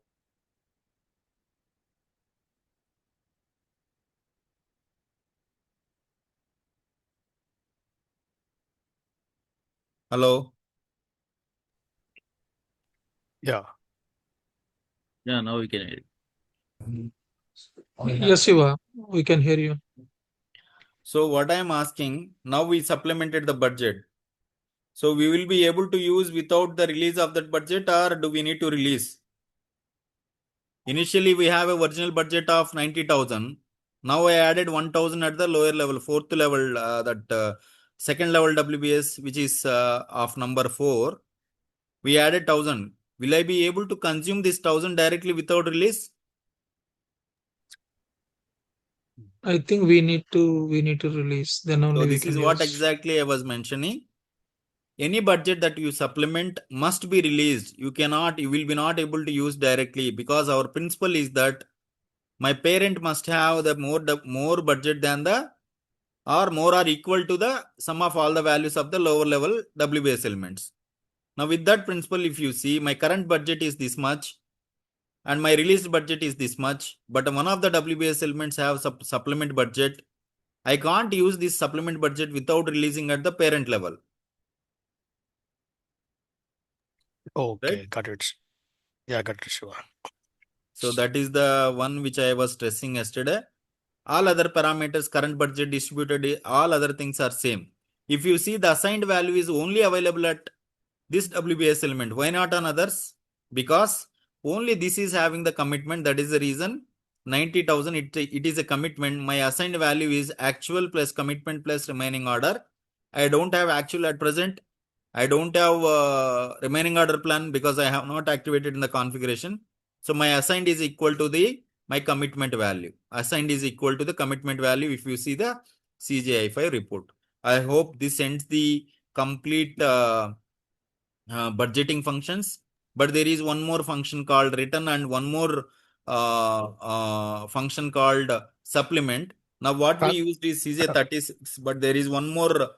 Hello? Yeah. Yeah, now we can hear you. Yes, Shiva, we can hear you. So what I am asking, now we supplemented the budget. So we will be able to use without the release of that budget, or do we need to release? Initially, we have a original budget of 90,000. Now I added 1000 at the lower level, fourth level, second level WBS, which is of number 4. We added 1000. Will I be able to consume this 1000 directly without release? I think we need to release, then So only we this can is what use. exactly I was mentioning. Any budget that you supplement must be released. You will be not able to use directly, because our principle is that my parent must have the more budget than the, or more or equal to the sum of all the values of the lower level WBS elements. Now with that principle, if you see, my current budget is this much and my released budget is this much, but one of the WBS elements have supplement budget. I can't use this supplement budget without releasing at the parent level. Okay, Right? got it. Yeah, got it, Shiva. So that is the one which I was stressing yesterday. All other parameters, current budget, distributed, all other things are same. If you see, the assigned value is only available at this WBS element. Why not on others? Because only this is having the commitment. That is the reason 90,000, it is a commitment. My assigned value is actual plus commitment plus remaining order. I don't have actual at present. I don't have remaining order plan because I have not activated in the configuration. So my assigned is equal to my commitment value. Assigned is equal to the commitment value if you see the CGI5 report. I hope this ends the complete budgeting functions, but there is one more function called return and one more function called supplement. Now what we used is CJ36, but there is one more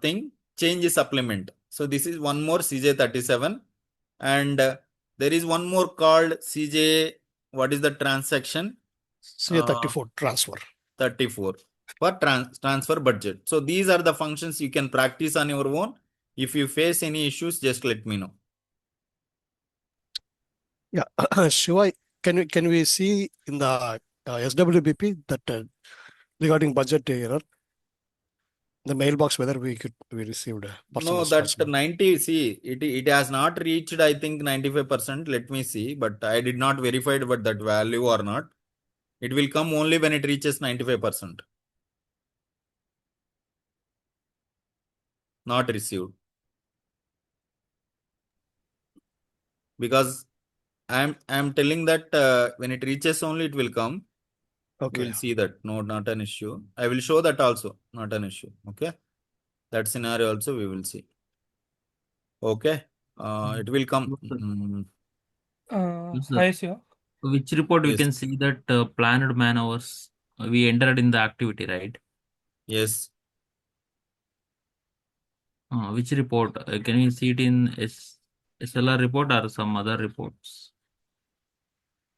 thing, change supplement. So this is one more CJ37, and there is one more called CJ, what is the transaction? CA34 transfer. 34 for transfer budget. So these are the functions you can practice on your own. If you face any issues, just let me know. Yeah, Shiva, can we see in the SWBP that regarding budget error, the mailbox whether we received a person No, was that responsible. 90, see, it has not reached, I think 95%. Let me see, but I did not verify but that value or not. It will come only when it reaches 95%. Not received. Because I'm telling that when it reaches only it will come. Okay. You will see that. No, not an issue. I will show that also. Not an issue. Okay. That scenario also we will see. Okay. It will come. Yes, sir. Hi, Shiva. Which report we Yes. can see that planned man hours we entered in the activity, right? Yes. Which report? Can we see it in SLR report or some other reports?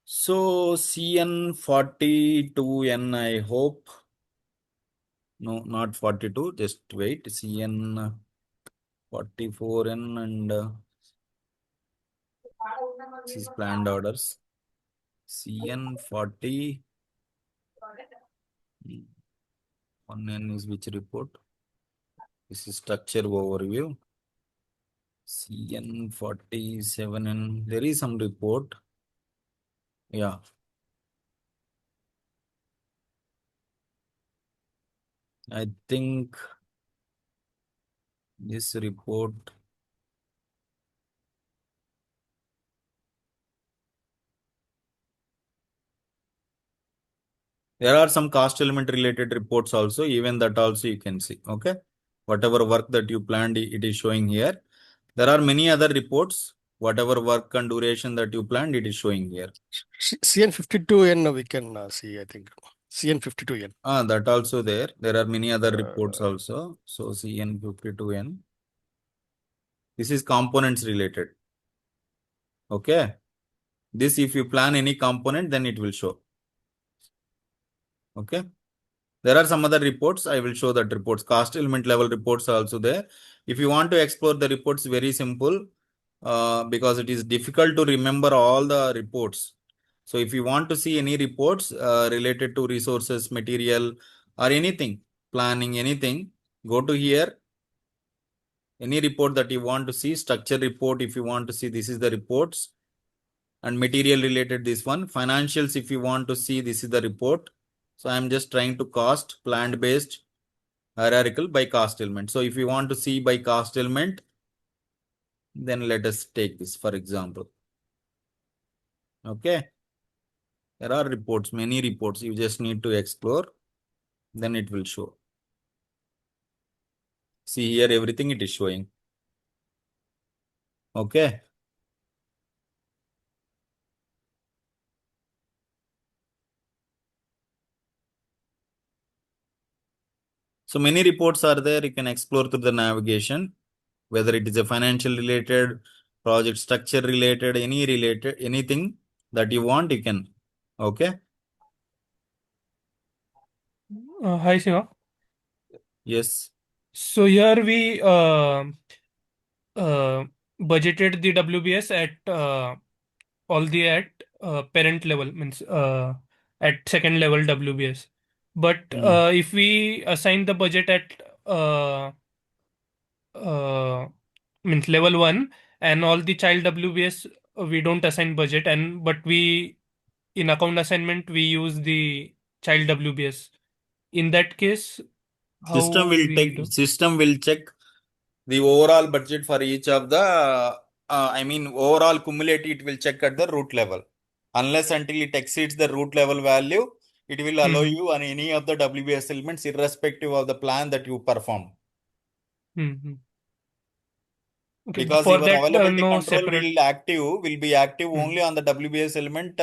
So CN42N, I hope. No, not 42. Just wait. CN44N and this is planned orders. CN40. 1N is which report? This is structure overview. CN47N. There is some report. Yeah. I think this report. There are some cost element related reports also, even that also you can see. Okay. Whatever work that you planned, it is showing here. There are many other reports. Whatever work and duration that you planned, it is showing here. CN52N we can see, I think. CN52N. That also there. There are many other reports also. So CN52N. This is components related. Okay. This, if you plan any component, then it will show. Okay. There are some other reports. I will show that reports. Cost element level reports are also there. If you want to explore the reports, very simple, because it is difficult to remember all the reports. So if you want to see any reports related to resources, material, or anything, planning, anything, go to here. Any report that you want to see, structure report, if you want to see, this is the reports. And material related, this one. Financials, if you want to see, this is the report. So I'm just trying to cost, planned based, hierarchical by cost element. So if you want to see by cost element, then let us take this for example. Okay. There are reports, many reports. You just need to explore, then it will show. See here, everything it is showing. Okay. So many reports are there. You can explore through the navigation, whether it is a financial related, project structure related, anything that you want, you can. Okay. Hi, Shiva. Yes. So here we budgeted the WBS at all the at parent level, means at second level WBS. But Hmm. if we assign the budget at uh, means level 1 and all the child WBS, we don't assign budget, and but we in account assignment we use the child WBS. In that case, how we do? System will check the overall budget for each of the overall cumulative, it will check at the root level. Unless until it exceeds the root level value, it will allow Mm-hmm. you on any of the WBS elements irrespective of the plan that you perform. Mm-hmm. Okay, Because for your that availability no control separate. will be active only on the WBS element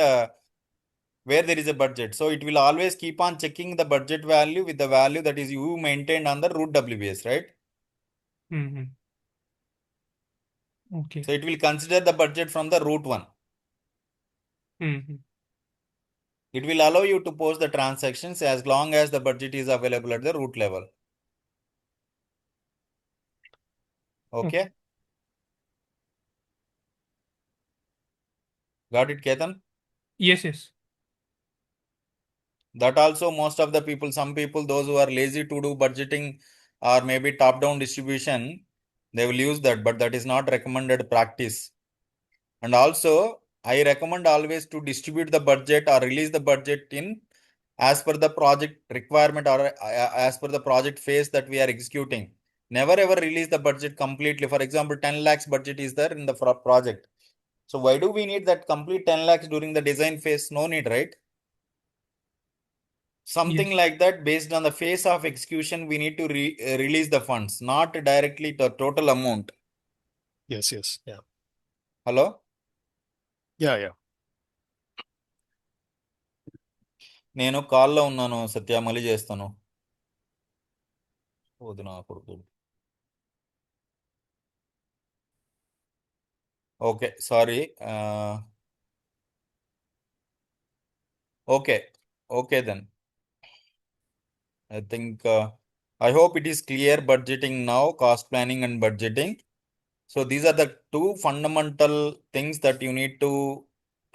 where there is a budget. So it will always keep on checking the budget value with the value that is you maintained on the root WBS, right? Mm-hmm. Okay. So it will consider the budget from the root one. Mm-hmm. It will allow you to post the transactions as long as the budget is available at the root level. Okay. Got it, Ketan? Yes, yes. That also most of the people, some people, those who are lazy to do budgeting or maybe top-down distribution, they will use that, but that is not recommended practice. And also, I recommend always to distribute the budget or release the budget in as per the project requirement or as per the project phase that we are executing. Never ever release the budget completely. For example, 10 lakhs budget is there in the project. So why do we need that complete 10 lakhs during the design phase? No need, right? Something Yes. like that, based on the phase of execution, we need to release the funds, not directly the total amount. Yes, yes. Yeah. Hello? Yeah. నేను కాల్లో ఉన్నాను సత్య, మళ్ళీ చేస్తాను. వద్దు నా కొడుకు. Okay, sorry. Okay then. I think I hope it is clear budgeting now, cost planning and budgeting. So these are the two fundamental things that you need to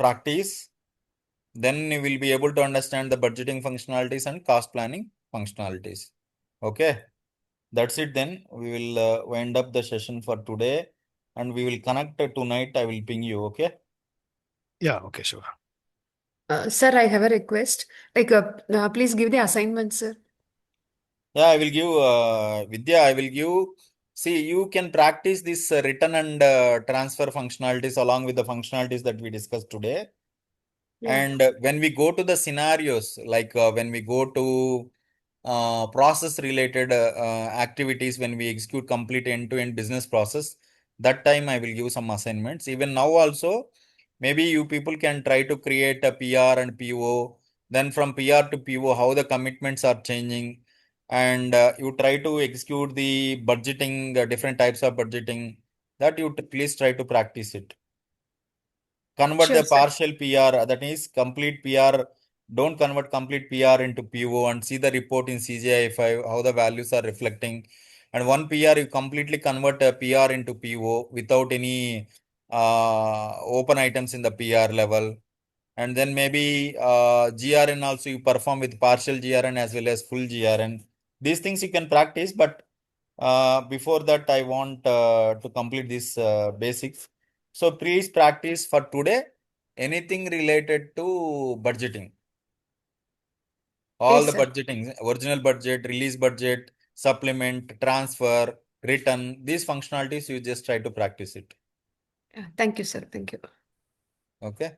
practice. Then you will be able to understand the budgeting functionalities and cost planning functionalities. Okay, that's it then. We will wind up the session for today and we will connect tonight. I will ping you, okay? Yeah, okay, sure. Sir, I have a request. Please give the assignment, sir. Yeah, I will give Vidya, I will give. See, you can practice this return and transfer functionalities along with the functionalities that we discussed today. Yeah. And when we go to the scenarios, like when we go to process related activities, when we execute complete end-to-end business process, that time I will give some assignments. Even now also, maybe you people can try to create a PR and PO. Then from PR to PO, how the commitments are changing. And you try to execute the budgeting, different types of budgeting, that you please try to practice it. Convert Sure, the sir. partial PR, that is complete PR. Don't convert complete PR into PO and see the report in CGI5, how the values are reflecting. And one PR, you completely convert a PR into PO without any open items in the PR level. And then maybe GRN also you perform with partial GRN as well as full GRN. These things you can practice, but before that, I want to complete this basics. So please practice for today anything related to budgeting. All Yes, the sir. budgeting, original budget, release budget, supplement, transfer, return, these functionalities, you just try to practice it. Thank you, sir. Thank you. Okay.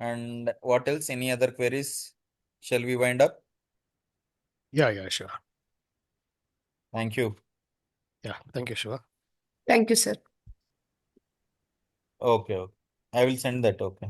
And what else? Any other queries? Shall we wind up? Yeah, sure. Thank you. Yeah, thank you, Shiva. Thank you, sir. Okay. I will send that. Okay.